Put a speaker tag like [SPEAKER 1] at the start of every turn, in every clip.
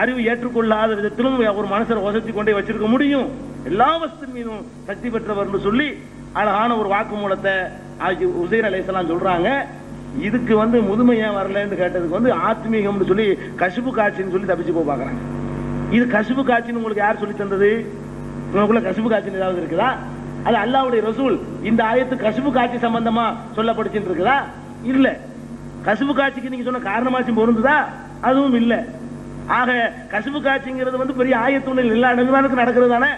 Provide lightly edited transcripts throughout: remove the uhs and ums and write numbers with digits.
[SPEAKER 1] அறிவு ஏற்றுக்கொள்ளாத விதத்திலும் ஒரு மனுஷரை வசதி கொண்டே வச்சிருக்க முடியும். எல்லா வசத்தின் மீதும் சக்தி பெற்றவர் சொல்லி அழகான ஒரு வாக்குமூலத்தை உசைர் அலைஹிஸ்ஸலாம் சொல்றாங்க. இதுக்கு முதுமையா வரலன்னு கேட்டதுக்கு ஆத்மீகம்னு சொல்லி கசுபு காட்சின்னு சொல்லி தப்பிச்சு போய் பாக்குறாங்க. இது கசுபு காட்சின்னு உங்களுக்கு யார் சொல்லி தந்தது? உங்களுக்குள்ள கசுபு காட்சின்னு ஏதாவது இருக்குதா? அது அல்லாஹ்வுடைய ரசூல் இந்த ஆயத்து கசுபு காட்சி சம்பந்தமா சொல்லப்படுச்சுன்னு இருக்குதா? இல்ல. கசுபு காட்சிக்கு நீங்க சொன்ன காரணமாச்சும் பொருந்துதா? அதுவும் இல்ல. ஆக கசுபு காட்சிங்கிறது பெரிய ஆயத்துன்னு எல்லா நபிமாருக்கும் நடக்கிறது தானே.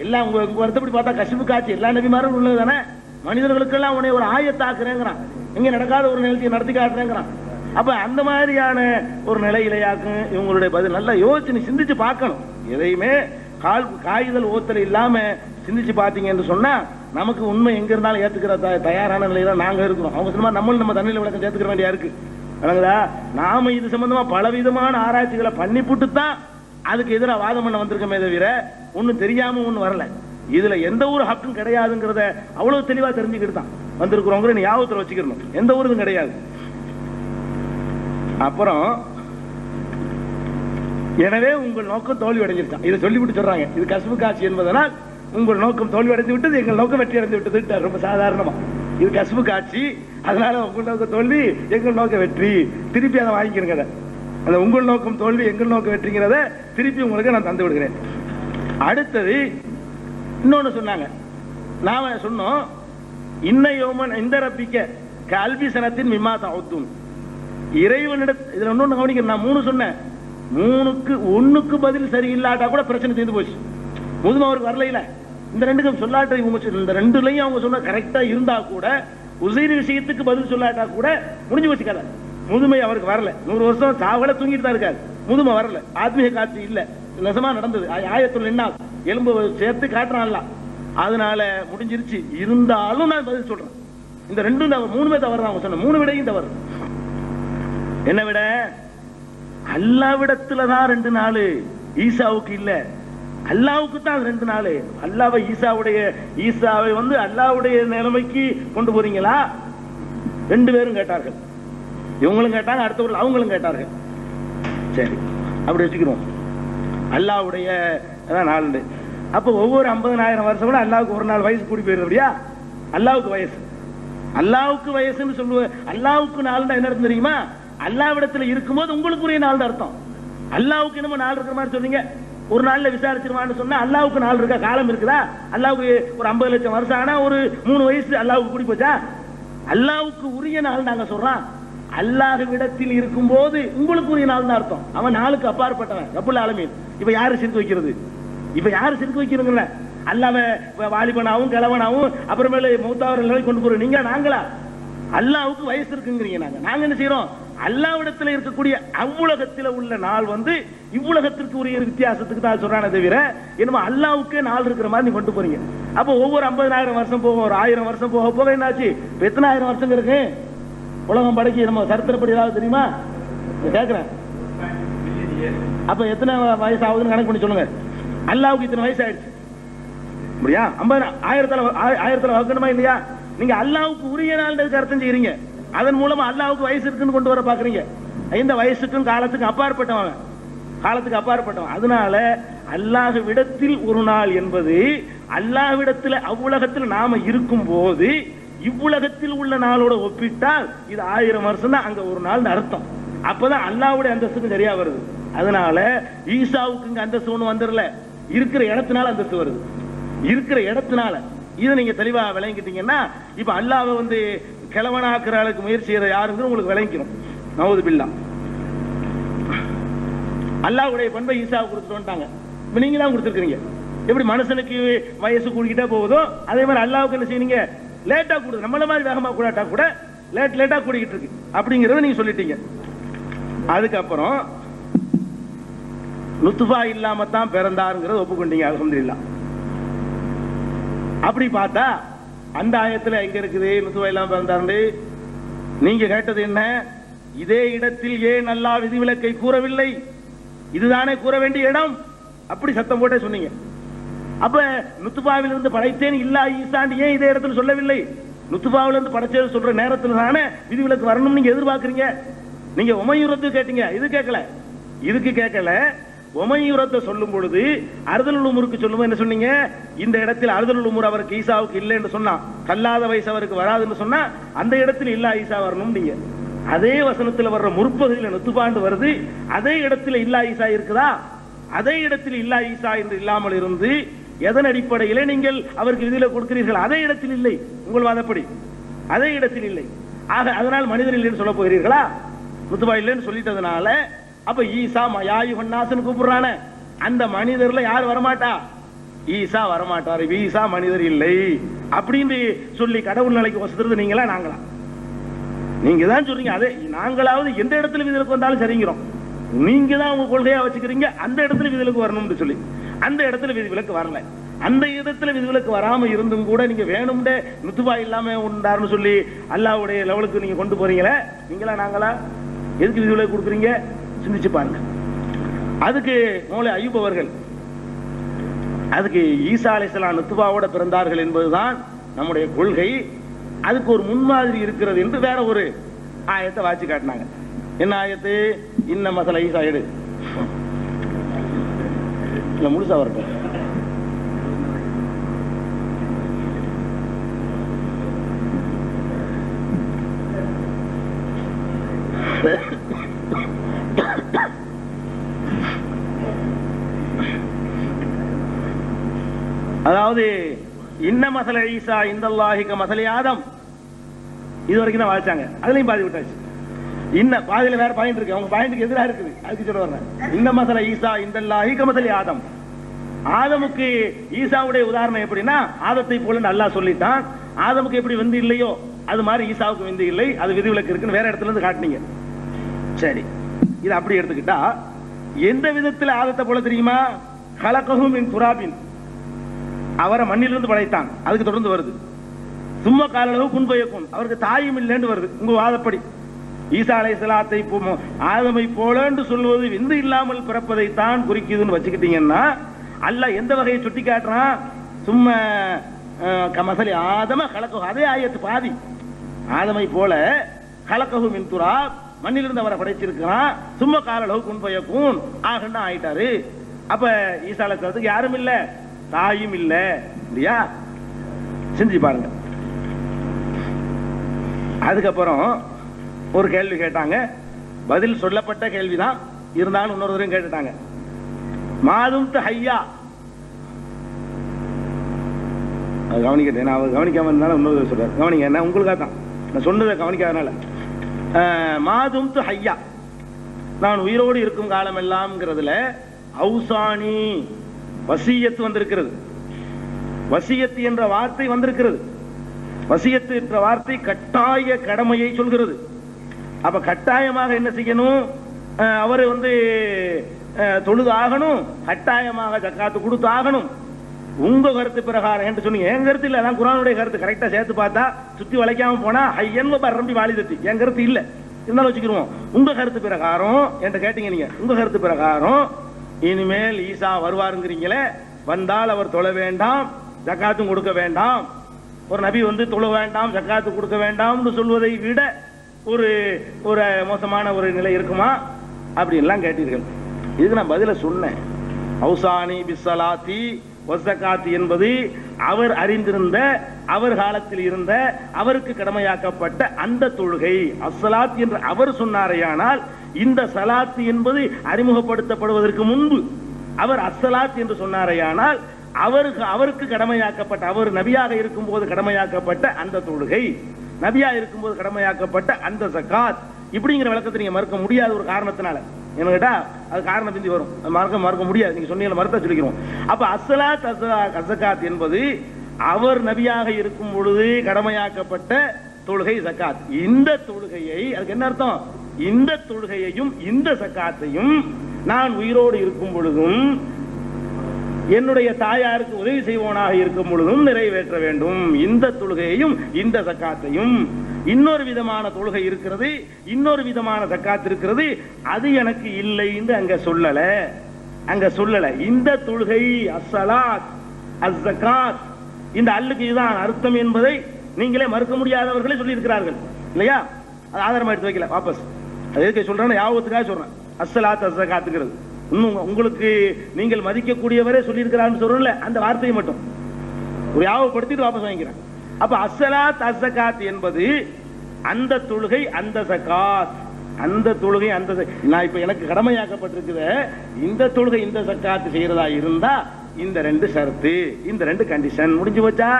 [SPEAKER 1] எல்லாம் உங்க வருத்தப்படி பார்த்தா கசுபு காட்சி எல்லா நபிமாரும் உள்ளது தானே. மனிதர்களுக்கெல்லாம் உன்னை ஒரு ஆயத்தாக்குறேங்கிறான், எங்க நடக்காத ஒரு நிகழ்ச்சியை நடத்தி காட்டுறேங்கிறான். அப்ப அந்த மாதிரியான ஒரு நிலையிலையாக்கும் இவங்களுடைய பதில். நல்லா யோசிச்சு சிந்திச்சு பார்க்கணும். எதையுமே காய்தல் ஓத்தல் இல்லாம சிந்திச்சு பாத்தீங்க என்று சொன்னா நமக்கு உண்மை எங்க இருந்தாலும் ஏத்துக்கிற தயாரான நிலையில நாங்க இருக்கிறோம். அவங்க சொன்னா நம்மளும் நம்ம தண்ணியில விளக்கம் சேர்த்துக்கிற வேண்டியா இருக்கு. நாம இது சம்பந்தமா பலவிதமான ஆராய்ச்சிகளை பண்ணிப்புட்டு தான் அதுக்கு எதிராக வாதம் பண்ண வந்திருக்கமே தவிர ஒன்னும் தெரியாம ஒன்னும் வரல. இதுல எந்த ஒரு ஹக்கும் கிடையாதுங்கிறத அவ்வளவு தெளிவா தெரிஞ்சுக்கிட்டு தான் வந்திருக்கிறோங்கிற ஞாபகத்தில் வச்சுக்கணும். எந்த ஊருக்கும் கிடையாது. அப்புறம் எனவே உங்கள் நோக்கம் தோல்வி அடைஞ்சிருக்கான். இதை சொல்லிவிட்டு சொல்றாங்க, இது கசுபு காட்சி என்பதனால் உங்கள் நோக்கம் தோல்வி அடைந்து விட்டது, எங்கள் நோக்கம் வெற்றி அடைந்து விட்டது. ரொம்ப சாதாரணமா இது கசுபு காட்சி, அதனால உங்கள் நோக்கம் தோல்வி எங்கள் நோக்கம் வெற்றி. திருப்பி அதை வாங்கிக்கிறங்க. அந்த உங்கள் நோக்கம் தோல்வி எங்கள் நோக்கம் வெற்றிங்கிறத திருப்பி உங்களுக்கு நான் தந்து விடுகிறேன். அடுத்தது இன்னொன்னு சொன்னாங்க. நாம சொன்னோம் இன்னயோமன் இந்த ரப்பிக்க கல்வி சனத்தின் மிம்மா தவுத்தும் இறைவனிட. இதுல இன்னொன்னு கவனிக்கிறேன். நான் 3 சொன்னேன். 3க்கு 1க்கு பதில் சரியில்லாட்டா கூட பிரச்சனை தீர்ந்து போச்சு. முதுமை அவருக்கு வரல. இந்த 2க்கும் சொல்லாட்ட இவங்க இந்த 2லயும் அவங்க சொன்ன கரெக்டா இருந்தா கூட உசைர் விஷயத்துக்கு பதில் சொல்லாட்டா கூட முடிஞ்சு போச்சு கதை. முதுமை அவருக்கு வரல. 100 வருஷம் சாவல தூங்கிட்டு தான் இருக்காரு. முதுமை வரல. ஆத்மீக காட்சி இல்ல. நெசமா நடந்தது. ஆயத்துல என்னால் எலும்பு சேர்த்து காட்டுறான்ல, அதனால முடிஞ்சிருச்சு. இருந்தாலும் நான் பதில் சொல்றேன். இந்த 2ம் 3மே தவறு. அவங்க சொன்ன 3 விடையும் தவறு. என்ன விட? அல்லாவிடத்துலதான் 2 நாள், ஈசாவுக்கு இல்ல. அல்லாவுக்கு தான் 2 நாள். அல்லாவை ஈசாவை அல்லாவுடைய நிலைமைக்கு கொண்டு போறீங்களா? 2 பேரும் கேட்டார்கள். இவங்களும் கேட்டாங்க, அடுத்தவர்கள் அவங்களும் கேட்டார்கள். சரி, அப்படி வச்சுக்கிறோம். அல்லாவுடைய நாள். அப்ப ஒவ்வொரு 50,000 வருஷம் கூட அல்லாவுக்கு ஒரு நாள் வயசு கூடி போயிருது. அப்படியா? அல்லாவுக்கு வயசு, அல்லாவுக்கு வயசுன்னு சொல்லுவேன். அல்லாவுக்கு நாள் என்ன அர்த்தம் தெரியுமா? அல்லாவிடத்துல இருக்கும்போது உங்களுக்குரிய நாள் அர்த்தம். அல்லாவுக்கு என்னமோ நாள் இருக்கிற மாதிரி சொன்னீங்க. ஒரு நாள்ல விசாரிச்சிருவான்னு சொன்னா அல்லாவுக்கு நாள் இருக்கா? காலம் இருக்குதா? அல்லாவுக்கு ஒரு 50 லட்சம் வருஷம் ஆனா ஒரு 3 வயசு அல்லாவுக்கு கூடி போச்சா? அல்லாவுக்கு உரிய நாள் நாங்க சொல்றோம். அல்லாஹ்விடத்தில் இருக்கும் போது உங்களுக்கு உரிய நாள் தான் அர்த்தம். அவன் நாளுக்கு அப்பாற்பட்டவன் ரப்புல் ஆலமீன். இப்ப யாரு சிரிக்க வைக்கிறது? இப்ப யாரு சிரிக்க வைக்கிறீங்களா? அல்லாஹ் வாலிபனாவும் கிழவனாவும் அப்புறமேல மௌத்தாவர நிலை கொண்டு போறோம் நீங்க நாங்களா? அல்லாவுக்கு வயசு இருக்குங்கிறீங்க. நாங்க என்ன செய்யறோம்? அல்லாஹ்விடத்தில் இருக்கக்கூடிய அவ்வுலகத்தில் உள்ள நாள் இவ்வுலகத்திற்கு உரிய வித்தியாசத்துக்கு தான் சொல்றானே தவிர என்னமோ அல்லாவுக்கே நாள் இருக்கிற மாதிரி நீ கொண்டு போறீங்க. அப்ப ஒவ்வொரு 50,000 வருஷம் போக ஒரு 1000 வருஷம் போக போக என்னாச்சு? எத்தனை 1000 வருஷம் இருக்கு உலகம் படைக்கு? நம்ம சரித்திரப்படி ஏதாவது தெரியுமா? கேட்கிறேன். அப்ப எத்தனை வயசு ஆகுதுன்னு கணக்கு பண்ணி சொல்லுங்க. அல்லாவுக்கு இத்தனை வயசு ஆயிடுச்சு. அப்படியா? 1000 வகுக்கணுமா இல்லையா? நீங்க அல்லாவுக்கு உரிய நாள் அர்த்தம் செய்யறீங்க. அதன் மூலமா அல்லாவுக்கு வயசு இருக்குன்னு கொண்டு வர பாக்குறீங்க. இந்த வயசுக்கும் காலத்துக்கும் அப்பாற்பட்டவன், காலத்துக்கு அப்பாற்பட்டவன். அதனால அல்லாஹ்விடத்தில் ஒரு நாள் என்பது அல்லாஹ்விடத்தில் அவ்வுலகத்தில் நாம இருக்கும் போது இவ்வுலகத்தில் உள்ள நாளோட ஒப்பிட்டால் இது 1000 வருஷம் தான் அங்க ஒரு நாள் அர்த்தம். அப்பதான் அல்லாஹ்வுடைய அந்தஸ்துக்கு சரியா வருது. அதனால ஈசாவுக்கு இங்க அந்தஸ்து ஒண்ணு வந்துடல, இருக்கிற இடத்தினால அந்தஸ்து வருது. இருக்கிற இடத்தினால இதை நீங்க தெளிவா விளங்கிட்டீங்கன்னா இப்ப அல்லாஹ்வை கிழவனாக்குற அளவுக்கு முயற்சி செய்யற யாருன்னு உங்களுக்கு விளங்கிக்கணும். நவுது பில்லா. அல்லாஹ்வுடைய பண்பை ஈசாவுக்கு கொடுத்துட்டு வந்துட்டாங்க. இப்ப நீங்க தான் கொடுத்துருக்கீங்க. எப்படி மனுஷனுக்கு வயசு கூடிக்கிட்டே போகுதோ அதே மாதிரி அல்லாஹ்வுக்கு என்ன செய்யறீங்க? லேட்டா கூடுது. நம்மள மாதிரி வேகமா கூடாட்டா கூட லேட்டா கூடிக்கிட்டு இருக்கு அப்படிங்கறத நீங்க சொல்லிட்டீங்க. அதுக்கப்புறம் நுத்ஃபா இல்லாம தான் பிறந்தாருங்கிறத ஒப்புக்கொண்டீங்க. அல்ஹம்துலில்லாஹ். அப்படி பார்த்தா அந்த ஆயத்துல எங்க இருக்குது நுத்ஃபா இல்லாம பிறந்தாரு? நீங்க கேட்டது என்ன? இதே இடத்தில் ஏன் அல்லாஹ் விதிவிலக்கை கூறவில்லை? இதுதானே கூற வேண்டிய இடம். அப்படி சத்தம் போட்டே சொன்னீங்க. அப்ப நுத்ஃபாவில் இருந்து படைத்தேன் இல்லா ஈசான் ஏன் இதே இடத்துல சொல்லவில்லை? நுத்ஃபாவில் இருந்து படைச்சது சொல்ற நேரத்துல தானே விதிவிலக்கு வரணும் நீங்க எதிர்பார்க்கறீங்க. நீங்க உமையுறது கேட்டீங்க, இது கேட்கல. இதுக்கு கேட்கல. உமையுரத்தை சொல்லும் பொழுது அறுதலுல் உமருக்கு சொல்லும்போது என்ன சொன்னீங்க? இந்த இடத்தில் அறுதலுல் உமர் அவருக்கு ஈசாவுக்கு இல்லை என்று சொன்னா, கல்லாத வயசு அவருக்கு வராதுன்னு சொன்னா அந்த இடத்தில் இல்லா ஈசா வரணும். நீங்க அதே வசனத்தில் வர்ற முற்பகுதியில் நுத்துபாண்டு வருது, அதே இடத்துல இல்லா ஈசா இருக்குதா? அதே இடத்தில் இல்லா ஈசா என்று இல்லாமல் இருந்து எதன் அடிப்படையில் நீங்கள் அவருக்கு விதியில கொடுக்கிறீர்கள்? அதே இடத்தில் இல்லை. உங்கள் வாதப்படி அதே இடத்தில் இல்லை. ஆக அதனால் மனிதர் இல்லைன்னு சொல்ல போகிறீர்களா? நுத்துபா இல்லைன்னு சொல்லிட்டதுனால அப்ப ஈசா யாயுஹன்னாஸ்னு கூப்பிடுறான அந்த மனிதர்ல யார் வரமாட்டா? ஈசா வரமாட்டார். ஈசா மனிதர் இல்லை அப்படின்னு சொல்லி கடவுள் நிலைக்கு வசதுறது நீங்களா நாங்களா? நீங்க தான் சொல்றீங்க. அதே நாங்களாவது எந்த இடத்துல விதிலுக்கு வந்தாலும் சரிங்கிறோம். நீங்க தான் உங்க கொள்கையா வச்சுக்கிறீங்க அந்த இடத்துல விதிலுக்கு வரணும்னு சொல்லி. அந்த இடத்துல விதிவிலக்கு வரல. அந்த இடத்துல விதிவிலக்கு வராம இருந்தும் கூட நீங்க வேணும்னே நுத்துபா இல்லாம உண்டாருன்னு சொல்லி அல்லாஹ்வுடைய லெவலுக்கு நீங்க கொண்டு போறீங்களே, நீங்களா நாங்களா? எதுக்கு விதிவிலக்கு கொடுக்குறீங்க? சிந்திச்சு பாருங்க. அதுக்கு மௌலை அய்யூப் அவர்கள் அதுக்கு ஈசா அலைஹிஸ்ஸலாம் நுத்துபாவோட பிறந்தார்கள் என்பதுதான் நம்முடைய கொள்கை. அதுக்கு ஒரு முன்மாதிரி இருக்கிறது என்று வேற ஒரு ஆயத்தை வாசி காட்டினாங்க. என்ன ஆயத்து? இன்ன மசல ஈசா எடு இல்ல முழுசா வரட்டும். அதாவது இன்ன மசல ஈசா இந்தல்லாஹி கமஸலி ஆதம் இது வரைக்கும் தான் வாசிச்சாங்க. அதுலயும் பாதி விட்டாச்சு. இன்ன பாதியில வேற பாயிண்ட் இருக்கு, அவங்க பாயிண்ட்க்கு எதிராக இருக்குது. அதுக்கு சொல்ல வர்றேன். இன்ன மசல ஈசா இந்தல்லாஹி கமஸலி ஆதம். ஆதமுக்கு ஈசாவுடைய உதாரணம் எப்படின்னா, ஆதத்தை போல அல்லாஹ் சொல்லிட்டான். ஆதமுக்கு எப்படி விந்து இல்லையோ அது மாதிரி ஈசாவுக்கு விந்து இல்லை, அது விதிவிலக்கு இருக்குன்னு வேற இடத்துல இருந்து காட்டினீங்க. சரி, இது அப்படி எடுத்துக்கிட்டா எந்த விதத்தில் ஆதத்தை போல தெரியுமா? கலகஹு மின் துராபின், அவரை மண்ணிலிருந்து படைத்தான். அதுக்கு தொடர்ந்து வருது சும்மா காலளவு குன்பயக்கும், அவருக்கு தாயும் இல்லைன்னு வருது. உங்க வாதப்படி ஈசா அலைஹிஸ்ஸலாத்தை ஆதமை போலன்னு சொல்வது விந்து இல்லாமல் பிறப்பதை தான் குறிக்குதுன்னு வச்சுக்கிட்டீங்கன்னா, அல்லாஹ் எந்த வகையை சுட்டி காட்டுறான்? சும்மா கமஸலி ஆதம கலகஹு, அதே ஆயத்து பாதி. ஆதமை போல கலகஹு மின் துராப், மண்ணிலிருந்து அவரை படைச்சிருக்கிறான். சும்மா காலளவு குன்பயக்கும் ஆகன்னா ஆயிட்டாரு. அப்ப ஈசா அலைஹிஸ்ஸலாத்துக்கு யாரும் இல்ல, தாயும் இல்ல இல்லையா? செஞ்சு பாருங்க. அதுக்கப்புறம் ஒரு கேள்வி கேட்டாங்க, பதில் சொல்லப்பட்ட கேள்விதான் இருந்தாலும் இன்னொரு தடவை கேட்டுட்டாங்க. மாதும் ஹையா, கவனிக்கிட்டேன். நான் கவனிக்காம இருந்தாலும் இன்னொரு சொல்றாரு, கவனிங்க. என்ன உங்களுக்காக தான் நான் சொன்னதை கவனிக்காதனால. மாதும் ஹையா, நான் உயிரோடு இருக்கும் காலம் எல்லாம்ங்கிறதுல அவுசானி வசியத்து வந்திருக்கிறது. வசியத்து என்ற வார்த்தை வந்திருக்கிறது. வசியத்து என்ற வார்த்தை கட்டாய கடமையை சொல்கிறது. அப்ப கட்டாயமாக என்ன செய்யணும்? அவரு தொழுது ஆகணும், கட்டாயமாக ஜக்காத்து கொடுத்து ஆகணும். உங்க கருத்து பிரகாரம் என்று சொன்னீங்க. என் கருத்து இல்ல, அதான் குர்ஆனுடைய கருத்து. கரெக்டா சேர்த்து பார்த்தா சுத்தி வளைக்காம போனா ஹையன் பரம்பி வாலிதத்தி. என் கருத்து இல்ல, இருந்தாலும் வச்சுக்கிருவோம். உங்க கருத்து பிரகாரம் என்று கேட்டீங்க நீங்க. உங்க கருத்து பிரகாரம் இனிமேல் ஈசா வருவாருங்கிறீங்களே, வந்தால் அவர் தொழ வேண்டாம், ஜக்காத்தும் கொடுக்க வேண்டாம். ஒரு நபி தொழ வேண்டாம், ஜக்காத்து கொடுக்க வேண்டாம் சொல்வதை விட ஒரு ஒரு மோசமான ஒரு நிலை இருக்குமா? அப்படி எல்லாம் கேட்டீர்கள். இதுக்கு நான் பதில சொன்னேன். அவுசானி பிஸ்ஸலாத்தி வஸ்ஸகாத் என்பது அவர் அறிந்திருந்த, அவர் காலத்தில் இருந்த, அவருக்கு கடமையாக்கப்பட்ட அந்த தொழுகை. அஸ்ஸலாத் என்று அவர் சொன்னாரேயானால், இந்த சலாத் என்பது அறிமுகப்படுத்தப்படுவதற்கு முன்பு அவர் அஸ்ஸலாத் என்று சொன்னாரேயானால், அவருக்கு கடமையாக்கப்பட்ட, அவர் நபியாக இருக்கும் போது கடமையாக்கப்பட்ட அந்த தொழுகை, நபியா இருக்கும் போது கடமையாக்கப்பட்ட அந்த ஜகாத், இப்படிங்கிற விளக்கத்தை நீங்க மறுக்க முடியாத ஒரு காரணத்தினால. என்ன கேட்டா அது காரணம் பிந்தி வரும், மறுக்க முடியாது. நீங்க சொன்னீங்க மறுத்த சொல்லிக்கிறோம். அப்ப அஸ்ஸலாத் ஜகாத் என்பது அவர் நபியாக இருக்கும் பொழுது கடமையாக்கப்பட்ட தொழுகை ஜகாத். இந்த தொழுகையை, அதுக்கு என்ன அர்த்தம்? இந்த தொழுகையையும் இந்த ஜகாத்தையும் நான் உயிரோடு இருக்கும் பொழுதும் என்னுடைய தாயாருக்கு உதவி செய்வோனாக இருக்கும் பொழுதும் நிறைவேற்ற வேண்டும். இந்த தொழுகையையும் இந்த ஜக்காத்தையும். இன்னொரு விதமான தொழுகை இருக்கிறது, இன்னொரு விதமான ஜக்காத் இருக்கிறது, அது எனக்கு இல்லை என்று அங்க சொல்லல. இந்த தொழுகை அஸ்ஸலாத் அஸ்ஸகாத், இந்த அல்லுக்கு இதுதான் அர்த்தம் என்பதை நீங்களே மறுக்க முடியாதவர்களே சொல்லி இருக்கிறார்கள் இல்லையா? அது ஆதாரமா எடுத்து வைக்கல வாபஸ். அது எதுக்கு சொல்றேன்னு யாபத்துக்காக சொல்றேன். அஸ்ஸலாத் அஸ்ஸகாத்துங்கிறது. இன்னும் உங்களுக்கு நீங்கள் மதிக்கக்கூடியவரே சொல்லியிருக்கிறான்னு சொல்றோம்ல, அந்த வார்த்தையை மட்டும் ஒரு யாவப்படுத்திட்டு வாபஸ் வாங்கிக்கிறேன். அப்ப அஸ்ஸலாத் அஸ்ஸகாத் என்பது அந்த தொழுகை அந்த ஜகாத், அந்த தொழுகை அந்த நான் இப்ப எனக்கு கடமையாக்கப்பட்டிருக்குது இந்த தொழுகை இந்த ஜகாத் செய்யறதா இருந்தா இந்த 2 ஷரத்து, இந்த 2 கண்டிஷன் முடிஞ்சு வச்சா,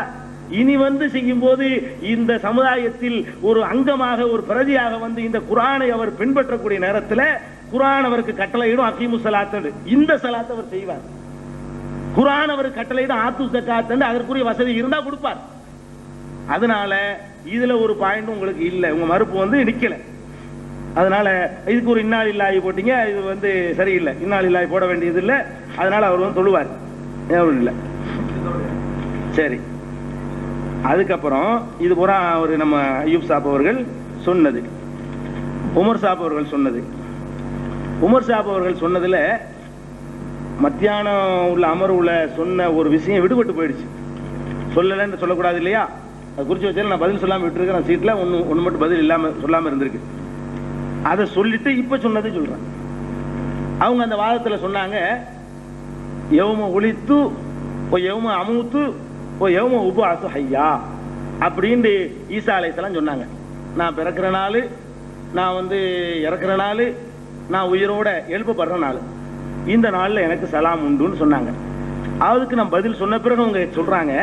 [SPEAKER 1] இனி செய்யும் போது இந்த சமுதாயத்தில் ஒரு அங்கமாக ஒரு பிரதியாக இந்த குர்ஆனை அவர் பின்பற்றக்கூடிய நேரத்தில் குர்ஆன் அவருக்கு கட்டளையிடும் அகீமு ஸலாத், இந்த ஸலாத் அவர் செய்வார். குர்ஆன் அவருக்கு கட்டளையிடும் ஆத்து ஸகாத், அதற்குரிய வசதி இருந்தா கொடுப்பார். அதனால இதுல ஒரு பாயிண்ட் உங்களுக்கு இல்ல, உங்க மறுப்பு நிக்கல. அதனால இதுக்கு ஒரு இன்னாலில்லாஹி போட்டீங்க, இது சரியில்லை, இன்னாலில்லாஹி போட வேண்டியது இல்லை. அதனால அவர் தொழுவார் இல்லை. சரி, அதுக்கப்புறம் இது பூரா ஒரு நம்ம அய்யூப் சாப் அவர்கள் சொன்னது, உமர் சாப் அவர்கள் சொன்னது. உமர் சாப் அவர்கள் சொன்னதுல மத்தியானம் உள்ள அமர்வுல சொன்ன ஒரு விஷயம் விடுபட்டு போயிடுச்சு. சொல்லலன்னு சொல்லக்கூடாது இல்லையா, அது குறிச்சு வச்சாலும் நான் பதில் சொல்லாம விட்டுருக்கேன். சீட்ல ஒன்னு மட்டும் பதில் சொல்லாம இருந்திருக்கு. அதை சொல்லிட்டு இப்ப சொன்னதை சொல்றேன். அவங்க அந்த வாதத்துல சொன்னாங்க, யௌம உலித்து ஓ யௌம அமூத்து ஓ யௌம உபஅஸு ஹய்யா அப்படின்னு ஈசா அலைஹிஸ்ஸலாம் சொன்னாங்க. நான் பிறக்கிற நாள், நான் இறக்குற நாள், நான் உயிரோட எழுப்பப்படுற நாள், இந்த நாள்ல எனக்கு சலாம் உண்டுன்னு சொன்னாங்க. அதுக்கு நான் பதில் சொன்ன பிறகு அவங்க சொல்றாங்க,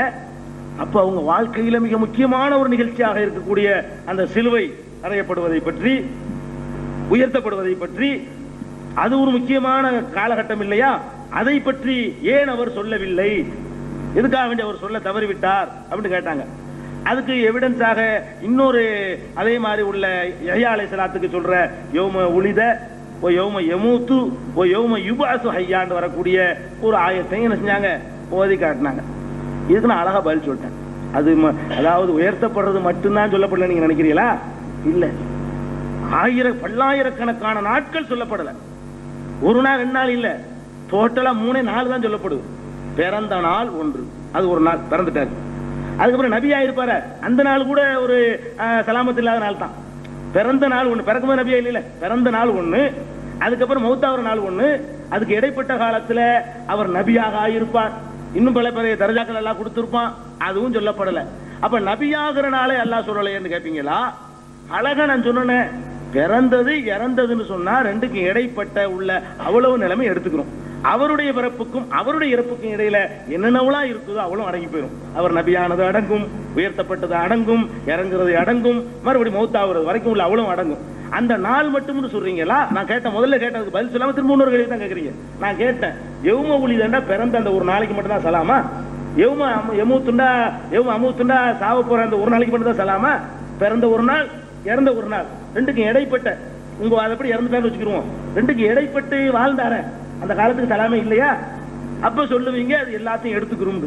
[SPEAKER 1] அப்ப அவங்க வாழ்க்கையில மிக முக்கியமான ஒரு நிகழ்ச்சியாக இருக்கக்கூடிய அந்த சிலுவை அறையப்படுவதை பற்றி, உயர்த்தப்படுவதை பற்றி, அது ஒரு முக்கியமான காலகட்டம் இல்லையா, அதை பற்றி ஏன் அவர் சொல்லவில்லை, எதுக்காக வேண்டி அவர் சொல்ல தவறிவிட்டார் அப்படின்னு கேட்டாங்க. அதுக்கு எவிடன்ஸாக இன்னொரு அதே மாதிரி உள்ள யஹ்யா அலைஹிஸ்ஸலாத்துக்கு சொல்ற யௌம உலித ஓ யௌம யமூத்து ஓ யௌம யுபஅஸு ஹய்யான்னு வரக்கூடிய ஒரு ஆயத்தை என்ன செஞ்சாங்க, ஓதி காட்டினாங்க. இதுக்கு நான் அழகா பதில் சொல்லிட்டேன். அது அதாவது உயர்த்தப்படுறது மட்டும்தான் சொல்லப்படல நீங்க நினைக்கிறீங்களா? இல்ல, பல்லாயிரக்கணக்கான நாட்கள் சொல்லப்படல. ஒரு நாள் 2 நாள் இல்ல, டோட்டலா 3-4 தான் சொல்லப்படுது. பிறந்த நாள் 1, அது ஒரு நாள் பிறந்துட்டாரு. அதுக்கப்புறம் நபியா இருப்பாரு, அந்த நாள் கூட ஒரு சலாமத்து இல்லாத நாள் தான். பிறந்த நாள் 1, பிறக்கும்போது நபியா இல்ல, பிறந்த நாள் 1, அதுக்கப்புறம் மௌத்தாகிற நாள் 1, அதுக்கு இடைப்பட்ட காலத்துல அவர் நபியாக ஆயிருப்பார், இன்னும் பல பெரிய தரஜாக்கள் எல்லாம் கொடுத்திருப்பான், அதுவும் சொல்லப்படல. அப்ப நபியாகிற நாளே அல்லாஹ் சொல்லலைன்னு கேட்பீங்களா? அழகா நான் சொன்னேன், பிறந்தது இறந்ததுன்னு சொன்னா 2க்கும் இடைப்பட்ட உள்ள அவ்வளவு நிலைமை எடுத்துக்கிறோம். அவருடைய பிறப்புக்கும் அவருடைய இறப்புக்கும் இடையில என்னென்னவெல்லாம் இருக்குதோ அவ்வளவு அடங்கி போயிடும். அவர் நபியானது அடங்கும், உயர்த்தப்பட்டது அடங்கும், இறங்குறது அடங்கும், மறுபடியும் மௌத்தாகிறது வரைக்கும் உள்ள அவ்வளவு அடங்கும். அந்த நாள் மட்டும்னு சொல்றீங்களா? நான் முதல்ல கேட்டதுக்கு பதில் சொல்லாம திரும்ப இன்னொரு கேள்வி தான் கேட்கறீங்க. நான் கேட்டேன், யௌம உலிதண்டா பிறந்த அந்த ஒரு நாளைக்கு மட்டும் தான் சலாமா, யௌம அமூத்துண்டா சாவ போற அந்த ஒரு நாளைக்கு மட்டும் தான் சலாமா, பிறந்த ஒரு நாள் இறந்த ஒரு நாள் 2க்கும் இடைப்பட்ட, உங்க அதப்படி இறந்துட்டான்னு வச்சுக்கிருவோம், 2க்கும் இடைப்பட்டு வாழ்ந்தார அந்த காலத்துக்கு சலாமே இல்லையா? அப்ப சொல்லுவீங்க அது எல்லாத்தையும் எடுத்துக்கிறோம்.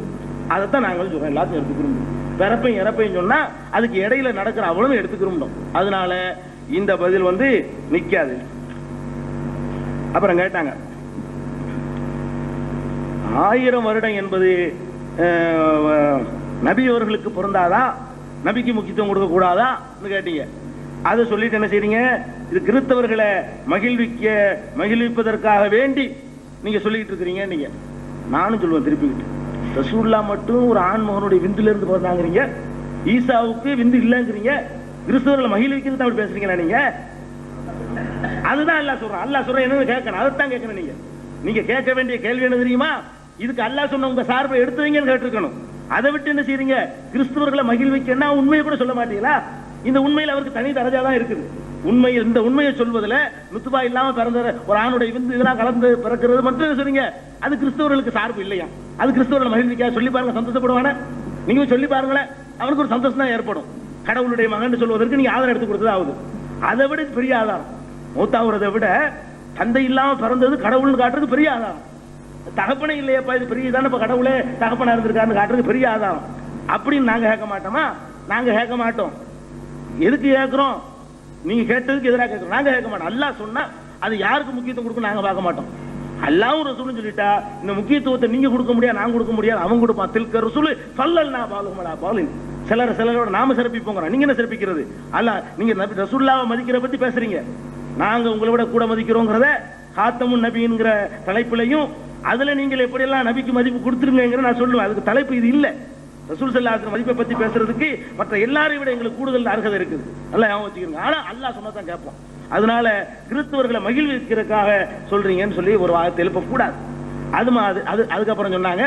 [SPEAKER 1] அதைத்தான் நாங்களும் சொல்றோம், எல்லாத்தையும் எடுத்துக்கிறோம். பிறப்பையும் இறப்பையும் சொன்னா அதுக்கு இடையில நடக்கிற அவ்வளவு எடுத்துக்கிறோம். அதனால இந்த பதில் நிக்காது. அப்புறம் கேட்டாங்க, 1000 வருடம் என்பது நபி அவர்களுக்கு பொருந்தாதா, நபிக்கு முக்கியத்துவம் கொடுக்க கூடாதா கேட்டீங்க. அதை சொல்லிட்டு என்ன செய்றீங்க, இது கிறிஸ்தவர்களை மகிழ்விப்பதற்காக வேண்டி நீங்க சொல்லிட்டு இருக்கிறீங்க. நீங்க நானும் சொல்லுவேன் திருப்பிக்கிட்டு, ரசூலுல்லாஹ் மட்டும் ஒரு ஆண்மகனுடைய விந்துல இருந்து பிறந்தாங்கிறீங்க, ஈசாவுக்கு விந்து இல்லைங்கிறீங்க, கிறிஸ்தவர்களை மகிழ்விக்கிறது தான் அப்படி பேசுறீங்களா நீங்க? அதுதான் அல்லாஹ் சொல்றான். அல்லாஹ் சொல்ற என்ன கேட்கணும், அதைத்தான் கேட்கணும். நீங்க கேட்க வேண்டிய கேள்வி என்ன தெரியுமா? இதுக்கு அல்லாஹ் சொன்ன உங்க சார்பை எடுத்து வைங்கன்னு கேட்டிருக்கணும். அதை விட்டு என்ன செய்றீங்க, கிறிஸ்தவர்களை மகிழ்விக்கன்னா உண்மையை கூட சொல்ல மாட்டீங்களா? இந்த உண்மையில் அவருக்கு தனி தரஜா தான் இருக்குது. உண்மையில் இந்த உண்மையை சொல்வதில் நுத்துபா இல்லாம பிறந்த ஒரு ஆணுடைய விந்து இதெல்லாம் கலந்து பிறக்கிறது மட்டும் சொல்றீங்க, அது கிறிஸ்தவர்களுக்கு சார்பு இல்லையா? அது கிறிஸ்தவர்களை மகிழ்விக்கா? சொல்லி பாருங்க, சந்தோஷப்படுவானே. நீங்க சொல்லி பாருங்களேன், அவனுக்கு ஒரு சந்தோஷம் தான் ஏற்படும். கடவுளுடைய மகன் சொல்வதற்கு நீங்க ஆதாரம் எடுத்து கொடுத்தது ஆகுது. அதை விட பெரிய ஆதாரம், மூத்தாவுறதை விட தந்தை இல்லாம பிறந்தது கடவுள்னு காட்டுறது பெரிய ஆதாரம். தகப்பனே இல்லையப்பா, இது பெரிய தானே, கடவுளே தகப்பனா இருந்திருக்காருன்னு காட்டுறது பெரிய ஆதாரம். அப்படின்னு நாங்க கேட்க மாட்டோமா? நாங்க கேட்க மாட்டோம். எதுக்கு கேட்கிறோம்? நீங்க கேட்டதுக்கு எதிராக கேட்கிறோம். நாங்க கேட்க மாட்டோம். அல்லாஹ் சொன்னா அது யாருக்கு முக்கியத்துவம் கொடுக்கும் நாங்க பார்க்க மாட்டோம். அல்லாஹ்வும் ரசூலும் சொல்லிட்டா இந்த முக்கியத்துவத்தை நீங்க கொடுக்க முடியாது, நான் கொடுக்க முடியாது, அவன் கொடுப்பான். தில்க ரசூல் ஃபல்லல்னா பாலுமலா பாலின், சிலரோட நாம சிறப்பிப்போங்க. நீங்க என்ன சிறப்பிக்கிறது? அல்லாஹ் நீங்க ரசூலுல்லாஹ்வை மதிக்கிற பத்தி பேசுறீங்க, நாங்க உங்களை விட கூட மதிக்கிறோங்கிறத காத்தமுன் நபிங்கிற தலைப்புலையும் அதுல நீங்கள் எப்படியெல்லாம் நபிக்கு மதிப்பு கொடுத்துருங்கிற நான் சொல்லுவேன். அதுக்கு தலைப்பு இது இல்ல. ரசூல் ஸல்லல்லாஹு அலைஹி வஸல்லம் மதிப்பை பத்தி பேசுறதுக்கு மற்ற எல்லாரையும் விட எங்களுக்கு கூடுதல் அருகதை இருக்குது. நல்லா ஞாபகம் வச்சுக்கிறீங்க. ஆனா அல்லாஹ் சொன்னதான் கேட்போம். அதனால கிறிஸ்தவர்களை மகிழ்விக்கிறதுக்காக சொல்றீங்கன்னு சொல்லி ஒரு வார்த்தை எழுப்ப கூடாது. அதுக்கப்புறம் சொன்னாங்க,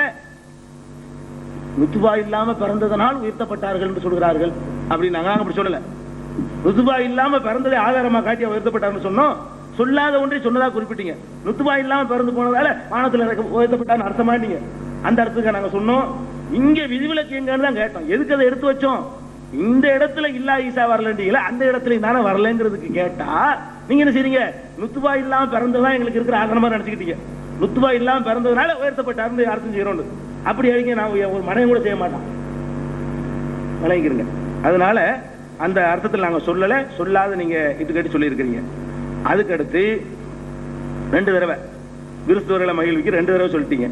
[SPEAKER 1] ருத்துபா இல்லாம பிறந்ததனால் உயர்த்தப்பட்டார்கள் என்று சொல்கிறார்கள் அப்படின்னாங்க. நாங்க அப்படி சொல்லல. ருத்துபா இல்லாம பிறந்ததை ஆதாரமா காட்டி உயர்த்தப்பட்டார்கள் சொன்னோம். சொல்லாத ஒன்றை சொன்னதா குறிப்பிட்டீங்க. ருத்துபா இல்லாம பிறந்து போனதால வானத்துல உயர்த்தப்பட்டான்னு அர்த்தமாட்டீங்க. அந்த அர்த்தத்துக்கு நாங்க சொன்னோம். இங்க விதிவிலக்கு எங்கன்னு தான் கேட்டோம். எதுக்கு அதை எடுத்து வச்சோம்? இந்த இடத்துல இல்லா ஈசா வரலன்றீங்களா, அந்த இடத்துல தானே வரலங்கிறதுக்கு கேட்டா நீங்க என்ன செய்றீங்க? ருத்துபா இல்லாம பிறந்ததான் எங்களுக்கு இருக்கிற ஆதாரமா நினைச்சுக்கிட்டீங்க. ருத்துபா இல்லாம பிறந்ததுனால உயர்த்தப்பட்டாருன்னு அர்த்தம் செய்யறோம். அப்படி அடிக்க நான் ஒரு மனைவி கூட செய்ய மாட்டோம். விளங்கிக்கிறீங்க. அதனால அந்த அர்த்தத்தில் நாங்க சொல்லல. சொல்லாத நீங்க இதுக்கடி சொல்லி இருக்கிறீங்க. அதுக்கடுத்து 2 தடவை கிறிஸ்தவர்களை மகிழ்விக்கு 2 தடவை சொல்லிட்டீங்க.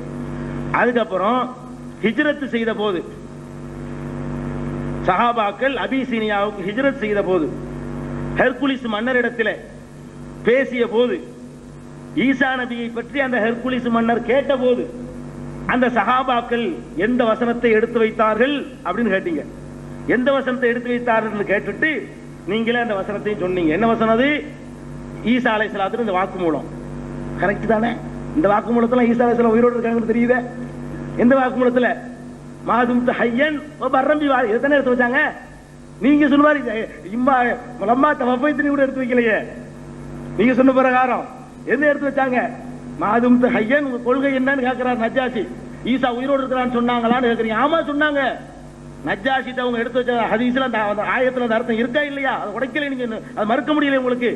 [SPEAKER 1] அதுக்கப்புறம் ஹிஜ்ரத் செய்த போது சஹாபாக்கள் அபிசீனியாவுக்கு ஹிஜ்ரத் செய்த போது ஹெர்குலிஸ் மன்னரிடத்தில் பேசிய போது ஈசா நபியை பற்றி அந்த ஹெர்குலிஸ் மன்னர் கேட்ட போது அந்த சஹாபாக்கள் எந்த வசனத்தை எடுத்து வைத்தார்கள் அப்படின்னு கேட்டீங்க. எந்த வசனத்தை எடுத்து வைத்தார்கள் கேட்டுட்டு நீங்களே அந்த வசனத்தையும் சொன்னீங்க. என்ன வசனம் அது? ஈசா அலைஹிஸ்ஸலாத்து இந்த வாக்குமூலம். கரெக்ட் தானே? இந்த வாக்குமூலத்துல ஈசா அலைஹிஸ்ஸலாம் உயிரோடு இருக்காங்கன்னு தெரியுதே. எந்த வாக்குமூலத்துல? மாதும் ஹய்யன் பர்ரம்பி வா எத்தனை எடுத்து வச்சாங்க? நீங்க சொன்ன மாதிரி இம்மா லம்மா தவஃபைத்னி கூட எடுத்து வைக்கலையே. நீங்க சொன்ன பிரகாரம் என்ன எடுத்து வச்சாங்க? மாதும் ஹய்யன் உங்க கொள்கை என்னன்னு கேட்கிறார் நஜ்ஜாஷி. ஈசா உயிரோடு இருக்கிறான்னு சொன்னாங்களான்னு கேட்கறீங்க. ஆமா சொன்னாங்க. நஜ்ஜாஷிட்ட அவங்க எடுத்து வச்ச ஹதீஸ்ல அந்த ஆயத்துல அந்த அர்த்தம் இருக்கா இல்லையா? அதை உடைக்கல. நீங்க அதை மறுக்க முடியல உங்களுக்கு.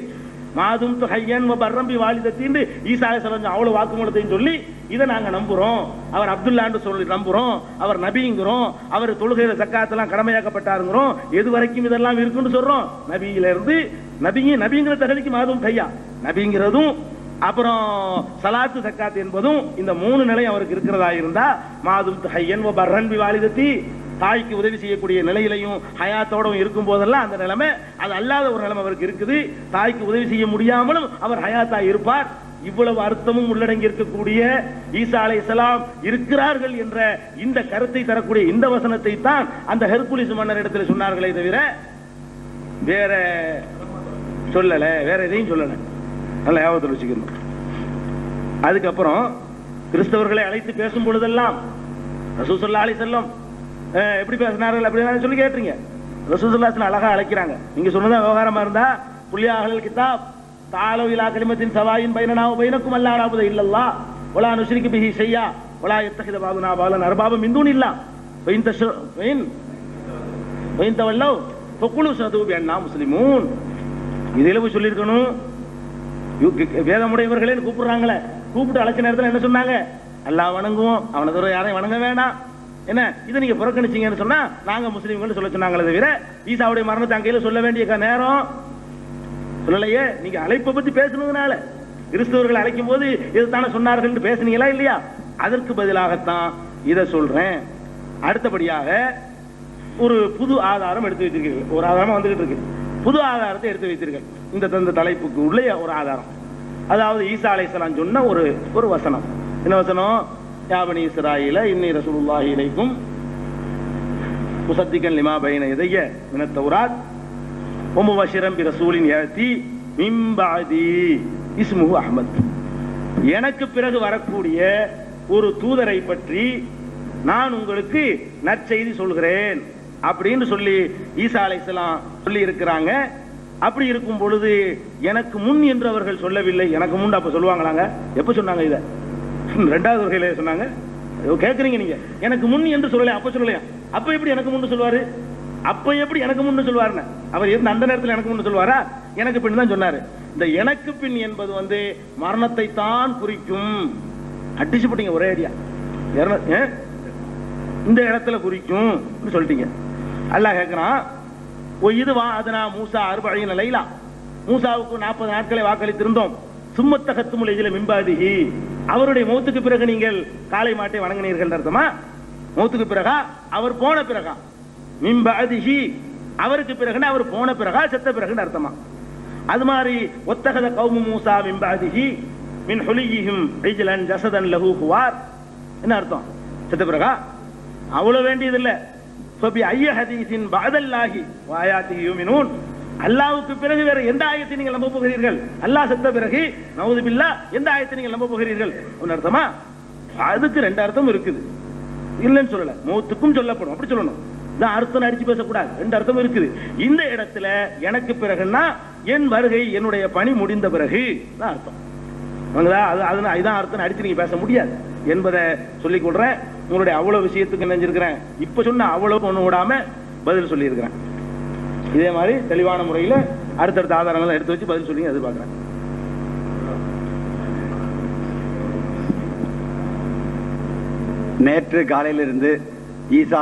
[SPEAKER 1] மாதும் ஹய்யன் பர்ரம்பி வாலிதத்தின்னு ஈசா அலைஹிஸ்ஸலாம் அவ்வளவு வாக்குமூலத்தையும் சொல்லி இதை நாங்க நம்புறோம். அவர் அப்துல்லான்னு சொல்லி நம்புறோம். அவர் நபிங்கிறோம். அவர் தொழுகையில ஜக்காத்தெல்லாம் கடமையாக்கப்பட்டாருங்கிறோம். எது வரைக்கும் இதெல்லாம் இருக்குன்னு சொல்றோம். நபியில இருந்து நபிங்கிற தகுதிக்கு மாதும் கையா நபிங்கிறதும் அப்புறம் சலாத்து ஜக்காத் என்பதும் இந்த 3 நிலை அவருக்கு இருக்கிறதா இருந்தா மாதும் ஹய்யன் பர்ரம்பி வாலிதத்தி தாய்க்கு உதவி செய்யக்கூடிய நிலையிலையும் ஹயாத்தோடும் இருக்கும் போதெல்லாம் அந்த நிலைமை அது அல்லாத ஒரு நிலைமை அவருக்கு இருக்குது. தாய்க்கு உதவி செய்ய முடியாமலும் அவர் ஹயாத்தா இருப்பார். இவ்வளவு அர்த்தமும் உள்ளடங்கி இருக்கக்கூடிய ஈசா அலைஹிஸ்ஸலாம் இருக்கிறார்கள் என்ற இந்த கருத்தை தரக்கூடிய இந்த வசனத்தை தான் அந்த ஹெர்குலிஸ் மன்னர் இடத்துல சொன்னார்களே தவிர வேற சொல்லல. வேற எதையும் சொல்லல. நல்ல ஞாபகத்தில் வச்சுக்கணும். அதுக்கப்புறம் கிறிஸ்தவர்களை அழைத்து பேசும் பொழுதெல்லாம் ரசூல் ஸல்லல்லாஹு அலைஹி வஸல்லம் எப்படி பேசினார்கள் அப்படின்னு சொல்லி கேட்டீங்க. ரசூல் ஸல்லல்லாஹு அலைஹி வஸல்லம் அழகா அழைக்கிறாங்க. நீங்க சொன்னதா விவகாரமா இருந்தா குல் யா அஹ்லல் கிதாப் தாலு இலா கலிமத்தின் சவாயின் பைனனா வ பைனக்கும் அல்லா நஅபுத இல்லல்லாஹ் வலா நுஷ்ரிகு பிஹி ஷையா வலா யத்தகித பாதுனா பாலன் அர்பாப மின் தூனில்லாஹ் வயின் தவல்லவ் ஃபகுலு ஷஹது பிஅன்னா முஸ்லிமூன். இதில சொல்லி இருக்கணும். வேதமுடையவர்களே கூப்பிடுறாங்களே, கூப்பிட்டு அழைச்ச நேரத்தில் என்ன சொன்னாங்க? அல்லாஹ் வணங்குவோம், அவனை தவிர யாரையும் வணங்க வேணாம். என்ன இதை நீங்க புறக்கணிச்சீங்கன்னு சொன்னா நாங்க முஸ்லீம்கள் சொல்ல சொன்னாங்களே தவிர ஈசாவுடைய மரணத்தை அங்கையில சொல்ல வேண்டிய நேரம் சொல்லலையே. நீங்க அழைப்பை பத்தி பேசுனதுனால கிறிஸ்தவர்கள் அழைக்கும் போது இதுதானே சொன்னார்கள் பேசுனீங்களா இல்லையா? அதற்கு பதிலாகத்தான் இதை சொல்றேன். அடுத்தபடியாக ஒரு புது ஆதாரம் எடுத்து வைத்திருக்கீர்கள். ஒரு ஆதாரம் வந்துகிட்டு இருக்கு. புது ஆதாரத்தை எடுத்து வைத்தீர்கள். இந்த தலைப்புக்கு உள்ளே ஒரு ஆதாரம். அதாவது ஈசா அலைஹிஸ்ஸலாம் சொன்ன ஒரு வசனம். என்ன வசனம்? யா பனி இஸ்ராயீல இன்னி ரசூலுல்லாஹி இலைக்கும் முஸத்திகன் லிமா பைன யதைய மினத் தௌராத் வ முபஷிரன் பிரசூலின் யஅதி மின் பஅதி இஸ்முஹு அஹ்மத். எனக்கு பிறகு வரக்கூடிய ஒரு தூதரை பற்றி நான் உங்களுக்கு நற்செய்தி சொல்கிறேன் அப்படின்னு சொல்லி ஈசா அலைஹிஸ்ஸலாம் சொல்லி இருக்கிறாங்க. அப்படி இருக்கும் பொழுது எனக்கு முன் என்று அவர்கள் சொல்லவில்லை. எனக்கு முன் அப்ப சொல்லுவாங்களாங்க? எப்ப சொன்னாங்க? இத 2வது வகையில சொன்னாங்க. கேக்குறீங்க நீங்க. எனக்கு முன் என்று சொல்லல. அப்ப சொல்லலையா? அப்ப எப்படி எனக்கு முன்னு சொல்வாரு? அப்ப எப்படி எனக்கு முன்னு சொல்வாருன்னு அவர் அந்த நேரத்தில் எனக்கு முன்னு சொல்வாரா? எனக்கு பின் தான் சொன்னாரு. இந்த எனக்கு பின் என்பது மரணத்தை தான் குறிக்கும். அடிச்சு போட்டீங்க ஒரே அடியா. இந்த இடத்துல குறிக்கும் சொல்லிட்டீங்க. அல்லாஹ் கேட்கிறான், இது வாதனா மூசா 40 லைலா, மூசாவுக்கு 40 நாட்களை வாக்களித்திருந்தோம். சும்மத்தகத்துமுல் இஜ்ல மின்பாதிஹி, அவருடைய மௌத்துக்கு பிறகு நீங்கள் காளை மாட்டை வணங்கினீர்கள் அர்த்தமா? மௌத்துக்கு பிறகா? அவர் போன பிறகா? மின்பாதிஹி, அவருக்கு பிறகு அவர் போன பிறகா செத்த பிறகு அர்த்தமா? அது மாதிரி ஒத்தகத கௌமு மூசா மின் பஅதிஹி மின் ஹுலியிஹிம் இஜ்லன் ஜஸதன் லஹு குவார். என்ன அர்த்தம்? செத்த பிறகா? அவ்வளவு வேண்டியது இல்ல. ஃபபி ஐய ஹதீஸின் பஅதல்லாஹி வ ஆயாத்திஹி யுமினூன். அல்லாஹ்வுக்கு பிறகு வேற எந்த ஆயத்தை நீங்கள் நம்ப போகிறீர்கள்? அல்லாஹ் செத்த பிறகு நவுது பில்லாஹ் எந்த ஆயத்தை நீங்கள் நம்ப போகிறீர்கள்? ஒன்னு அர்த்தமா? அதுக்கு ரெண்டு அர்த்தம் இருக்குது, இல்லைன்னு சொல்லல, மௌத்துக்கும் சொல்லப்படும், அப்படி சொல்லணும். அர்த்தம் அடிச்சு பேசக்கூடாது, ரெண்டு அர்த்தம் இருக்குது. இந்த இடத்துல எனக்கு பிறகுன்னா என் வருகை என்னுடைய பணி முடிந்த பிறகு தான் அர்த்தம். அதுதான் அர்த்தம் அடிச்சு நீங்க பேச முடியாது என்பதை சொல்லிக் கொள்றேன். உங்களுடைய அவ்வளவு விஷயத்துக்கு நினைஞ்சிருக்கிறேன். இப்ப சொன்ன அவ்வளவு ஒண்ணு விடாம பதில் சொல்லி இருக்கிறேன். இதே மாதிரி தெளிவான முறையில அடுத்தடுத்த ஆதாரங்களை எடுத்து வச்சு பதில் சொல்லி எதிர்பார்க்கிறேன்.
[SPEAKER 2] நேற்று காலையிலிருந்து ஈசா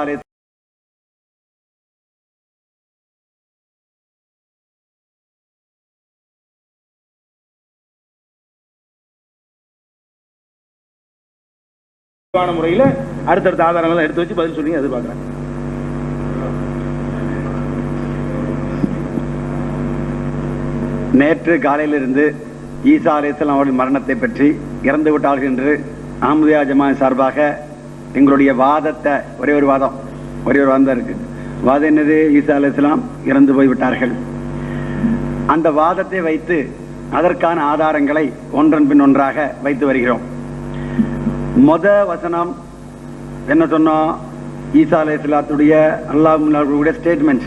[SPEAKER 1] முறையில அடுத்தடுத்த ஆதாரங்களை எடுத்து வச்சு பதில் சொல்லி எதிர்பார்க்கிறேன்.
[SPEAKER 2] நேற்று காலையிலிருந்து ஈசா அலைஹிஸ்ஸலாம் அவர்கள் மரணத்தை பற்றி, இறந்து விட்டார்கள் என்று அஹ்மதியா ஜமாத் சார்பாக எங்களுடைய வாதத்தை, ஒரே ஒரு வாதம் தான் இருக்கு. வாதம் என்னது? ஈசா அலைஹிஸ்ஸலாம் இறந்து போய்விட்டார்கள். அந்த வாதத்தை வைத்து அதற்கான ஆதாரங்களை ஒன்றன் பின் ஒன்றாக வைத்து வருகிறோம். மொத வசனம் என்ன சொன்னோம்? ஈசா அலைஹிஸ்ஸலாத்துடைய அல்லாஹ்வுடைய ஸ்டேட்மெண்ட்,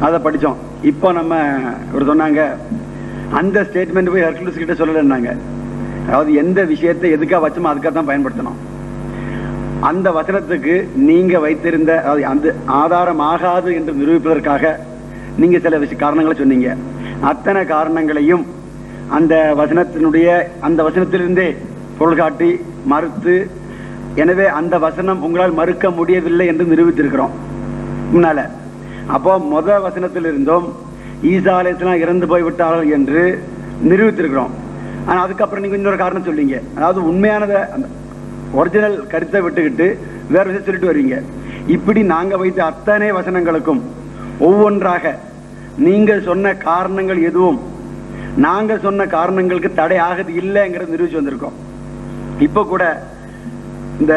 [SPEAKER 2] அதை படித்தோம். இப்போ நம்ம இவர் சொன்னாங்க அந்த ஸ்டேட்மெண்ட் போய் ஹெர்குலிஸ் கிட்ட சொல்லலைன்னாங்க. அதாவது எந்த விஷயத்தை எதுக்காக வச்சோமோ அதுக்காக தான் பயன்படுத்தணும். அந்த வசனத்துக்கு நீங்க வைத்திருந்த அந்த ஆதாரம் ஆகாது என்று நிரூபிப்பதற்காக நீங்க சில காரணங்களை சொன்னீங்க. அத்தனை காரணங்களையும் அந்த வசனத்திலிருந்தே பொருள் காட்டி மறுத்து, எனவே அந்த வசனம் உங்களால் மறுக்க முடியவில்லை என்று நிரூபித்திருக்கிறோம் முன்னால. அப்போ மொத வசனத்திலிருந்தும் ஈசா அலைஹிஸ்ஸலாம் இறந்து போய்விட்டார்கள் என்று நிரூபித்திருக்கிறோம். ஆனா அதுக்கப்புறம் நீங்க இன்னொரு காரணம் சொல்றீங்க. அதாவது உண்மையானதை, அந்த ஒரிஜினல் கருத்தை விட்டுக்கிட்டு வேற விஷயம் சொல்லிட்டு வருவீங்க. இப்படி நாங்க வைத்த அத்தனை வசனங்களுக்கும் ஒவ்வொன்றாக நீங்க சொன்ன காரணங்கள் எதுவும் நாங்க சொன்ன காரணங்களுக்கு தடை ஆகுது இல்லைங்கிறது நிரூபிச்சு வந்திருக்கோம். இப்ப கூட இந்த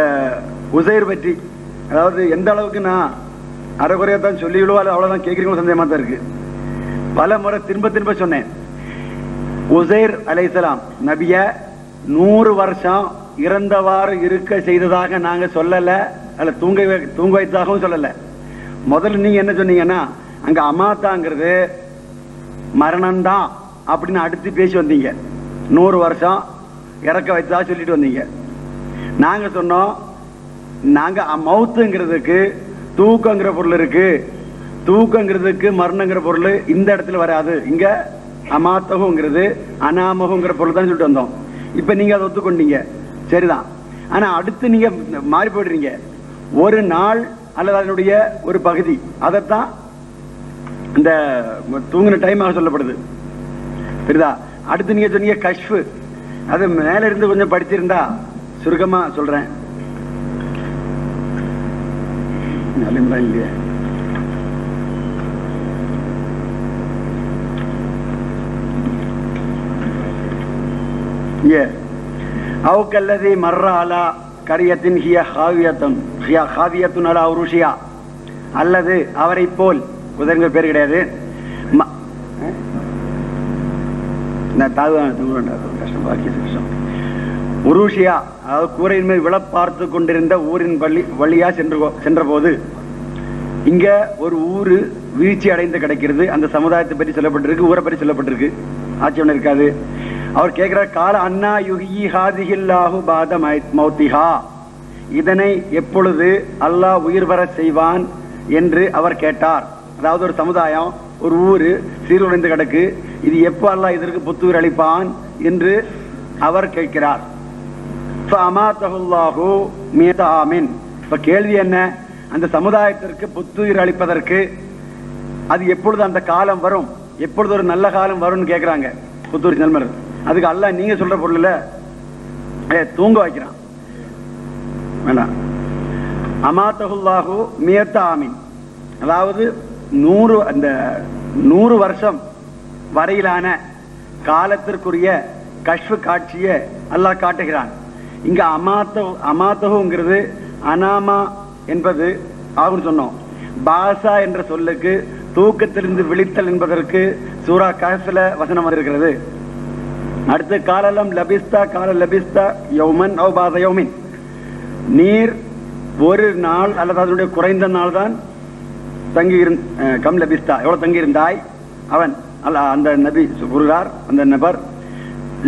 [SPEAKER 2] உசைர் பற்றி, அதாவது எந்த அளவுக்கு நான் அரைக்குறையா தான் சொல்லிவிடுவோ அது அவ்வளவுதான் கேட்கிறீங்களோ சந்தேகமா தான் இருக்கு. பல முறை திரும்ப சொன்னேன். உசைர் அலைஹிஸ்ஸலாம் நபிய 100 வருஷம் இறந்தவாறு இருக்க செய்ததாக நாங்க சொல்லல, அல்ல தூங்க வைத்ததாகவும் சொல்லல. முதல்ல நீங்க என்ன சொன்னீங்கன்னா, அங்க அமாத்தாங்கிறது மரணம்தான் அப்படின்னு அடுத்து பேசி வந்தீங்க. 100 வருஷம் இறக்க வைத்ததாக சொல்லிட்டு வந்தீங்க. நாங்க சொன்னோம், நாங்க மௌத்துங்கிறதுக்கு தூக்கங்கிற பொருள் இருக்கு, தூக்கங்கிறதுக்கு மரணங்கிற பொருள் இந்த இடத்துல வராது, இங்க அமாத்தகுங்கிறது அனாமகுங்கிற பொருள் தான் சொல்லிட்டு வந்தோம். இப்ப நீங்க அதை ஒத்துக்கொண்டீங்க, சரிதான். ஆனா அடுத்து நீங்க மாறி போயிடுறீங்க. ஒரு நாள் அல்லது அதனுடைய ஒரு பகுதி, அதைத்தான் இந்த தூங்கின டைமாக சொல்லப்படுது, சரிதா. அடுத்து நீங்க சொன்னீங்க கஷ்ஃபு, அது மேல இருந்து கொஞ்சம் படிச்சிருந்தா சுருக்கமா சொல்றேன். இல்லையா أو كالذي مر على قرية هي خاوية على عروشها, அல்லது அவரை போல், உதவிகள் பேர் கிடையாது, உருஷியா, அதாவது கூரையின் மேல் விழ பார்த்து கொண்டிருந்த ஊரின் வழியா சென்ற போது, இங்க ஒரு ஊரு வீழ்ச்சி அடைந்து கிடைக்கிறது. அந்த சமுதாயத்தை பற்றி சொல்லப்பட்டிருக்கு, ஊரை பற்றி சொல்லப்பட்டிருக்கு, ஆட்சியம் இருக்காது. அவர் கேட்கிறார், கால அண்ணா யுஹி ஹாதிஹில்லாஹு பாத மௌத்திஹா, இதனை எப்பொழுது அல்லாஹ் உயிர் வர செய்வான் என்று அவர் கேட்டார். அதாவது ஒரு சமுதாயம், ஒரு ஊரு சீர்குலைந்து கிடக்கு, இது எப்போ அல்லாஹ் இதற்கு புத்துயிர் அளிப்பான் என்று அவர் கேட்கிறார். இப்ப கேள்வி என்ன? அந்த சமுதாயத்திற்கு புத்துயிர் அளிப்பதற்கு அது எப்பொழுது அந்த காலம் வரும், எப்பொழுது ஒரு நல்ல காலம் வரும்னு கேட்கிறாங்க. புத்துயிர் நல்மர், அதுக்கு அல்லாஹ் நீங்க சொல்ற பொருள்ல தூங்க வைக்கிறான். வேண்டாம், அமாத்தகுல்லாஹு மியத்த ஆமீன், அதாவது 100 வருஷம் வரையிலான காலத்திற்குரிய கஷ்ஃப் காட்சியை அல்லாஹ் காட்டுகிறான். இங்க அமாத்தகுங்கிறது அனாமா என்பது ஆகும் சொன்னோம். பாசா என்ற சொல்லுக்கு தூக்கத்திலிருந்து விழித்தல் என்பதற்கு சூரா கஹ்ஃப்ல வசனம் இருக்கிறது. அடுத்து காலம் லபிஸ்தா கால லபிஸ்தா யௌமன் அவ் பாத யௌமின், நீர் ஒரு நாள் அல்லது அதனுடைய குறைந்த நாள் தான் தங்கி கம் லபிஸ்தா, எவ்வளவு தங்கி இருந்தாய். அவன் அல்ல அந்த நபி கூறுகிறார், அந்த நபர்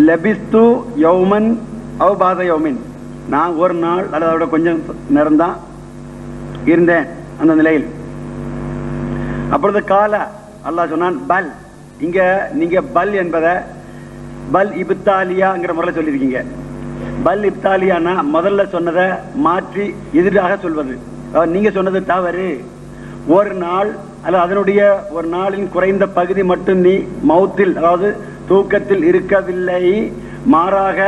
[SPEAKER 2] லபிஸ்து யௌமன் அவ் பாத யௌமின், நான் ஒரு நாள் அல்லது அதோட கொஞ்சம் நேரம் தான் இருந்தேன் அந்த நிலையில். அப்பொழுது கால அல்லாஹ் சொன்னான் பல், இங்க நீங்க பல் என்பதை பல் இப்தாலியாங்கிற முறையில் சொல்லியிருக்கீங்க. பல் இப்தாலியானா முதல்ல சொன்னதை மாற்றி எதிராக சொல்வது. நீங்க சொன்னது தவறு. ஒரு நாள் அல்லது அதனுடைய ஒரு நாளின் குறைந்த பகுதி மட்டும் நீ மௌத்தில் அதாவது தூக்கத்தில் இருக்கவில்லை, மாறாக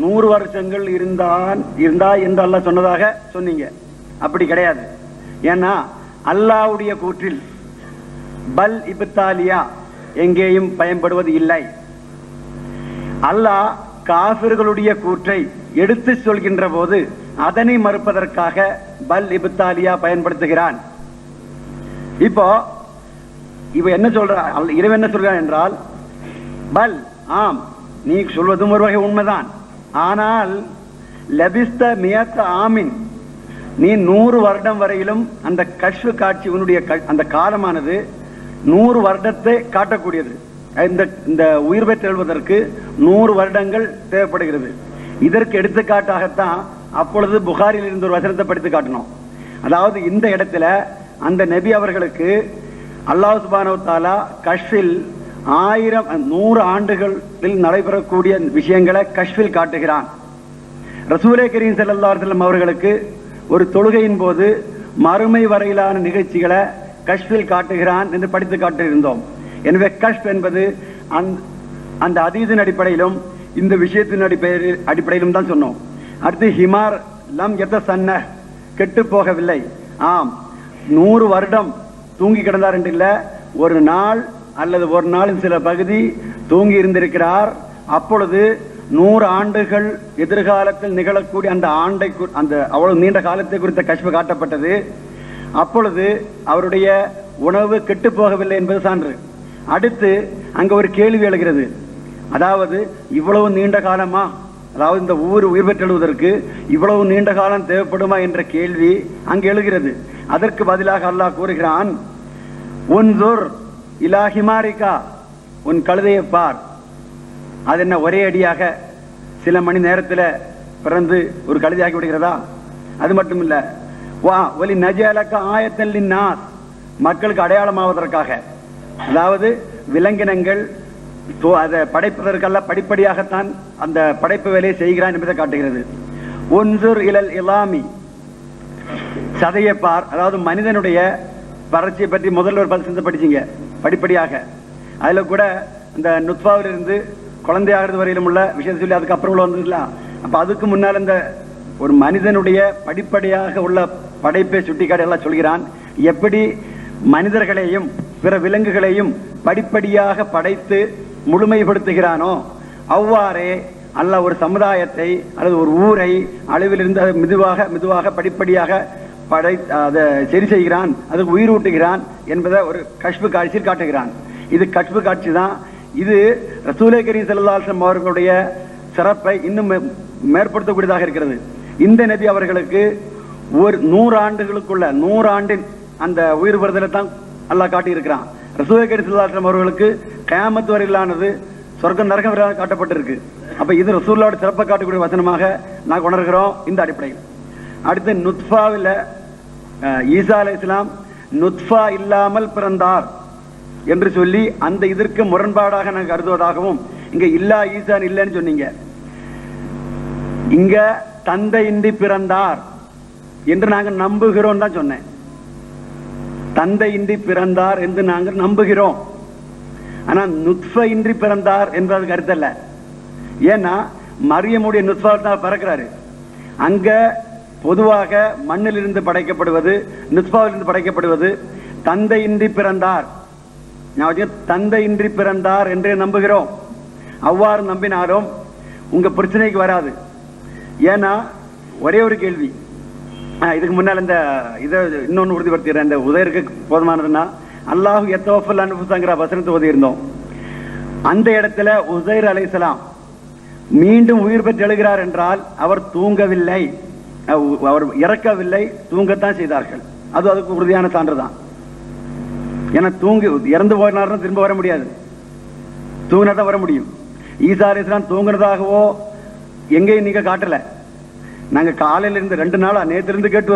[SPEAKER 2] 100 வருஷங்கள் இருந்தாய் என்று அல்லாஹ் சொன்னதாக சொன்னீங்க. அப்படி கிடையாது. ஏன்னா அல்லாஹ்வுடைய கூற்றில் பல் இப்தாலியா எங்கேயும் பயன்படுவது இல்லை. அல்லாஹ் காஃபிர்களுடைய கூற்றை எடுத்து சொல்கின்ற போது அதனை மறுப்பதற்காக பல் இப்தாலியா பயன்படுத்துகிறான். இப்போ இவ என்ன சொல்ற, இறைவன் என்ன சொல்றான் என்றால் பல், ஆம் நீ சொல்வதும் ஒரு வகை உண்மைதான், ஆனால் லபிஸ்த மியத்த ஆமின், நீ 100 வருடம் வரையிலும் அந்த கஷ்ஃப் காட்சி உன்னுடைய அந்த காலமானது 100 வருடத்தை காட்டக்கூடியது. இந்த உயிர் பெற்றெழுவதற்கு 100 வருடங்கள் தேவைப்படுகிறது. இதற்கு எடுத்துக்காட்டாகத்தான் அப்பொழுது புகாரில் இருந்த ஒரு வசனத்தை படித்து காட்டணும். அதாவது இந்த இடத்துல அந்த நபி அவர்களுக்கு அல்லாஹ் சுப்ஹானஹு வ தஆலா கஷ்ஃபில் 100 ஆண்டுகளில் நடைபெறக்கூடிய விஷயங்களை கஷ்ஃபில் காட்டுகிறான். ரசூலே கரீம் ஸல்லல்லாஹு அலைஹி வஸல்லம் அவர்களுக்கு ஒரு தொழுகையின் போது மறுமை வரையிலான நிகழ்ச்சிகளை கஷ்ஃபில் காட்டுகிறான் என்று படித்து காட்டியிருந்தோம். எனவே கஷ்ஃப் என்பது அந்த அதீதின் அடிப்படையிலும் இந்த விஷயத்தின் அடிப்படையிலும் தான் சொன்னோம். அடுத்து ஹிமார் லம் எத்த சன்ன, கெட்டு போகவில்லை. ஆம் 100 வருடம் தூங்கி கிடந்தார் என்று இல்லை, ஒரு நாள் அல்லது ஒரு நாளின் சில பகுதி தூங்கி இருந்திருக்கிறார். அப்பொழுது 100 ஆண்டுகள் எதிர்காலத்தில் நிகழக்கூடிய அந்த அவ்வளவு நீண்ட காலத்தை குறித்த கஷ்ஃப் காட்டப்பட்டது. அப்பொழுது அவருடைய உணவு கெட்டு போகவில்லை என்பது சான்று. அடுத்து அங்க ஒரு கேள்வி எழுகிறது. அதாவது இவ்வளவு நீண்ட காலமா, அதாவது இந்த உயிர் பெற்றெழுவதற்கு இவ்வளவு நீண்ட காலம் தேவைப்படுமா என்ற கேள்வி அங்கு எழுகிறது. அதற்கு பதிலாக அல்லாஹ் கூறுகிறான், உன்சுர் இலா ஹிமாரிகா, உன் கழுதையை பார். அது என்ன ஒரே அடியாக சில மணி நேரத்தில் பிறந்து ஒரு கழுதையாகி விடுகிறதா? அது மட்டும் இல்ல, வா ஒலி நஜலக்க ஆயத்தல்லின் நாஸ், மக்களுக்கு அடையாளமாவதற்காக. அதாவது விலங்கினங்கள் அதை படைப்பதற்கல்ல, படிப்படியாகத்தான் அந்த படைப்பு வேலையை செய்கிறான் என்பதை காட்டுகிறது. ஒன்சுர் இலல் இலாமி, சதையை பார். அதாவது மனிதனுடைய வறட்சியை பற்றி முதல்ல ஒரு 10 படிச்சீங்க படிப்படியாக. அதுல கூட இந்த நுத்ஃபாவில் இருந்து குழந்தையாகிறது வரையிலும் உள்ள விஷயத்தை சொல்லி அதுக்கப்புறம் உள்ள வந்ததுல, அப்ப அதுக்கு முன்னால் இந்த ஒரு மனிதனுடைய படிப்படியாக உள்ள படைப்பை சுட்டிக்காட்டி எல்லாம் சொல்கிறான். எப்படி மனிதர்களையும் பிற விலங்குகளையும் படிப்படியாக படைத்து முழுமைப்படுத்துகிறானோ அவ்வாறே அல்லாஹ் ஒரு சமுதாயத்தை அல்லது ஒரு ஊரை அளவிலிருந்து அதை மெதுவாக படிப்படியாக அதை சரி செய்கிறான், அதுக்கு உயிர் ஊட்டுகிறான் என்பதை ஒரு கஷ்ஃப் காட்சியில் காட்டுகிறான். இது கஷ்ஃப் காட்சி தான். இது ரசூலே கரீம் ஸல்லல்லாஹு அலைஹி வஸல்லம் அவர்களுடைய சிறப்பை இன்னும் மேற்படுத்தக்கூடியதாக இருக்கிறது. இந்த நபி அவர்களுக்கு ஒரு 100 ஆண்டுகளுக்குள்ள 100 ஆண்டின் அந்த உயிர் பெறுதலை தான் அல்லாஹ் காட்டி இருக்கிறான். ரசூலே கரீம் ஸல்லல்லாஹு அலைஹி வஸல்லம் அவர்களுக்கு கியாமத் வரையிலானது சொர்க்கம் நரகம் வரை காட்டப்பட்டிருக்கு. அப்ப இது ரசூலுல்லாஹ்வோட சிறப்பை காட்டக்கூடிய வசனமாக நான் உணர்கிறோம் இந்த அடிப்படையில். அடுத்து நுத்ஃபாவில் ஈசா அலைஹிஸ்ஸலாம் நுத்ஃபா இல்லாமல் பிறந்தார் என்று சொல்லி அந்த இதற்கு முரண்பாடாக நாங்கள் கருதுவதாகவும், இங்க இல்லா ஈசான் இல்லைன்னு சொன்னீங்க. இங்க தந்தையின்றி பிறந்தார் என்று நாங்கள் நம்புகிறோம் தான் சொன்னேன். தந்தையின்றி பிறந்தார் என்று நாங்கள் நம்புகிறோம். ஆனா நுத்ஃபா இன்றி பிறந்தார் என்பது கருத்தல்ல. ஏன்னா மரியமுடைய நுத்ஃபா தான் பிறக்கிறாரு. அங்க பொதுவாக மண்ணிலிருந்து படைக்கப்படுவது, நுத்ஃபாவிலிருந்து படைக்கப்படுவது. தந்தையின்றி பிறந்தார் தந்தையின்றி பிறந்தார் என்றே நம்புகிறோம். அவ்வாறு நம்பினாலும் உங்க பிரச்சனைக்கு வராது. ஏன்னா ஒரே ஒரு கேள்வி, இதுக்கு முன்னால் இந்த இதை இன்னொன்னு உறுதிப்படுத்துகிறேன். இந்த உதயருக்கு போதுமானதுன்னா அல்லாஹ் எத்தோஃபல் அனுபவங்கிற வசனத்தை உதயிருந்தோம். அந்த இடத்துல உசைர் அலைஹிஸ்ஸலாம் மீண்டும் உயிர் பெற்று எழுகிறார் என்றால் அவர் தூங்கவில்லை, அவர் இறக்கவில்லை, தூங்கத்தான் செய்தார்கள். அதுக்கு உறுதியான சான்று தான். ஏன்னா இறந்து போனார்னா திரும்ப வர முடியாது, தூங்கினா தான் வர முடியும். ஈசா அலைஹிஸ்ஸலாம் தூங்குனதாகவோ எங்கேயும் நீங்க காட்டல. நாங்க காலையில இருந்து 2 நாளா நேற்றிலிருந்து கேட்டு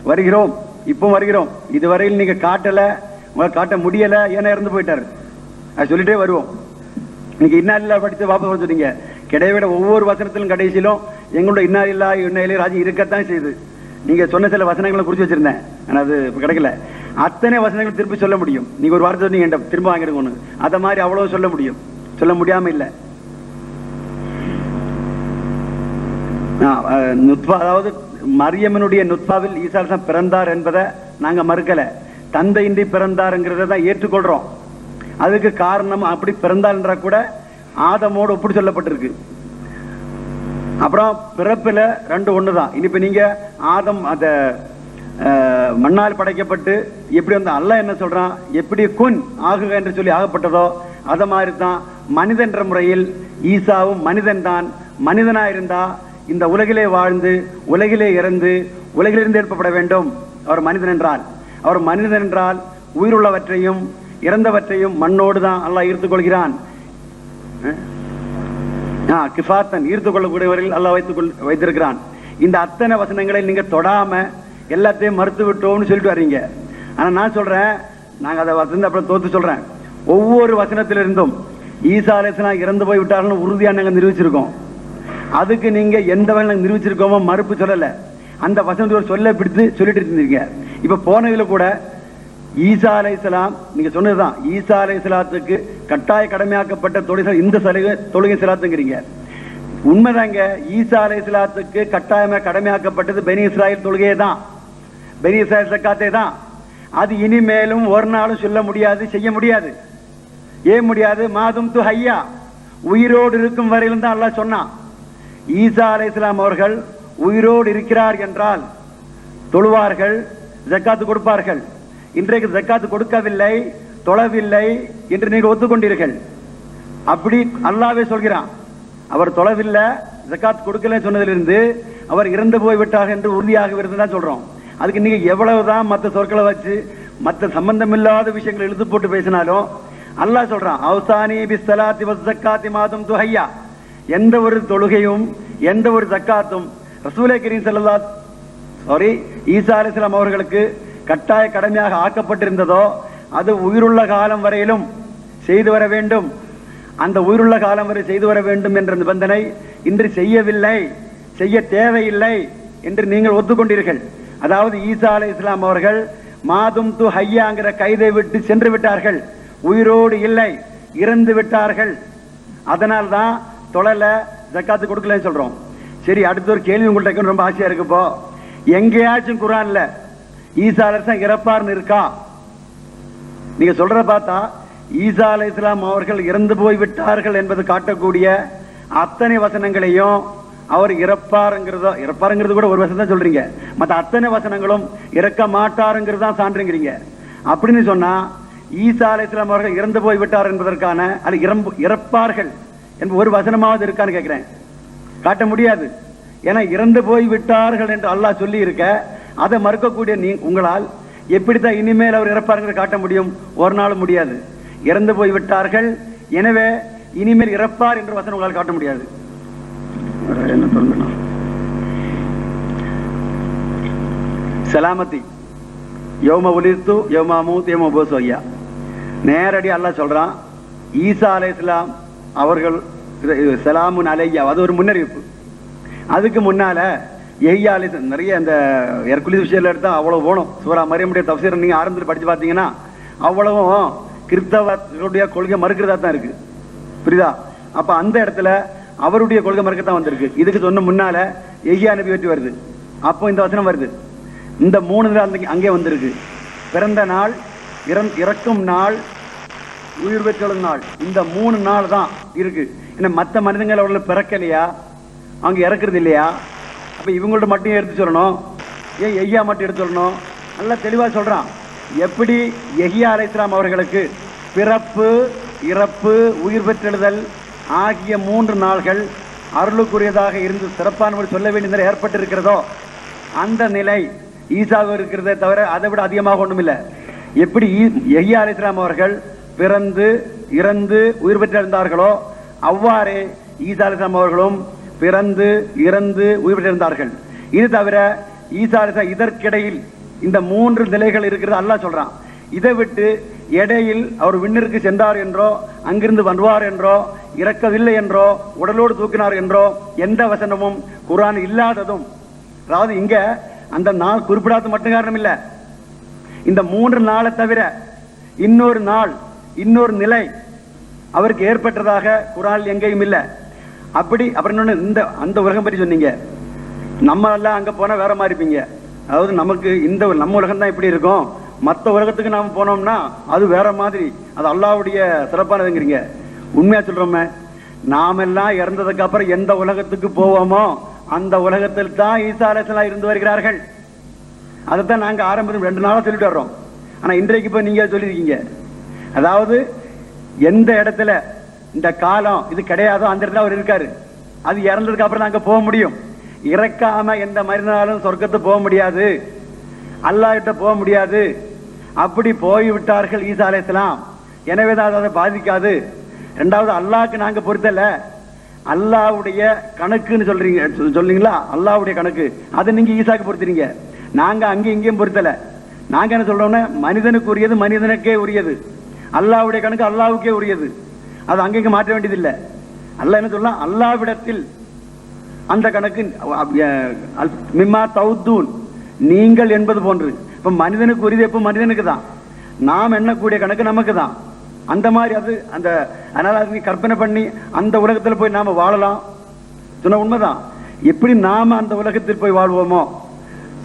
[SPEAKER 2] வருகிறோம், இப்போ வருகிறோம். இதுவரையில் நீங்க காட்டல, உங்களை காட்ட முடியல, ஏன்னா இறந்து போயிட்டாரு. அது சொல்லிட்டே வருவோம். நீங்க இன்னாலில்லா படித்து வாபஸ் சொன்னீங்க. கிடையவிட ஒவ்வொரு வசனத்திலும் கடைசியிலும் எங்களோட இன்னாலில்லா இன்னையிலே ராஜி இருக்கத்தான் செய்யுது. நீங்க சொன்ன சில வசனங்களை குறிச்சு வச்சிருந்தேன், ஆனா அது கிடைக்கல. அத்தனை வசனங்கள் திருப்பி சொல்ல முடியும். நீங்க ஒரு வார்த்தை சொன்னீங்க திரும்ப வாங்கிடுங்க ஒண்ணு, அத மாதிரி அவ்வளவு சொல்ல முடியும். சொல்ல முடியாம இல்ல. அதாவது மரியமனுடைய நுத்பாவில் ஈசா அலைஹிஸ்ஸலாம் பிறந்தார் என்பதை நாங்க மறுக்கல. தந்தையின்றி பிறந்தாருங்கிறத தான் ஏற்றுக்கொள்றோம். அதுக்கு காரணம் அப்படி பிறந்தார் என்ற கூட ஆதமோடு ஒப்பிட்டு சொல்லப்பட்டிருக்கு. அப்புறம் பிறப்புல 2 ஒண்ணுதான். இனிப்ப நீங்க ஆதம் அந்த மண்ணால் படைக்கப்பட்டு எப்படி வந்து அல்லாஹ் என்ன சொல்றான், எப்படி குன் ஆகுக என்று சொல்லி ஆகப்பட்டதோ அத மாதிரி தான் மனிதன் என்ற முறையில் ஈசாவும் மனிதன் தான். மனிதனா இருந்தா இந்த உலகிலே வாழ்ந்து உலகிலே இறந்து உலகிலிருந்து எழுப்பப்பட வேண்டும். அவர் மனிதன் என்றால், அவர் மனிதன் என்றால் உயிருள்ளவற்றையும் இறந்தவற்றையும் மண்ணோடு தான் அல்லாஹ் ஈர்த்துக் கொள்கிறான். கிஃபாத்தன் ஈர்த்துக் கொள்ளக்கூடியவர்கள் அல்லாஹ் வைத்திருக்கிறான். இந்த அத்தனை வசனங்களை நீங்க தொடாம எல்லாத்தையும் மறுத்து விட்டோம்னு சொல்லிட்டு வர்றீங்க. ஆனா நான் சொல்றேன், நாங்க அதை வசந்த அப்புறம் தோத்து சொல்றேன். ஒவ்வொரு வசனத்திலிருந்தும் ஈசா அலைஹிஸ்ஸலாம் இறந்து போய் விட்டார்கள் உறுதியா நாங்க நிரூபிச்சிருக்கோம். அதுக்கு நீங்க எந்த வகையில் நிரூபிச்சிருக்கோமோ மறுப்பு சொல்லல. அந்த வசனத்தை ஒரு சொல்ல பிடித்து சொல்லிட்டு இருந்தீங்க. இப்ப போனதுல கூட ஈசா அலைஹிஸ்ஸலாம் நீங்க சொன்னதுதான், ஈசா அலைஹிஸ்ஸலாத்துக்கு கட்டாய கடமையாக்கப்பட்ட தொழுகை இந்த தொழுகை சலாத்துங்கிறீங்க. உண்மைதாங்க. ஈசா அலைஹிஸ்ஸலாத்துக்கு கட்டாயமா கடமையாக்கப்பட்டது பெனி இஸ்ராயல் தொழுகையே தான், பெனி இஸ்ராயல் ஸக்காத்தே தான். அது இனிமேலும் ஒரு நாளும் சொல்ல முடியாது, செய்ய முடியாது. ஏன் முடியாது? மாதும் து ஹய்யா, உயிரோடு இருக்கும் வரையிலும் தான் அல்லாஹ் சொன்னான். ஈசா அலைஹிஸ்ஸலாம் அவர்கள் உயிரோடு இருக்கிறார் என்றால் தொழுவார்கள், ஜக்காத்து கொடுப்பார்கள். இன்றைக்கு ஜக்காத்து கொடுக்கவில்லை, தொழவில்லை என்று நீங்கள் ஒத்துக்கொண்டீர்கள். அப்படி அல்லாஹ்வே சொல்கிறான். அவர் தொழவில்லை, ஜக்காத் கொடுக்கல சொன்னதிலிருந்து அவர் இறந்து போய்விட்டார் என்று உறுதியாக தான் சொல்றோம். அதுக்கு நீங்க எவ்வளவுதான் மற்ற சொற்களை வச்சு மற்ற சம்பந்தம் இல்லாத விஷயங்களை எழுத்து போட்டு பேசினாலும் அல்லாஹ் சொல்றான், அவுசானி பிஸ்ஸலாத்தி வஸ்ஸக்காத்தி மாதும் துஹய்யா. எந்த ஒரு தொழுகையும் எந்த ஒரு ஜக்காத்தும் ரசூலே கரீம் ஸல்லல்லாஹு ஈசா அலைஹிஸ்ஸலாம் அவர்களுக்கு கட்டாய கடமையாக ஆக்கப்பட்டிருந்ததோ அது உயிருள்ள காலம் வரையிலும் செய்து வர வேண்டும். அந்த உயிருள்ள காலம் வரை செய்து வர வேண்டும் என்ற நிபந்தனை இன்று செய்யவில்லை, செய்ய தேவையில்லை என்று நீங்கள் ஒத்துக்கொண்டீர்கள். அதாவது ஈசா அலைஹிஸ்ஸலாம் அவர்கள் மாதும் து ஹய்யாங்கிற கைதை விட்டு சென்று விட்டார்கள், உயிரோடு இல்லை, இறந்து விட்டார்கள். அதனால் தான் தொழல, ஜக்காத்து கொடுக்கலன்னு சொல்றோம். சரி, அடுத்த ஒரு கேள்வி உங்கள்கிட்ட ரொம்ப ஆசையா இருக்கு. இப்போ எங்கேயாச்சும் குர்ஆன்ல ஈசா அலைஹிஸ்ஸலாம் இறப்பார்னு இருக்கா? நீங்க சொல்ற பார்த்தா ஈசா அலைஹிஸ்ஸலாம் அவர்கள் இறந்து போய் விட்டார்கள் என்பது காட்டக்கூடிய அத்தனை வசனங்களையும் அவர் இறப்பாருங்கிறது கூட ஒரு வசனம் தான் சொல்றீங்க. மற்ற அத்தனை வசனங்களும் இறக்க மாட்டாருங்கிறது தான் சான்றுங்கிறீங்க. அப்படின்னு சொன்னா ஈசா அலைஹிஸ்ஸலாம் அவர்கள் இறந்து போய் விட்டார் என்பதற்கான இறப்பார்கள் என்ப ஒரு வசனமாவது இருக்கான்னு கேட்கிறேன். காட்ட முடியாது. ஏன்னா இறந்து போய் விட்டார்கள் என்று அல்லாஹ் சொல்லி இருக்க அதை மறுக்கக்கூடிய உங்களால் எப்படித்தான் இனிமேல் அவர் இறப்பாருங்கிறத காட்ட முடியும்? ஒரு நாள் முடியாது. இறந்து போய் விட்டார்கள், எனவே இனிமேல் இறப்பார் என்ற வசனம் உங்களால் காட்ட முடியாது. என்ன சொல்லணும்? சலாமத்தி யௌம உலித்து யௌம அமூத் யௌம உபூஸ் ஐயா. நேரடி அல்லாஹ் சொல்றான், ஈசா அலைஹிஸ்ஸலாம் அவர்கள் சலாமுன் அலையா, அது ஒரு முன்னறிவிப்பு. அதுக்கு முன்னால யஹ்யா அலைஹிஸ்ஸலாம் நிறைய அந்த ஹெர்குலிஸ் விஷயத்துல எடுத்தா அவ்வளவு போகணும். சூரா மரியமுடைய தஃசீர் நீங்க ஆரம்பத்தில் படிச்சு பார்த்தீங்கன்னா அவ்வளவும் கிறிஸ்தவர்களுடைய கொள்கை மறுக்கிறதா தான் இருக்கு. புரியுதா? அப்ப அந்த இடத்துல அவருடைய கொள்கை மறுக்கத்தான் வந்திருக்கு. இதுக்கு சொன்ன முன்னால யஹ்யா நபி வெற்றி வருது, அப்போ இந்த வசனம் வருது. இந்த 3 அங்கே வந்திருக்கு. பிறந்த நாள், இறக்கும் நாள், உயிர் பெற்ற நாள், இந்த 3 நாள் தான் இருக்கு. ஏன்னா மற்ற மனிதங்கள் அவர்களை பிறக்கலையா, அவங்க இறக்குறது இல்லையா? அப்ப இவங்கள்ட்ட மட்டும் எடுத்து சொல்லணும், ஏன் எஹ்யா மட்டும் எடுத்து சொல்லணும்? நல்லா தெளிவா சொல்றான். எப்படி யஹ்யா அலைஹிஸ்ஸலாம் அவர்களுக்கு பிறப்பு, இறப்பு, உயிர் பெற்றெழுதல் ஆகிய 3 நாள்கள் அருளுக்குரியதாக இருந்து சிறப்பான சொல்ல வேண்டிய நிலை ஏற்பட்டிருக்கிறதோ, அந்த நிலை ஈசாவுக்கு இருக்கிறதே தவிர அதை விட அதிகமாக ஒன்றும் இல்லை. எப்படி யஹ்யா அலைஹிஸ்ஸலாம் அவர்கள் பிறந்து இறந்து உயிர் பெற்றிருந்தார்களோ, அவ்வாறே ஈசா அலைஹிஸ்ஸலாம் அவர்களும் பிறந்து இறந்து உயிர் பெற்றிருந்தார்கள். இது தவிர ஈசா அலைஹிஸ்ஸலாம் இதற்கிடையில் இந்த 3 நிலைகள் இருக்கிறது அல்லாஹ் சொல்றான். இதை விட்டு இடையில் அவர் விண்ணிற்கு சென்றார் என்றோ, அங்கிருந்து வருவார் என்றோ, இறக்கவில்லை என்றோ, உடலோடு தூக்கினார் என்றோ எந்த வசனமும் குர்ஆன் இல்லாததும், அதாவது இங்க அந்த நாள் குறிப்பிடாத மட்டும் காரணம் இல்ல, இந்த 3 நாளை தவிர இன்னொரு நாள், இன்னொரு நிலை அவருக்கு ஏற்பட்டதாக குர்ஆனில் எங்கேயும் இல்லை. அப்படி அப்புறம் இந்த அந்த உலகம் பற்றி சொன்னீங்க. நம்ம எல்லாம் அங்க போனா வேற மாதிரி இருப்பீங்க. அதாவது நமக்கு இந்த நம்ம உலகம் தான் இப்படி இருக்கும், மற்ற உலகத்துக்கு நாம போனோம்னா அது வேற மாதிரி, அது அல்லாஹ்வுடைய சிறப்பானதுங்கிறீங்க. உண்மையா சொல்றோமே, நாமெல்லாம் இறந்ததுக்கு அப்புறம் எந்த உலகத்துக்கு போவோமோ அந்த உலகத்தில் தான் ஈசா அலைஹிஸ்ஸலாம் இருந்து வருகிறார்கள். அதைத்தான் நாங்க ஆரம்பத்தில் 2 நாளா சொல்லிட்டு வர்றோம். ஆனா இன்றைக்கு இப்ப நீங்க சொல்லியிருக்கீங்க, அதாவது எந்த இடத்துல இந்த காலம் இது கிடையாதோ அந்த இடத்துல அவர் இருக்காரு. அது இறந்ததுக்கு அப்புறம் நாங்க போக முடியும். இறக்காம எந்த மனிதனாலும் சொர்க்கத்துக்கு போக முடியாது, அல்லாஹ்கிட்ட போக முடியாது. அப்படி போய்விட்டார்கள் ஈசா அலைஹிஸ்ஸலாம். எனவேதான் அதை பாதிக்காது. 2வது, அல்லாஹ்க்கு நாங்க பொறுத்தல, அல்லாஹ்வுடைய கணக்குன்னு சொல்றீங்களா, அல்லாஹ்வுடைய கணக்கு அதை நீங்க ஈசாக்கு பொறுத்துறீங்க. நாங்க அங்கேயும் இங்கேயும் பொறுத்தல. நாங்க என்ன சொல்றோம்னா, மனிதனுக்கு உரியது மனிதனுக்கே உரியது, அல்லாஹ்வுடைய கணக்கு அல்லாஹ்வுக்கே உரியது. அது அங்கங்க மாற்ற வேண்டியது இல்லை. அல்லாஹ் என்ன சொல்லலாம், அல்லாஹ்விடத்தில் அந்த கணக்கு மிம்மா தௌதூன், நீங்கள் என்பது போன்று. இப்ப மனிதனுக்கு உரியது எப்ப மனிதனுக்கு தான், நாம் எண்ணக்கூடிய கணக்கு நமக்கு தான். அந்த மாதிரி அது அந்த அதனால அது கற்பனை பண்ணி அந்த உலகத்தில் போய் நாம வாழலாம் சொன்ன உண்மைதான். எப்படி நாம அந்த உலகத்தில் போய் வாழ்வோமோ,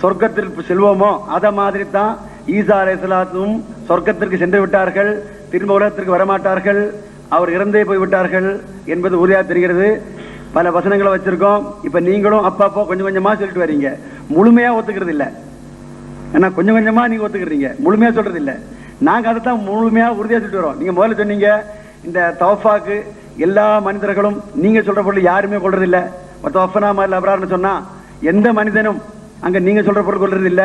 [SPEAKER 2] சொர்க்கத்திற்கு செல்வோமோ, அத மாதிரி தான் ஈசா அலைஹிஸ்ஸலாத்தும் சொர்க்கத்திற்கு சென்று விட்டார்கள், திரும்ப உலகத்திற்கு வரமாட்டார்கள், அவர் இறந்தே போய் விட்டார்கள் என்பது உறுதியாக தெரிகிறது. பல வசனங்களை வச்சிருக்கோம். இப்ப நீங்களும் அப்பப்போ கொஞ்சம் கொஞ்சமா சொல்லிட்டு வரீங்க, முழுமையா ஒத்துக்கிறது இல்ல. ஏன்னா கொஞ்சம் கொஞ்சமா நீங்க ஒத்துக்கிறீங்க, முழுமையா சொல்றது இல்ல. நாங்க அதைத்தான் முழுமையா உறுதியா சொல்லிட்டு வரோம். நீங்க முதல்ல சொன்னீங்க இந்த தவஃபாக்கு எல்லா மனிதர்களும் நீங்க சொல்ற பொருள் யாருமே கொள்றது இல்ல. தவஃபனா மாதிரி அபரார்னு சொன்னா எந்த மனிதனும் அங்க நீங்க சொல்ற பொருள் கொள்றது இல்ல.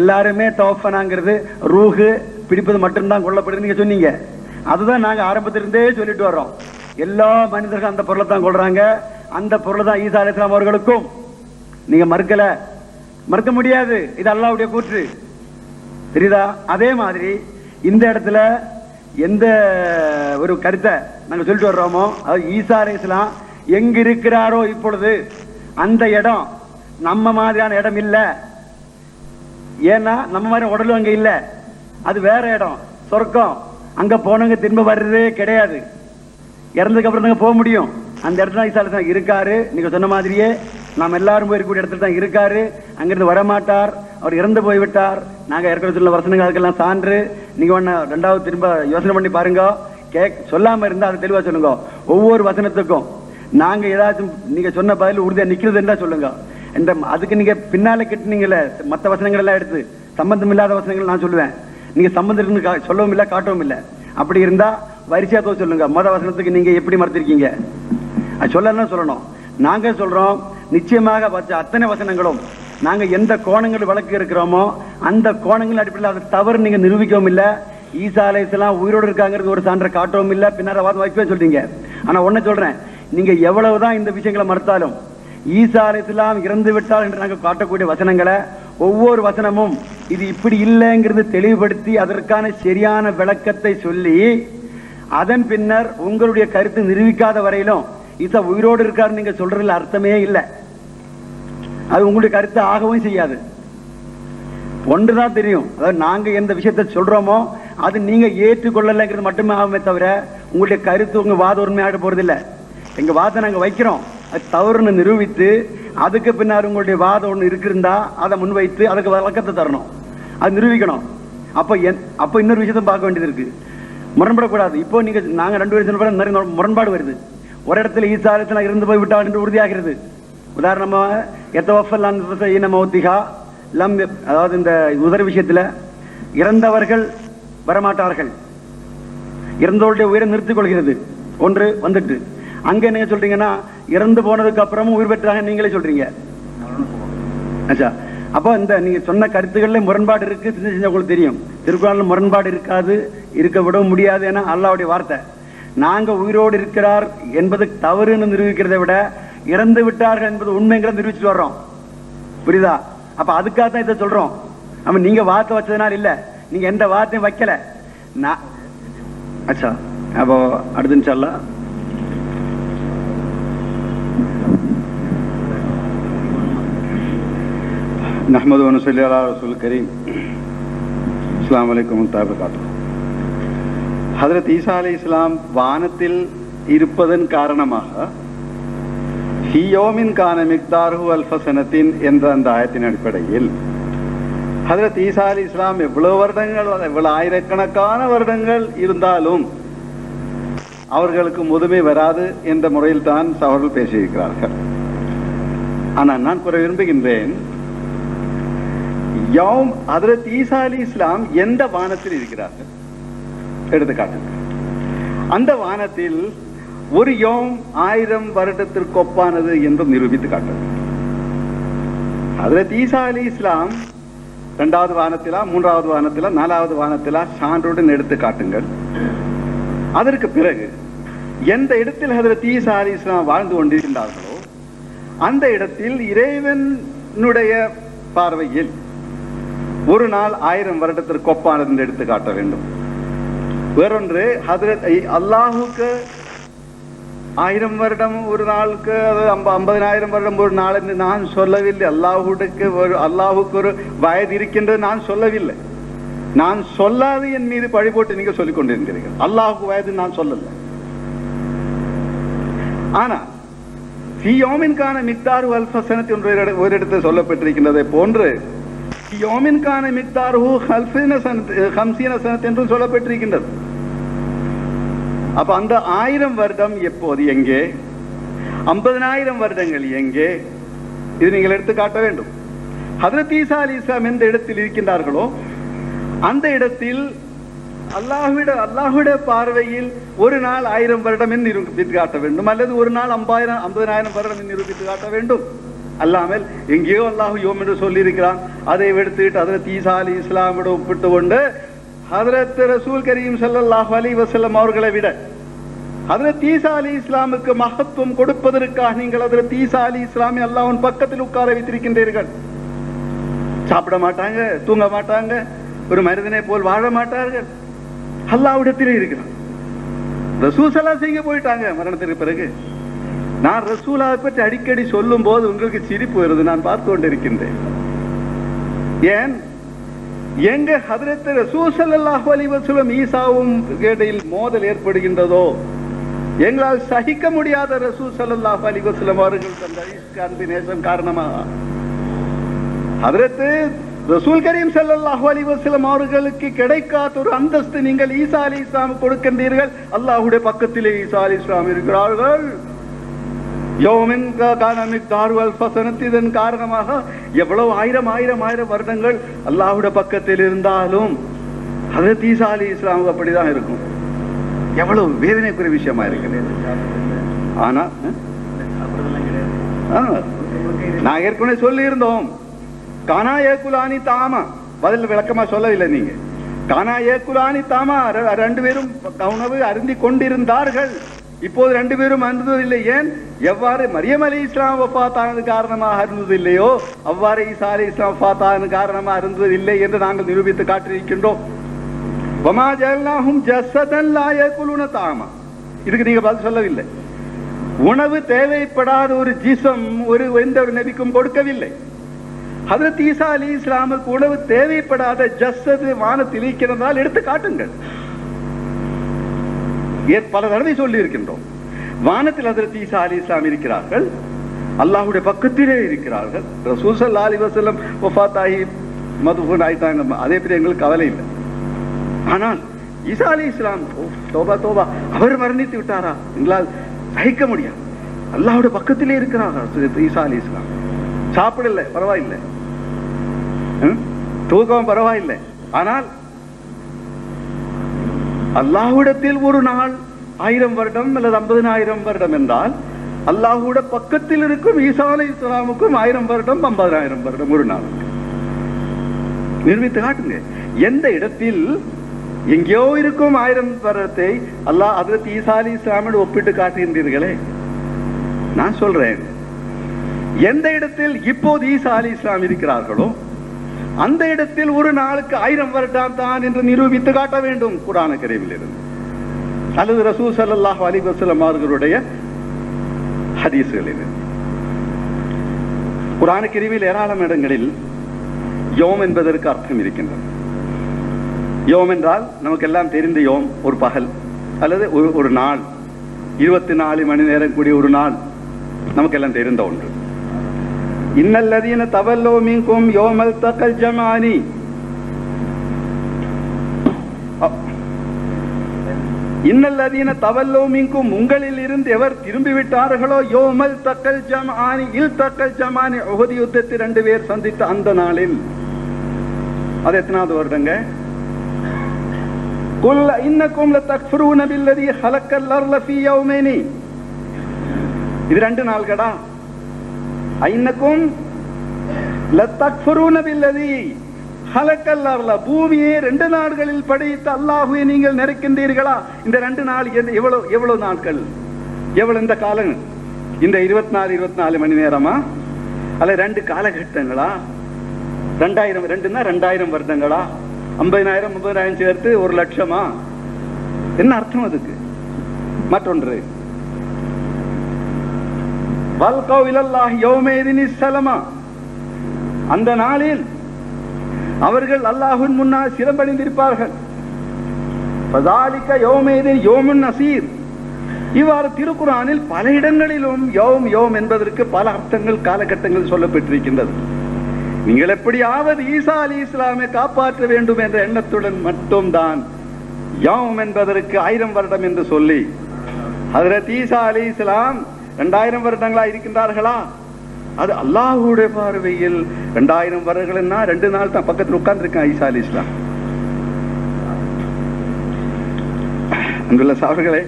[SPEAKER 2] எல்லாருமே தவஃபனாங்கிறது ரூஹு பிடிப்பது மட்டும்தான் கொள்ளப்படுது நீங்க சொன்னீங்க. அதுதான் நாங்க ஆரம்பத்திலிருந்தே சொல்லிட்டு வர்றோம். எல்லா மனிதர்களும் அந்த பொருளை தான் கொள்றாங்க. அந்த பொருளை தான் ஈசா அலைஹிஸ்ஸலாம் அவர்களுக்கும். நீங்க மறுக்கல, மறுக்க முடியாது, இது அல்லாஹ்வுடைய கூற்று, தெரியுதா? அதே மாதிரி இந்த இடத்துல எந்த ஒரு கருத்தை நாங்க சொல்லிட்டு வர்றோமோ, அது ஈசா அலைஹிஸ்ஸலாம் எங்க இருக்கிறாரோ இப்பொழுது அந்த இடம் நம்ம மாதிரியான இடம் இல்ல. ஏன்னா நம்ம மாதிரி உடலும் அங்க இல்ல, அது வேற இடம், சொர்க்கம். அங்க போனவங்க திரும்ப வர்றதே கிடையாது, இறந்ததுக்கு அப்புறம் தாங்க போக முடியும். அந்த இடத்துல ஈசா அலைஹிஸ்ஸலாம் இருக்காரு. நீங்க சொன்ன மாதிரியே நாம் எல்லாரும் போயிருக்கூடிய இடத்துல தான் இருக்காரு. அங்கிருந்து வரமாட்டார், அவர் இறந்து போய்விட்டார். நாங்க ஏற்கனவே சொல்ல வசனங்கள் அதுக்கெல்லாம் சான்று. நீங்க ஒன்னு 2வது திரும்ப யோசனை பண்ணி பாருங்க. சொல்லாம இருந்தா அதை தெளிவா சொல்லுங்க. ஒவ்வொரு வசனத்துக்கும் நாங்க ஏதாச்சும் நீங்க சொன்ன பதில் உறுதியா நிக்கிறதுன்னா சொல்லுங்க. அதுக்கு நீங்க பின்னால கிட்டுனீங்கல்ல மற்ற வசனங்கள் எல்லாம் எடுத்து சம்பந்தம் இல்லாத வசனங்கள் நான் சொல்லுவேன். நீங்க சம்பந்தம் சொல்லவும் இல்லை காட்டவும் இல்லை. அப்படி இருந்தா வரிசையா தோ சொல்லுங்க. வசனத்துக்கு நீங்க எப்படி மறுத்திருக்கீங்க அது சொல்லணும் சொல்லணும். நாங்க சொல்றோம் நிச்சயமாக வச்ச அத்தனை வசனங்களும் நாங்க எந்த கோணங்கள் வழக்கு இருக்கிறோமோ அந்த கோணங்கள் அடிப்படையில் அதை தவறு நீங்க நிரூபிக்கவும் இல்லை. ஈசா அலைஹிஸ்ஸலாம் உயிரோடு இருக்காங்கிறது ஒரு சான்றை காட்டவும் இல்லை, பின்னார வாதம் வைக்கவே சொல்றீங்க. ஆனா ஒன்னு சொல்றேன், நீங்க எவ்வளவுதான் இந்த விஷயங்களை மறுத்தாலும் ஈசா அலைஹிஸ்ஸலாம் இறந்து விட்டார் என்று நாங்கள் காட்டக்கூடிய வசனங்களை ஒவ்வொரு வசனமும் இது இப்படி இல்லைங்கிறது தெளிவுபடுத்தி அதற்கான சரியான விளக்கத்தை சொல்லி அதன் பின்னர் உங்களுடைய கருத்து நிரூபிக்காத வரையிலும் ஈசா உயிரோடு இருக்காரு நீங்க சொல்றதுல அர்த்தமே இல்லை. அது உங்களுடைய கருத்து ஆகவும் செய்யாது. ஒன்றுதான் தெரியும், அதாவது நாங்க எந்த விஷயத்தை சொல்றோமோ அது நீங்க ஏற்றுக்கொள்ளலைங்கிறது மட்டுமே ஆகுமே தவிர உங்களுடைய கருத்து உங்க வாத உண்மையாக போறது இல்லை. எங்க வாதம் நாங்க வைக்கிறோம், அது தவறுன்னு நிரூபித்து அதுக்கு பின்னர் உங்களுடைய வாதம் ஒண்ணு இருக்குந்தா அதை முன்வைத்து அதுக்கு விளக்கத்தை தரணும், அது நிரூபிக்கணும். அப்ப இன்னொரு விஷயத்தை பார்க்க வேண்டியது இருக்கு. முரண்படக்கூடாது. இப்போ நீங்க நாங்க 2 பேரும் சொன்ன நிறைய முரண்பாடு வருது. ஒரு இடத்துல ஈசா அலைஹிஸ்ஸலாம் இருந்து போய் விட்டார் என்று உறுதியாகிறது. உதாரணமாக அதாவது இந்த உதர விஷயத்துல இறந்தவர்கள் வரமாட்டார்கள், இறந்தவருடைய உயிரை நிறுத்திக் கொள்கிறது ஒன்று வந்துட்டு. அங்க நீங்க சொல்றீங்கன்னா இறந்து போனதுக்கு அப்புறமும் உயிர் பெற்றாங்க நீங்களே சொல்றீங்க. அப்போ இந்த நீங்க சொன்ன கருத்துக்கள்ல முரண்பாடு இருக்கு. உங்களுக்கு தெரியும் திருக்குறள்ல முரண்பாடு இருக்காது, இருக்க விட முடியாது. ஏன்னா அல்லாஹ்வுடைய வார்த்தை. நாங்க உயிரோடு இருக்கிறார் என்பது தவறுன்னு நிரூபிக்கிறதை விட இறந்து விட்டார்கள் என்பது உண்மைங்கிறத நிரூபிச்சுட்டு வர்றோம். புரியுதா? அப்ப அதுக்காக தான் இதை சொல்றோம். அப்ப நீங்க வார்த்தை வச்சதுனால இல்ல, நீங்க எந்த வார்த்தையும் வைக்கல. அச்சா அப்போ அடுத்து இன்ஷாஅல்லாஹ் நஹ்மது வ நுஸல்லி அலா ரசூல் கரீம். அஸ்ஸலாமு அலைக்கும் வரஹ்மத்துல்லாஹி. ஹஜ்ரத் ஈசா அலைஹிஸ்ஸலாம் வானத்தில் இருப்பதன் காரணமாக ஃபீ யௌமின் கான மிக்தாருஹு அல்ஃப ஸனத்தின் என்ற அந்த ஆயத்தின் அடிப்படையில் ஹஜ்ரத் ஈசா அலைஹிஸ்ஸலாம் எவ்வளவு வருடங்கள், எவ்வளவு ஆயிரக்கணக்கான வருடங்கள் இருந்தாலும் அவர்களுக்கு முதுமை வராது என்ற முறையில் தான் அவர்கள் பேசியிருக்கிறார்கள். ஆனால் நான் கூற விரும்புகின்றேன், ஹஜ்ரத் ஈசா அலைஹிஸ்ஸலாம் எந்த வானத்தில் இருக்கிறார்கள் எடுத்துக்காட்டு. அந்த வானத்தில் ஒரு யோம் 1000 வருடத்திற்கு ஒப்பானது என்று நிரூபித்து காட்டுது. ஹஜ்ரத் ஈசா அலைஹிஸ்ஸலாம் 2வது வானத்திலா, 3வது வானத்திலா, 4வது வானத்திலா சான்றுடன் எடுத்து காட்டுங்கள். அதற்கு பிறகு எந்த இடத்தில் ஹஜ்ரத் ஈசா அலைஹிஸ்ஸலாம் வாழ்ந்து கொண்டிருக்கின்றார்களோ அந்த இடத்தில் இறைவனுடைய பார்வையில் ஒரு நாள் 1000 வருடத்திற்கு ஒப்பானது என்று எடுத்து காட்ட வேண்டும். வேறொன்று, ஹஜ்ரத் அல்லாஹுக்கு 1000 வருடம் ஒரு நாளுக்கு, 50,000 வருடம் ஒரு நாள் என்று நான் சொல்லவில்லை. அல்லாஹுக்கு ஒரு வயது இருக்கின்றது நான் சொல்லவில்லை. நான் சொல்லாது என் மீது பழி போட்டு நீங்க சொல்லிக் கொண்டிருக்கிறீர்கள். அல்லாஹுக்கு வயது நான் சொல்லல. ஆனா ஃபீ யௌமின் கான மிக்தாருஹு அல்ஃப ஸனத்தி ஒரு இடத்தில் சொல்லப்பட்டிருக்கின்றதை போன்று யோமின் கான மிக்தாருஹு 50 ஸனத் என்று சொல்லப்பட்டிருக்கின்றது. அப்ப அந்த 1000 வருடம் எப்போது, எங்கே? 50,000 வருடங்கள் எங்கே? இது நீங்கள் எடுத்து காட்ட வேண்டும். ஹஜ்ரத் ஈசா அலைஹிஸ்ஸலாம் எந்த இடத்தில் இருக்கின்றார்களோ அந்த இடத்தில் அல்லாஹ்வுடைய பார்வையில் ஒரு நாள் 1000 வருடம் என்று நிரூபித்து காட்ட வேண்டும், அல்லது ஒரு நாள் 50,000 வருடம் என்று நிரூபித்து காட்ட வேண்டும். அல்லாமல் எங்கேயோ அல்லாஹ் யோம் என்று சொல்லி இருக்கிறான். அதை எடுத்துட்டு ஹஜ்ரத் ஈசா அலைஹிஸ்ஸலாமோட ஒப்பிட்டு கொண்டு ஹஜ்ரத் ரசூல் கரீம் ஸல்லல்லாஹு அலைஹி வஸல்லம் அவர்களை விட ஹஜ்ரத் ஈசா அலைஹிஸ்ஸலாமுக்கு மகத்துவம் கொடுப்பதற்காக நீங்கள் ஹஜ்ரத் ஈசா அலைஹிஸ்ஸலாமை அல்லாஹ்வின் பக்கத்தில் உட்கார வைத்திருக்கின்றீர்கள். சாப்பிட மாட்டாங்க, தூங்க மாட்டாங்க, ஒரு மனிதனை போல் வாழ மாட்டார்கள். அல்லாஹ்விடத்திலே இருக்கிறான். ரசூல் ஸல்லல்லாஹு அலைஹி வஸல்லம் போயிட்டாங்க மரணத்திற்கு பிறகு. நான் ரசூலாவை பற்றி அடிக்கடி சொல்லும் போது உங்களுக்கு சிரிப்பு வருது, நான் பார்த்து கொண்டிருக்கின்றேன். ஏன் எங்க ஹஜ்ரத் ரசூல் ஸல்லல்லாஹு அலைஹி வஸல்லம் ஈசாவும் இடையில் மோதல் ஏற்படுகின்றதோ, எங்களால் சகிக்க முடியாத ரசூல் ஸல்லல்லாஹு அலைஹி வஸல்லம் அவர்கள் தந்த அன்பின் நேசம் காரணமாக ஹஜ்ரத் ரசூல் கரீம் ஸல்லல்லாஹு அலைஹி வஸல்லம் அவர்களுக்கு கிடைக்காத ஒரு அந்தஸ்து நீங்கள் ஈசா அலைஹிஸ்ஸலாம் கொடுக்கின்றீர்கள். அல்லாஹ்வுடைய பக்கத்திலே ஈசா அலைஹிஸ்ஸலாம் இருக்கிறார்கள். யோமின் கான மிக்தாருஹு அல்ஃப ஸனத், இதன் காரணமாக எவ்வளவு ஆயிரம் வருடங்கள் அல்லாஹ்வுடைய பக்கத்தில் இருந்தாலும் ஹஜ்ரத் ஈசா அலைஹிஸ்ஸலாம் அப்படிதான் இருக்கும். எவ்வளவு வேதனைக்குரிய விஷயமா இருக்கிறது. ஆனா நான் ஏற்கனவே சொல்லி இருந்தோம், கானா ஏகுலானி தாமா, பதில் விளக்கமா சொல்லவில்லை நீங்க. கானா ஏகுலானி தாமா, 2 பேரும் உணவு அருந்தி கொண்டிருந்தார்கள். இப்போது 2 பேரும் அருந்துவதில்லை. ஏன்? எவ்வாறு மரியம் அலைஹிஸ்ஸலாம் வஃபாத்தானது காரணமாக அருந்துவதில்லையோ அவ்வாறு ஈசா அலைஹிஸ்ஸலாம் வஃபாத்தானது காரணமாக அருந்துவதில்லை என்று நாங்கள் நிரூபித்து காட்டியிருக்கின்றோம். வமா ஜஅல்நாஹும் ஜஸதன் லா யகுலுன தாமா, இதுக்கு நீங்க பதில் சொல்லவில்லை. உணவு தேவைப்படாத ஒரு ஜிஸ்ம் எந்த ஒரு நபிக்கும் கொடுக்கவில்லை. ஹஜ்ரத் ஈசா அலைஹிஸ்ஸலாமுக்கு உணவு தேவைப்படாத ஜஸது வானத்தில் இருக்கிறதால் எடுத்து காட்டுங்கள். பல தடவை சொல்லி இருக்கின்றோம். வானத்தில் ஹஜ்ரத் ஈசா அலைஹிஸ்ஸலாம் இருக்கிறார்கள், அல்லாஹ்வுடைய பக்கத்திலே இருக்கிறார்கள். ரசூல் ஸல்லல்லாஹு அலைஹி வஸல்லம் வஃபாத் ஆகி மதுஃபூன் ஆயிட்டாங்க, அதே பற்றி எங்களுக்கு கவலை இல்லை. ஆனால்
[SPEAKER 3] ஈசா அலைஹிஸ்ஸலாம் தோபா தோபா, அவர் மரணித்து விட்டாரா? எங்களால் சகிக்க முடியாது. அல்லாஹ்வுடைய பக்கத்திலே இருக்கிறாரா ஈசா அலைஹிஸ்ஸலாம்? சாப்பிடல பரவாயில்லை, தூக்கம் பரவாயில்லை, ஆனால் அல்லாஹ்விடத்தில் ஒரு நாள் 1000 வருடம் அல்லது 50,000 வருடம் என்றால், அல்லாஹ்வுடைய பக்கத்தில் இருக்கும் ஈசா அலைஹிஸ்ஸலாமுக்கும் 1000 வருடம் 50,000 வருடம் ஒரு நாள். நிரூபித்து காட்டுங்க. எந்த இடத்தில் எங்கேயோ இருக்கும் 1000 வருடத்தை அல்லாஹ் ஹஜ்ரத் ஈசா அலைஹிஸ்ஸலாமோடு ஒப்பிட்டு காட்டுகின்றீர்களே. நான் சொல்றேன், எந்த இடத்தில் இப்போது ஈசா அலைஹிஸ்ஸலாம் இருக்கிறார்களோ அந்த இடத்தில் ஒரு நாளுக்கு 1000 வருடம் தான் என்று நிரூபித்து காட்ட வேண்டும் குர்ஆன் கரீமில் இருந்து, அல்லது ரசூல் ஸல்லல்லாஹு அலைஹி வஸல்லம் அவர்களுடைய ஹதீஸ்களில். குர்ஆன் கரீமில் ஏராளமான இடங்களில் யோம் என்பதற்கு அர்த்தம் இருக்கின்றது. யோம் என்றால் நமக்கெல்லாம் தெரிந்த யோம் ஒரு பகல் அல்லது ஒரு நாள், 24 மணி நேரம் கூடிய ஒரு நாள், நமக்கெல்லாம் தெரிந்த ஒன்று. இன்னல்லதீன தவல்லோ மின்கும் யோமல் தக்கல் ஜமானி, இன்னல்லதீன தவல்லோ மின்கும் உங்களில் இருந்து எவர் திரும்பி விட்டார்களோ யோமல் தக்கல் ஜமானி இல் தக்கல் ஜமானி, உஹது யுத்தத்தில் 2 பேர் சந்தித்த அந்த நாளில். அது எத்தனாவது வருடங்க? குல் இன்னக்கும் லதக்ஃபுரூன பில்லதி ஹலக்கல் அர்ல ஃபீ யௌமைனி, இது 2 நாள்கடா. ஐன்னக்கும் லதக்ஃபுரூன பில்லதி ஹலக்கல் அர்ல, பூமியை 2 நாட்களில் படைத்த அல்லாஹ்வை நீங்கள் நினைக்கின்றீர்களா? இந்த 2 நாள் எவ்வளவு நாட்கள், எவ்வளவு இந்த காலம்? இந்த 24 மணி நேரமா அல்ல 2 காலகட்டங்களா? 2000 வருடங்களா? 50,000 சேர்த்து 1,00,000? என்ன அர்த்தம் அதுக்கு? மற்றொன்று, வல்கௌ இலல்லாஹி யௌமைதின் ஸலமா, அந்த நாளில் அவர்கள் அல்லாஹ்வின் முன்னால் சிரம்பணிந்திருப்பார்கள். ஃபஸாலிக யௌமைதின் யௌமுன் நஸீர். இவ்வாறு திருக்குர்ஆனில் பல இடங்களிலும் யௌம் யௌம் என்பதற்கு பல அர்த்தங்கள் காலகட்டங்கள் சொல்லப்பட்டிருக்கின்றது. நீங்கள் எப்படியாவது ஈசா அலைஹிஸ்ஸலாமை காப்பாற்ற வேண்டும் என்ற எண்ணத்துடன் மட்டும்தான் யௌம் என்பதற்கு 1000 வருடம் என்று சொல்லி, ஹஜ்ரத் ஈசா அலைஹிஸ்ஸலாம் 2000 வருடங்களா இருக்கின்றார்களா? அது அல்லாஹ்வுடைய பார்வையில் 2000 வருடங்கள்னா 2 நாள் தான். பக்கத்தில் உட்கார்ந்து இருக்கான் ஈசா அலைஹிஸ்ஸலாம். அன்புள்ள சகோதரர்களே,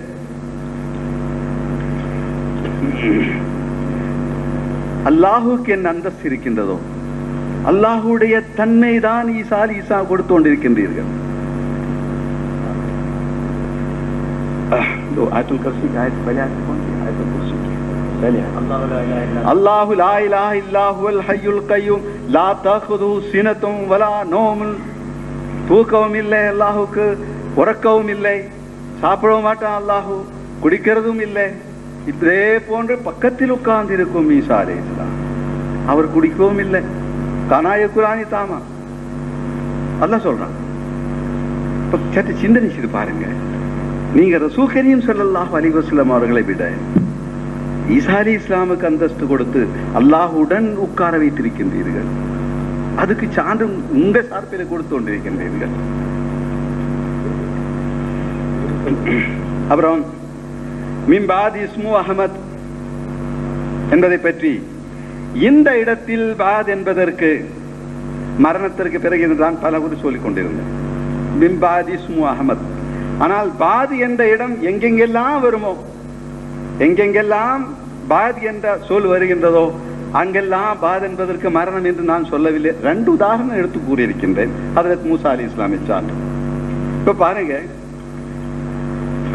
[SPEAKER 3] அல்லாஹுக்கு என்ன அந்தஸ்து இருக்கின்றதோ அல்லாஹுடைய தன்மை தான் ஈசா கொடுத்து கொண்டிருக்கின்றீர்கள். அல்லாஹு லா இலாஹ இல்லா ஹுவல் ஹய்யுல் கய்யூம் லா தஅഖுதுஹு சினத்தும் வலா நௌமுன், தூக்கமும் இல்லை அல்லாஹுக்கு, உறக்கவும் இல்லை, சாப்பிடவும் மாட்டான் அல்லாஹு, குடிக்கிறதும் இல்லை. இதே போன்று பக்கத்தில் உட்கார்ந்து இருக்கும் ஈசா அலைஹிஸ்ஸலாம், அவர் குடிக்கவும் இல்லை. கானாய குரானி தாமா அல்லாஹ் சொல்றான். சற்று சிந்தனை செய்து பாருங்க. நீங்க ரசூல் கரீம் ஸல்லல்லாஹு அலைஹி வஸல்லம் அவர்களை விட ஈசா அலைஹிஸ்ஸலாமுக்கு அந்தஸ்து கொடுத்து அல்லாஹ்வுடன் உட்கார வைத்திருக்கின்றீர்கள். அதுக்கு சான்று உங்க சார்பில் கொடுத்து கொண்டிருக்கின்றீர்கள். அப்புறம் மின் பாதி இஸ்மு அஹ்மத் என்பதை பற்றி, இந்த இடத்தில் பாத் என்பதற்கு மரணத்திற்கு பிறகு தான் பல ஊர் சொல்லிக் கொண்டிருந்தேன். மின் பாதி இஸ்மு அஹ்மத். ஆனால் பாத் என்ற இடம் எங்கெங்கெல்லாம் வருமோ, எங்கெங்கெல்லாம் பாத் என்ற சொல் வருகின்றதோ அங்கெல்லாம் பாத் என்பதற்கு மரணம் என்று நான் சொல்லவில்லை. 2 உதாரணம் எடுத்து கூறியிருக்கின்றேன். ஹஜ்ரத் மூசா அலைஹிஸ்ஸலாமை சார்ந்து. இப்ப பாருங்க,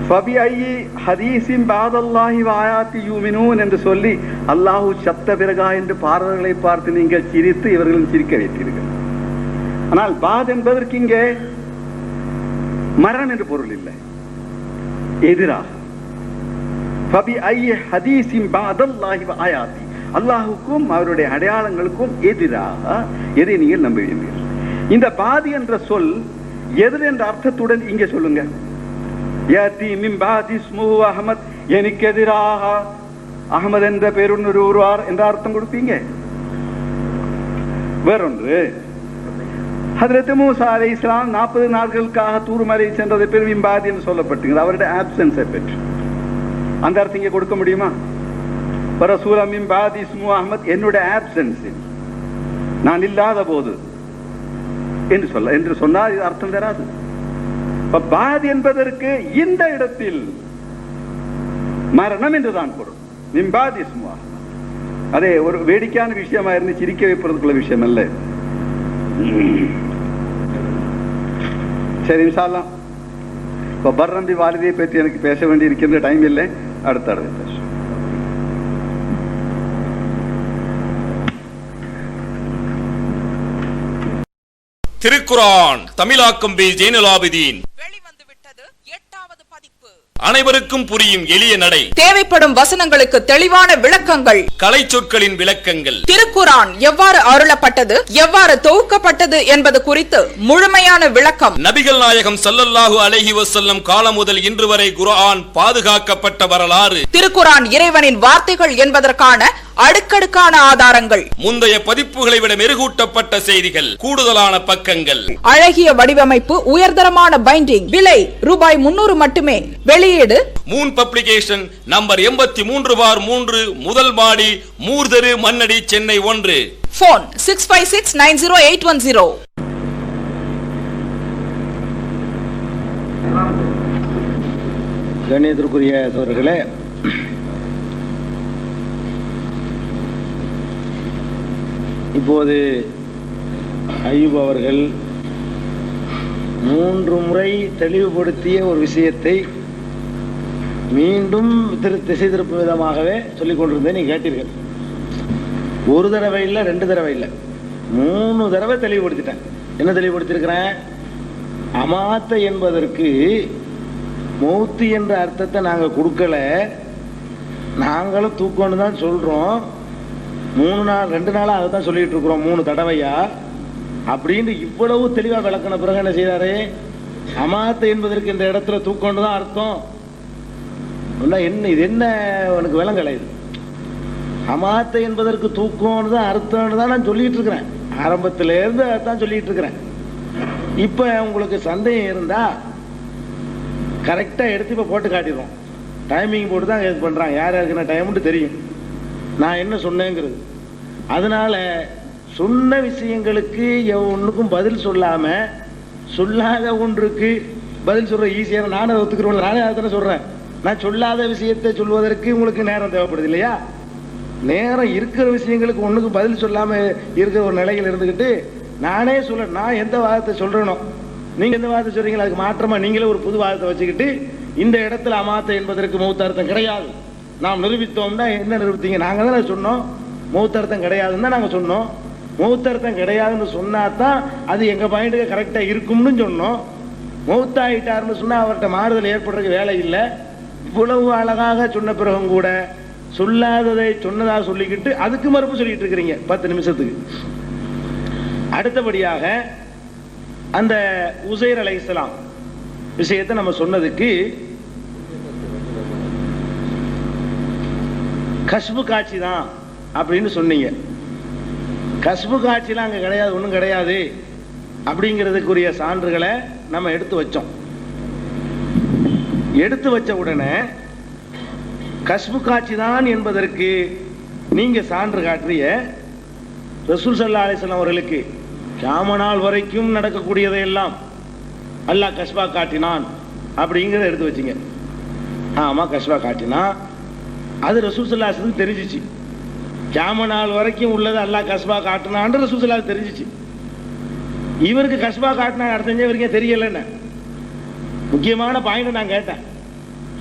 [SPEAKER 3] ஃபபிஐயி ஹதீஸின் பாதல்லாஹி வஆயாத்தி யூமினூன் என்று சொல்லி அல்லாஹு சப்த பிறகா என்று பார்வர்களை பார்த்து நீங்கள் சிரித்து இவர்களும் சிரிக்க வைத்தீர்கள். ஆனால் பாத் என்பதற்கு இங்கே மரணம் என்று பொருள் இல்லை, எதிராக ஃபபிஐயி ஹதீஸின் பாதல்லாஹி வஆயாத்தி, அல்லாஹுக்கும் அவருடைய அடையாளங்களுக்கும் எதிராக எதை நீங்கள் நம்புவீர்கள்? இந்த பாதி என்ற சொல் எதிர் என்ற அர்த்தத்துடன் இங்கே சொல்லுங்க. அஹமத், எனக்கு எதிராக அகமது என்ற பேருன்னு ஒருவார் என்ற அர்த்தம் கொடுப்பீங்க. வேறொன்று, ஹதரத் மூசா அலைஹிஸ்ஸலாம் 40 நாட்களுக்காக தூர்மலை சென்றதை பேர் மிம்பாதி என்று சொல்லப்பட்டுகிறது. அவருடைய ஆப்சன்ஸை பெற்று அந்த அர்த்தம் இங்கே கொடுக்க முடியுமா? ரசூலா மிம்பாதி இஸ்மு அஹ்மத், என்னுடைய ஆப்சன்ஸில், நான் இல்லாத போது என்று சொன்னால் இது அர்த்தம் தராது. பாதி என்பதற்கு இந்த இடத்தில் மரணம் என்றுதான் பொருள். மிம்பாதி இஸ்மு அஹ்மத், அதே ஒரு வேடிக்கையான விஷயமா இருந்து சிரிக்க வைப்பதற்குள்ள விஷயம் அல்ல. சரி, இன்ஷா அல்லாஹ். இப்போ பர்ரம்பி வாலிதியை பற்றி எனக்கு பேச வேண்டி இருக்கின்ற டைம் இல்லை, அடுத்த பேச.
[SPEAKER 4] திருக்குரான் தமிழாக்கம் பி ஜெய்னுல் ஆபிதீன்.
[SPEAKER 5] வெளிவந்துவிட்டது 8வது பதிப்பு.
[SPEAKER 4] அனைவருக்கும் புரியும் எளிய நடை,
[SPEAKER 5] தேவைப்படும் வசனங்களுக்கு தெளிவான விளக்கங்கள்,
[SPEAKER 4] கலை சொற்களின் விளக்கங்கள்,
[SPEAKER 5] திருக்குரான் எவ்வாறு அருளப்பட்டது, எவ்வாறு தொகுக்கப்பட்டது என்பது குறித்து முழுமையான விளக்கம்.
[SPEAKER 4] நபிகள் நாயகம் ஸல்லல்லாஹு அலைஹி வஸல்லம் காலம் முதல் இன்று வரை குர்ஆன் பாதுகாக்கப்பட்ட வரலாறு,
[SPEAKER 5] திருக்குரான் இறைவனின் வார்த்தைகள் என்பதற்கான அடுக்கடுக்கான ஆதாரங்கள்,
[SPEAKER 4] முந்தைய பதிப்புகளை விட மெருகூட்டப்பட்ட செய்திகள், கூடுதலான பக்கங்கள்,
[SPEAKER 5] அழகிய வடிவமைப்பு, உயர்தரமான பைண்டிங். விலை ரூபாய் 300 மட்டுமே. வெளியீடு
[SPEAKER 4] மூன் பப்ளிகேஷன், நம்பர் 83/3, முதல் மாடி, மூர்தரு, மண்ணடி, சென்னை 1.
[SPEAKER 5] போன் 65690810.
[SPEAKER 1] கண்ணியத்திற்குரிய சகோதரர்களே, இப்போது அய்யூப் அவர்கள் 3 முறை தெளிவுபடுத்திய ஒரு விஷயத்தை மீண்டும் திசை திருப்பும் விதமாகவே சொல்லிக் கொண்டிருந்தேன். நீங்க கேட்டீர்கள். ஒரு தடவை இல்லை, 2 தடவை இல்லை, 3 தடவை தெளிவுபடுத்திட்டேன். என்ன தெளிவுபடுத்திருக்கிறேன்? அமாத்த என்பதற்கு மௌத்து என்ற அர்த்தத்தை நாங்கள் கொடுக்கல, நாங்களும் தூக்கம்னு தான் சொல்றோம். 2 நாளா அதை தான் சொல்லிட்டு இருக்கிறோம், 3 தடவையா அப்படின்னு இவ்வளவு தெளிவா விளக்கின பிறகு என்ன செய்தாரு? அமாத்த என்பதற்கு இந்த இடத்துல தூக்கம்னு தான் அர்த்தம். என்ன இது, என்ன உனக்கு விளங்கலை? இது அமாத்த என்பதற்கு தூக்கம்னு தான் அர்த்தம்னு தான் நான் சொல்லிட்டு இருக்கிறேன், ஆரம்பத்தில இருந்து அதான் சொல்லிட்டு இருக்கிறேன். இப்ப உங்களுக்கு சந்தேகம் இருந்தா கரெக்டா எடுத்து இப்ப போட்டு காட்டிடுவோம். டைமிங் போட்டு தான் இது பண்றாங்க, யார் யாருக்கு நான் டைம்னு தெரியும் நான் என்ன சொன்னேங்கிறது. அதனால சொன்ன விஷயங்களுக்கு ஒன்றுக்கும் பதில் சொல்லாம சொல்லாத ஒன்றுக்கு பதில் சொல்ற ஈஸியான நானே ஒத்துக்கிறோம். நானே அதை சொல்றேன். நான் சொல்லாத விஷயத்தை சொல்வதற்கு உங்களுக்கு நேரம் தேவைப்படுது இல்லையா? நேரம் இருக்கிற விஷயங்களுக்கு ஒண்ணுக்கு பதில் சொல்லாம இருக்கிற ஒரு நிலையில் இருந்துகிட்டு நானே சொல்ல, நான் எந்த வாதத்தை சொல்றேனோ நீங்க எந்த வாதத்தை சொல்றீங்களோ அதுக்கு மாற்றமா நீங்களே ஒரு புது வாதத்தை வச்சுக்கிட்டு இந்த இடத்துல அமாத்த என்பதற்கு மௌத்தார்த்தம் கிடையாது நாம் நிரூபித்தோம்னா என்ன நிரூபித்தீங்க? நாங்க தான் சொன்னோம் மௌத்தார்த்தம் கிடையாதுன்னு தான் நாங்க சொன்னோம். மௌத்தார்த்தம் கிடையாதுன்னு சொன்னாதான் அது எங்க பாயிண்ட்டுக்கு கரெக்டா இருக்கும்னு சொன்னோம். மௌத்தாயிட்டாருன்னு சொன்னா அவர்கிட்ட மாறுதல் ஏற்படுறதுக்கு வேலை இல்லை. இவ்வளவு அழகாக சொன்ன பிறகும் கூட சொல்லாததை சொன்னதாக சொல்லிக்கிட்டு அதுக்கு மறுப்பு சொல்லிட்டு இருக்கிறீங்க 10 நிமிஷத்துக்கு. அடுத்தபடியாக அந்த உசைர் அலைஹிஸ்ஸலாம் விஷயத்தை நம்ம சொன்னதுக்கு கஸ்பு காட்சி தான் அப்படின்னு சொன்னீங்க. கஸ்பு காட்சிலாம் அங்க கிடையாது, ஒன்றும் கிடையாது அப்படிங்கிறதுக்குரிய சான்றுகளை நம்ம எடுத்து வச்சோம். எடுத்து வச்ச உடனே கஸ்பு காட்சி தான் என்பதற்கு நீங்க சான்று காட்டிய ரசூல் ஸல்லல்லாஹு அலைஹி வஸல்லம் அவர்களுக்கு கியாம நாள் வரைக்கும் நடக்கக்கூடியதையெல்லாம் அல்லாஹ் கஸ்பா காட்டினான் அப்படிங்கிறத எடுத்து வச்சிங்க. ஆமா, கஸ்பா காட்டினா அது ரசூல் ஸல்லல்லாஹு அலைஹி வஸல்லம் தெரிஞ்சிச்சு. கியாம நாள் வரைக்கும் உள்ளது அல்லாஹ் கஸ்பா காட்டினான்னு ரசூல் ஸல்லல்லாஹு அலைஹி வஸல்லம் தெரிஞ்சிச்சு. இவருக்கு கஸ்பா காட்டினா அர்த்தம் இவருக்கே தெரியலன்னு முக்கியமான பாயிண்ட் நான் கேட்டேன்.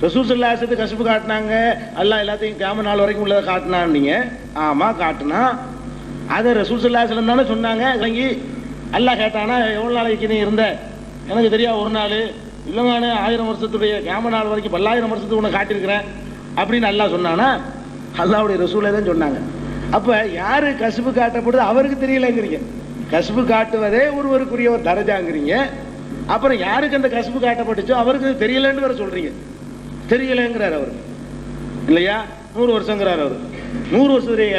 [SPEAKER 1] ரசூல் ஸல்லல்லாஹு அலைஹி வஸல்லம் கஸ்பு காட்டினாங்க, அல்லாஹ் எல்லாத்தையும் கியாம நாள் வரைக்கும் உள்ளதை காட்டினான்னீங்க. ஆமா, காட்டினா அதை ரசூல் ஸல்லல்லாஹு அலைஹி வஸல்லம் தானே சொன்னாங்க. இறங்கி அல்லாஹ் கேட்டானா எவ்வளவு நாளைக்கு நீ இருந்த? எனக்கு தெரியா, ஒரு நாள் இல்லமான 1000 வருஷத்துடைய கியாம நாள் வரைக்கும் 10,000 வருஷத்துக்கு உன்னை காட்டியிருக்கிறேன் அப்படின்னு அல்லாஹ் சொன்னானா? அல்லாஹ்வுடைய ரசூலே தான் சொன்னாங்க. அப்ப யாரு கஸ்பு காட்டப்படுது அவருக்கு தெரியலங்கிறீங்க. கஸ்பு காட்டுவதே ஒருவருக்குரிய ஒரு தரஜாங்கிறீங்க. அப்புறம் யாருக்கு அந்த கஸ்பு காட்டப்பட்டுச்சோ அவருக்கு தெரியலன்னு வேற சொல்றீங்க. தெரியலங்கிறார் அவர் இல்லையா? 100 வருஷங்கிறார் அவர். 100 வருஷத்துடைய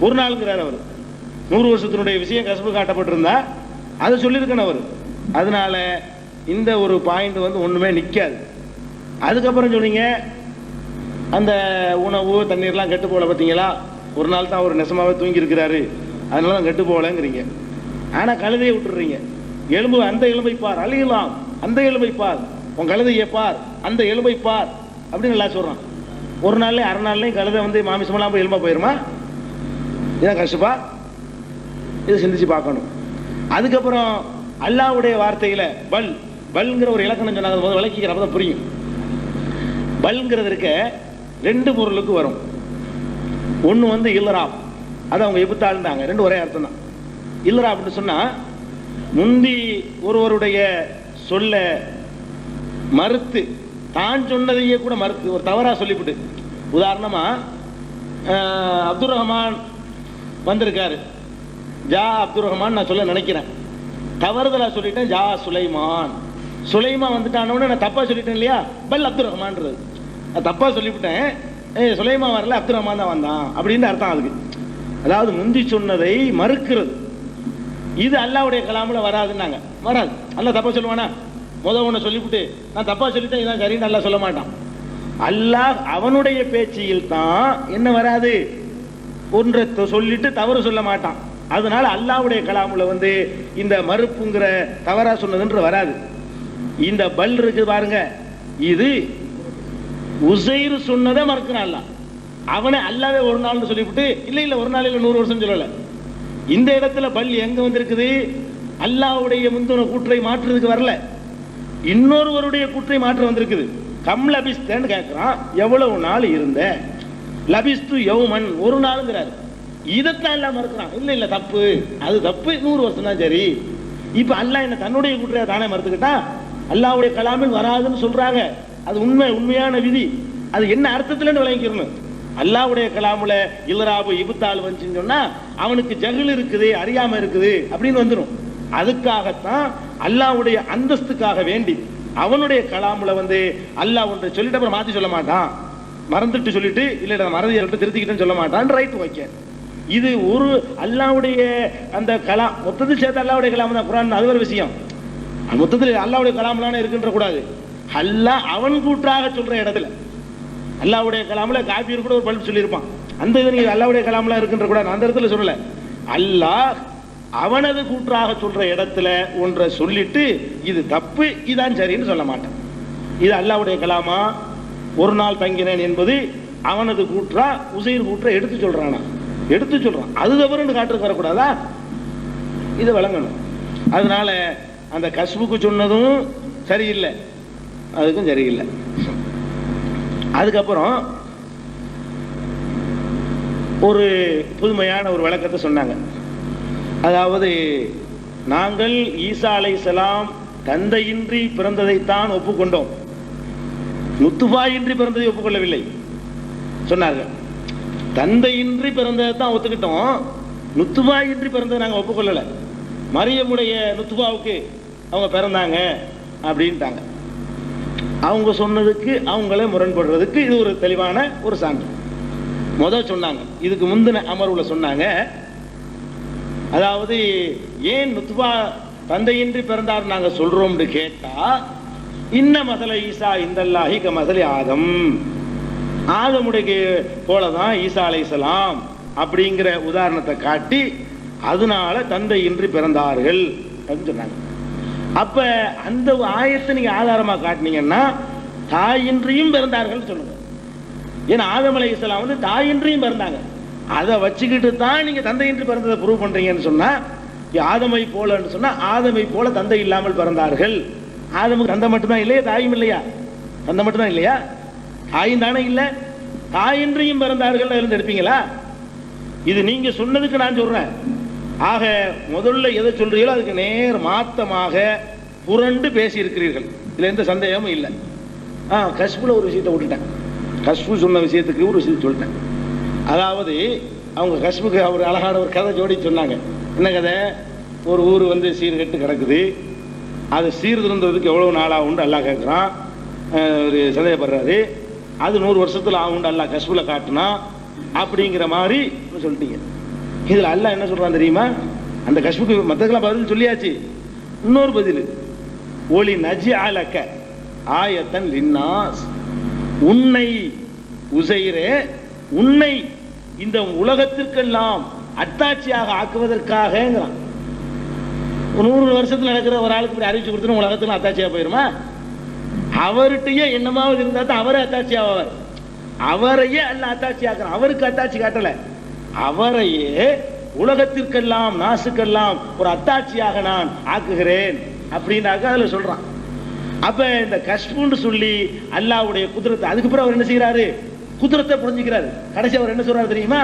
[SPEAKER 1] ஒரு நாளுங்கிறார் அவர். 100 வருஷத்தினுடைய விஷயம் கஸ்பு காட்டப்பட்டிருந்தா அதை சொல்லியிருக்கணும் அவர். அதனால இந்த ஒரு பாயிண்ட் வந்து ஒண்ணுமே நிக்காது. அதுக்கப்புறம் சொன்னீங்க அந்த உணவு தண்ணீர்லாம் கெட்டு போகல பார்த்தீங்களா, ஒரு நாள் தான் அவர் நெசமாவே தூங்கி இருக்கிறாரு அதனால தான் கெட்டு போகலங்கிறீங்க. ஆனா கழுதையை விட்டுறீங்க. எலும்பு அந்த எலும்பை பார், அழியலாம் அந்த எலும்பை பார், உன் கழுதையை பார் அந்த எலும்பை பார் அப்படின்னு நல்லா சொல்றான். ஒரு நாள்லயும் அரை நாள்லயும் கழுதை வந்து மாமிசமெல்லாம் போய் எலும்பா போயிருமா? இதான் கஷ்டப்பா, இதை சிந்திச்சு பார்க்கணும். அதுக்கப்புறம் அல்லாஹ்வுடைய வார்த்தையில பல் பல்ங்கிற ஒரு இலக்கணம் சொன்னாங்க, முதல் விளக்கிக்கிறப்ப தான் புரியும். பல்ங்கிறது இருக்க ரெண்டு பொருளுக்கு வரும். ஒன்று வந்து இல்லராப், அது அவங்க எபுத்தாளுந்தாங்க, ரெண்டு ஒரே அர்த்தம் தான். இல்லரா அப்படின்னு சொன்னா முந்தி ஒருவருடைய சொல்ல மறுத்து தான் சொன்னதையே கூட மறுத்து ஒரு தவறா சொல்லிவிட்டு, உதாரணமா அப்துல் ரஹ்மான் வந்திருக்காரு, ஜா அப்துல் ரஹ்மான் நான் சொல்ல நினைக்கிறேன், தவறுதலா சொல்லிட்டேன் ஜா சுலைமான். சுலைமான் வந்துட்டானோன்னு நான் தப்பா சொல்லிட்டேன் இல்லையா, பல் அப்துல் ரஹ்மான்றது தப்பா சொல்லிவிட்டேன், சுலைமான் வரல அப்துல் ரஹ்மான் தான் வந்தான் அப்படின்னு அர்த்தம் அதுக்கு. அதாவது முந்தி சொன்னதை மறுக்கிறது. இது அல்லாஹ்வுடைய கலாமுல வராதுன்னாங்க. வராது. அல்லாஹ் தப்பா சொல்லுவானா? ஒன்று சொல்லிவிட்டு நான் தப்பா சொல்லிட்டேன் இதான் சரின்னு அல்லாஹ் சொல்ல மாட்டான். அல்லாஹ் அவனுடைய பேச்சில் தான் என்ன வராது, ஒன்றை சொல்லிட்டு தவறு சொல்ல மாட்டான். அதனால அல்லாஹ்வுடைய கலாமுல வந்து இந்த மறுப்புங்கிற தவறா சொன்னதுன்ற வராது. இந்த பல் இருக்கு பாருங்க, இது உசைர் சொன்னதை மறுக்கிறான் அல்லாஹ். அவனை அல்லாவே ஒரு நாள்னு சொல்லிவிட்டு இல்ல இல்ல ஒரு நாள் இல்ல 100 வருஷம் சொல்லல. இந்த இடத்துல பல் எங்க வந்திருக்குது, அல்லாஹ்வுடைய முந்தின கூற்றை மாற்றுறதுக்கு வரல, இன்னொருவருடைய கூற்றை மாற்ற வந்திருக்குது. கம் லபிஸ்தன்னு கேட்கிறான், எவ்வளவு நாள் இருந்த, லபிஸ்து யௌமன் ஒரு நாளுங்கிறாரு. இதைத்தான் எல்லாம் மறுக்கிறான். இல்ல இல்ல தப்பு, அது தப்பு, 100 வருஷம் தான் சரி. இப்ப அல்லாஹ் என்ன தன்னுடைய கூற்றை தானே மறுத்துக்கிட்டா, அல்லாஹ்வுடைய கலாமில் வராதுன்னு சொல்றாங்க. அது உண்மையான விதி. அது என்ன அர்த்தத்துல விளங்கிக்கணும். அல்லாஹ்வுடைய கலாமுல இல்ராபு இபுத்தால் வந்துச்சுன்னு சொன்னா அவனுக்கு ஜஹில் இருக்குது, அறியாம இருக்குது அப்படின்னு வந்துடும். அதுக்காகத்தான் அல்லாஹ்வுடைய அந்தஸ்துக்காக வேண்டி அவனுடைய கலாமுல வந்து அல்லாஹ் ஒன்றை சொல்லிட்டு அப்புறம் மாத்தி சொல்ல மாட்டான், மறந்துட்டு சொல்லிட்டு இல்ல மறதி திருத்திக்கிட்டேன்னு சொல்ல மாட்டான், ரைட் வைக்க. இது ஒரு அல்லாஹ்வுடைய அந்த கலாம் மொத்தத்தில் சேர்த்து அல்லாஹ்வுடைய கலாம் தான் குர்ஆன். அது ஒரு விஷயம். மொத்தத்தில் அல்லாஹ்வுடைய கலாம்லான இருக்குன்ற கூடாது. அல்லாஹ் அவன் கூற்றாக சொல்ற இடத்துல அல்லாஹ்வுடைய கலாம்ல காபீர் கூட ஒரு பல்ப் சொல்லியிருப்பான், அந்த இது நீங்க அல்லாஹ்வுடைய கலாம்லாம் இருக்குன்ற கூடாது, அந்த இடத்துல சொல்லல. அல்லாஹ் அவனது கூற்றாக சொல்ற இடத்துல ஒன்றை சொல்லிட்டு இது தப்பு இதான் சரின்னு சொல்ல மாட்டான். இது அல்லாஹ்வுடைய கலாமா, ஒரு நாள் தங்கினேன் என்பது அவனது கூற்றா உசைர் கூற்றை எடுத்து சொல்றானா, எடுத்து சொல்றான், அது தவறுன்னு காட்டுக்கு வரக்கூடாதா, இதை வழங்கணும். அதனால அந்த கஸ்புக்கு சொன்னதும் சரியில்லை, அதுக்கும் சரியில்லை. அதுக்கப்புறம் ஒரு புதுமையான ஒரு விளக்கத்தை சொன்னாங்க. அதாவது நாங்கள் ஈசா அலைஹிஸ்ஸலாம் தந்தையின்றி பிறந்ததைத்தான் ஒப்புக்கொண்டோம், நுத்துஃபாயின்றி பிறந்ததை ஒப்புக்கொள்ளவில்லை சொன்னார்கள். தந்தையின்றி பிறந்ததை தான் ஒத்துக்கிட்டோம், நுத்துஃபாயின்றி பிறந்ததை நாங்கள் ஒப்புக்கொள்ளலை. மரியமுடைய நுத்துஃபாவுக்கு அவங்க பிறந்தாங்க அப்படின்ட்டாங்க. அவங்க சொன்னதுக்கு அவங்களே முரண்படுறதுக்கு இது ஒரு தெளிவான ஒரு சான்று. முதல் சொன்னாங்க, இதுக்கு முந்தின அமர்வுல சொன்னாங்க, அதாவது ஏன் நுத்பா தந்தையின்றி பிறந்தார் நாங்க சொல்றோம்னு கேட்டா, இன்ன மசல ஈசா இந்தல்லாஹி க மசலி ஆதம், ஆதமுடைய போலதான் ஈசா அலைஹிஸ்ஸலாம் அப்படிங்கிற உதாரணத்தை காட்டி அதனால தந்தையின்றி பிறந்தார்கள் அப்படின்னு சொன்னாங்க. அப்ப அந்த ஆயத்தை நீங்க ஆதாரமா காட்டினீங்கன்னா தாயின்றியும் பிறந்தார்கள் சொல்லுங்க. ஏன்னா ஆதம் அலைஹிஸ்ஸலாம் வந்து தாயின்றியும் பிறந்தாங்க, அதை வச்சுக்கிட்டு தான் நீங்க தந்தையின்றி பிறந்ததை ப்ரூவ் பண்றீங்கன்னு சொன்னா, ஆதமை போலன்னு சொன்னா ஆதமை போல தந்தை இல்லாமல் பிறந்தார்கள். ஆதமுக்கு தந்தை மட்டும்தான் இல்லையா, தாயும் இல்லையா? தந்தை மட்டும்தான் இல்லையா, தாயும் தானே இல்ல, தாயின்றியும் பிறந்தார்கள் இருந்து எடுப்பீங்களா? இது நீங்க சொன்னதுக்கு நான் சொல்றேன். ஆக முதல்ல எதை சொல்றீங்களோ அதுக்கு நேர் மாத்தமாக புரண்டு பேசி இருக்கிறீர்கள், இதுல எந்த சந்தேகமும் இல்லை. கஷ்புல ஒரு விஷயத்தை விட்டுட்டேன், கஷ்பு சொன்ன விஷயத்துக்கு ஒரு விஷயத்தை சொல்லிட்டேன். அதாவது அவங்க கஷ்புக்கு ஒரு அழகான ஒரு கதை ஜோடி சொன்னாங்க. என்ன கதை? ஒரு ஊர் வந்து சீர்கெட்டு கிடக்குது, அது சீர்திருந்ததுக்கு எவ்வளவு நாள் ஆகுண்டு அல்லாஹ் கேட்குறான், ஒரு சந்தேகப்படுறாரு. அது 100 வருஷத்துல ஆகுண்டு அல்லாஹ் கஷ்புல காட்டுனா அப்படிங்கிற மாதிரி சொல்லிட்டீங்க. இதுல அல்லாஹ் என்ன சொல்றான் தெரியுமா? அந்த கஷ்புக்கு மற்றதுக்கெல்லாம் பதில் சொல்லியாச்சு. இன்னொரு பதில், ஒலி நஜி அலக்க ஆயத்தன் லின்னாஸ், உன்னை உசைரே, உன்னை இந்த உலகத்திற்கெல்லாம் அத்தாட்சியாக ஆக்குவதற்காக. 100 வருஷத்துல நடக்கிற ஒரு ஆளுக்கு இப்படி அறிவிச்சு கொடுத்து உலகத்துல அத்தாட்சியா போயிருமா? அவர்கிட்டயே என்னமாவது இருந்தா தான் அவரே அத்தாட்சி ஆவார். அவரையே அல்ல அத்தாட்சி ஆக்குறான். அவருக்கு அத்தாட்சி காட்டல, அவரையே உலகத்திற்கெல்லாம் நாசுக்கெல்லாம் ஒரு அத்தாட்சியாக நான் ஆக்குகிறேன் அப்படின்னாக்க அதுல சொல்றான். அப்ப இந்த கஷ்புன்னு சொல்லி அல்லாஹ்வுடைய குதிரத்தை, அதுக்கு பிறகு அவர் என்ன செய்யறாரு? குதிரத்தை புரிஞ்சுக்கிறாரு. கடைசி அவர் என்ன சொல்றாரு தெரியுமா?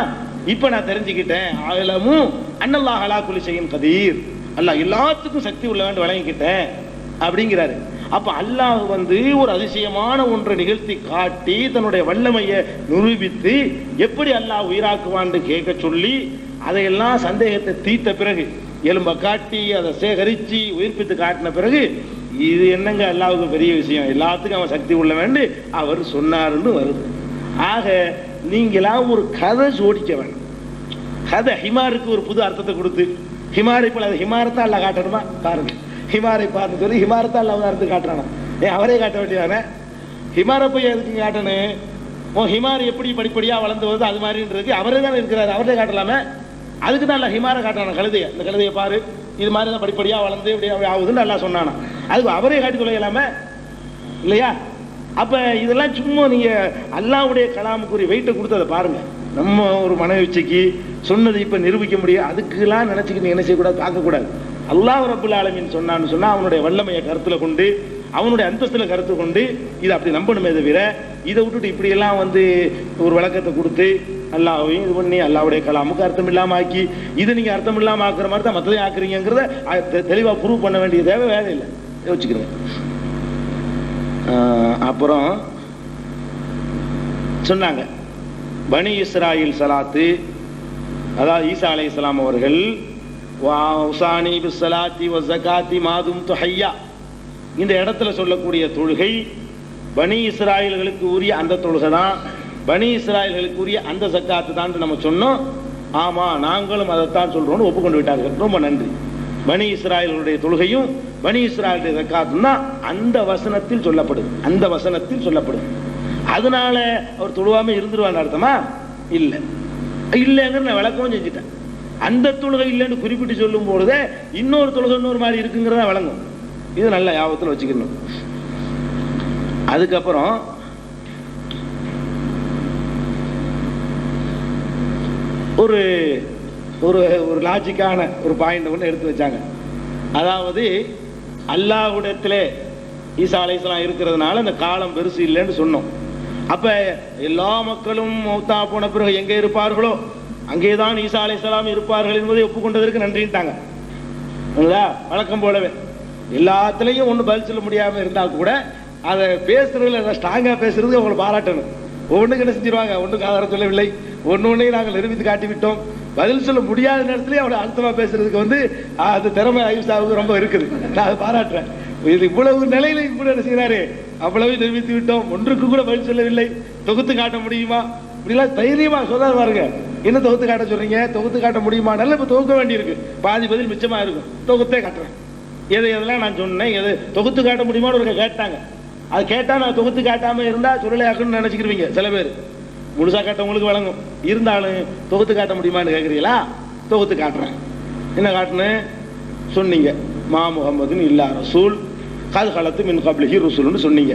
[SPEAKER 1] இப்ப நான் தெரிஞ்சுக்கிட்டேன், ஆலமும் அன்னல்லாஹ் அலா குல்லி ஷைஇன் கதீர், அல்லாஹ் எல்லாத்துக்கும் சக்தி உள்ளவன் விளங்கிக்கிட்டேன் அப்படிங்கிறாரு. அப்ப அல்லாஹ் ஒரு அதிசயமான ஒன்றை நிகழ்த்தி காட்டி தன்னுடைய வல்லமையை நிரூபித்து எப்படி அல்லாஹ் உயிராக்குவான்னு கேட்க சொல்லி அதையெல்லாம் சந்தேகத்தை தீர்த்த பிறகு எலும்ப காட்டி அதை சேகரிச்சு உயிர்ப்பித்து காட்டின பிறகு இது என்னங்க அல்லாஹ்வுக்கு பெரிய விஷயம், எல்லாத்துக்கும் அவன் சக்தி உள்ளவன் அவர் சொன்னாருன்னு வருது. ஆக நீங்களாம் ஒரு கதை ஜோடிக்க வேணும். கதை ஹிமாருக்கு ஒரு புது அர்த்தத்தை கொடுத்து, ஹிமாரை போல அது ஹிமாரத்தா அல்ல காட்டணுமா பாருங்க. ஹிமாரை பார்த்து சொல்லி ஹிமாரத்தா அல்ல அர்த்தம் காட்டுறானா? அவரே காட்ட வேண்டியதானே? ஹிமாரை போய் எதுக்கு காட்டணும்? ஹிமார் எப்படி படிப்படியா வளர்ந்து வருது அது மாதிரின்றதுக்கு அவரே தானே இருக்கிறாரு, அவரே காட்டலாமே. அதுக்கு தான் அல்ல ஹிமாரை காட்டுறான, கழுதைய, இந்த கழுதையை பாரு இது மாதிரி தான் படிப்படியா வளர்ந்து இப்படி ஆகுதுன்னு நல்லா சொன்னானா. அதுக்கு அவரே காட்டி கொள்ளையலாமே இல்லையா? அப்ப இதெல்லாம் சும்மா நீங்க அல்லாஹ்வுடைய கலாமுக்கு ஒரு வெயிட்டை கொடுத்து அதை பாருங்க. நம்ம ஒரு மனவீழ்ச்சிக்கு சொன்னது இப்ப நிரூபிக்க முடியும், அதுக்கெல்லாம் நினைச்சுக்கிட்டு என்ன செய்யக்கூடாது, பார்க்கக்கூடாது. அல்லாஹ் ரப்புல் ஆலமீன் சொன்னான்னு சொன்னா அவனுடைய வல்லமையை கருத்துல கொண்டு அவனுடைய அந்தஸ்துல கருத்து கொண்டு இதை அப்படி நம்பணுமே தவிர இதை விட்டுட்டு இப்படி எல்லாம் ஒரு விளக்கத்தை கொடுத்து அல்லாஹ்வையும் இது பண்ணி அல்லாஹ்வுடைய கலாமுக்கு அர்த்தம் இல்லாம ஆக்கி இதை நீங்க அர்த்தம் இல்லாம ஆக்குற மாதிரி தான் மற்றதையும் ஆக்குறீங்கிறத தெளிவா ப்ரூவ் பண்ண வேண்டிய தேவை வேலை இல்லை, யோசிச்சுக்கிறேன். அப்புறம் சொன்னாங்க பனி இஸ்ராயில் சலாத்து, அதாவது ஈசா அலைஹிஸ்ஸலாம் அவர்கள் உசானி பிஸ்ஸலாத்தி வஸகாத்தி மாதும் துஹய்யா, இந்த இடத்துல சொல்லக்கூடிய தொழுகை பனி இஸ்ராயல்களுக்கு உரிய அந்த தொழுகை தான், பனி இஸ்ராயல்களுக்கு உரிய அந்த ஜக்காத்து தான் நம்ம சொன்னோம். ஆமா நாங்களும் அதைத்தான் சொல்றோம்னு ஒப்புக்கொண்டு விட்டார்கள். ரொம்ப நன்றி. பனி இஸ்ராயல்களுடைய தொழுகையும் பனி இஸ்ராயலுடைய ஜக்காத்தும் தான் அந்த வசனத்தில் சொல்லப்படுது, அந்த வசனத்தில் சொல்லப்படுது. அதனால அவர் தொழுவாம இருந்துருவான்னு அர்த்தமா? இல்லை, இல்லைங்கிற நான் விளக்கவும் செஞ்சுட்டேன். அந்த தொழுகை இல்லைன்னு குறிப்பிட்டு சொல்லும் பொழுதே இன்னொரு தொழுகை இன்னொரு மாதிரி இருக்குங்கிறதா விளங்கும். இது நல்ல ஞாபகத்தில் வச்சுக்கணும். அதுக்கப்புறம் ஒரு ஒரு ஒரு லாஜிக்கான ஒரு பாயிண்ட் ஒன்று எடுத்து வச்சாங்க. அதாவது அல்லாஹ்விடத்திலே ஈசா அலைஹிஸ்ஸலாம் இருக்கிறதுனால அந்த காலம் பெருசு இல்லைன்னு சொன்னோம். அப்ப எல்லா மக்களும் மௌத்தா போன பிறகு எங்கே இருப்பார்களோ அங்கேதான் ஈசா அலைஹிஸ்ஸலாம் இருப்பார்கள் என்பதை ஒப்புக்கொண்டதற்கு நன்றிட்டாங்க. வழக்கம் போலவே எல்லாத்துலயும் ஒண்ணு பதில் சொல்ல முடியாம இருந்தா கூட அதை பேசுறதுல ஸ்ட்ராங்கா பேசுறது அவங்களை பாராட்டணும். ஒவ்வொன்றுக்கு என்ன செஞ்சிருவாங்க, ஒன்றுக்கு ஆதாரம் சொல்லவில்லை, ஒன்னொன்னையும் நாங்கள் நிரூபித்து காட்டி விட்டோம். பதில் சொல்ல முடியாத நேரத்திலேயே அவளை அழுத்தமா பேசுறதுக்கு அது திறமை ஈசாவுக்கு ரொம்ப இருக்குது. நான் அதை பாராட்டுறேன். இது இவ்வளவு நிலையில இவ்வளவு என்ன செய்யறாரு, அவ்வளவு நிரூபித்து விட்டோம், ஒன்றுக்கு கூட பதில் சொல்லவில்லை, தொகுத்து காட்ட முடியுமா, இப்படிலாம் தைரியமா சொல்றாரு பாருங்க. என்ன தொகுத்து காட்ட சொல்றீங்க, தொகுத்து காட்ட முடியுமா? நல்ல இப்ப தொகுக்க வேண்டி இருக்கு, பாதி பதில் மிச்சமா இருக்கும், தொகுத்தே காட்டுறேன். எதெல்லாம் நான் சொன்னேன், எது தொகுத்து காட்ட முடியுமான்னு ஒரு கேட்டாங்க. அது கேட்டா நான் தொகுத்து காட்டாம இருந்தா சொல்லலையாக்குன்னு நினைச்சுக்கிருவீங்க சில பேர். முழுசா காட்டவங்களுக்கு வழங்கும், இருந்தாலும் தொகுத்து காட்ட முடியுமான்னு கேட்குறீங்களா? தொகுத்து காட்டுறேன். என்ன காட்டுன்னு சொன்னீங்க, மா முஹம்மதுன்னு இல்லா ரசூல் கது கலத்து மின் கப்லிஹி ரசூல்னு சொன்னீங்க.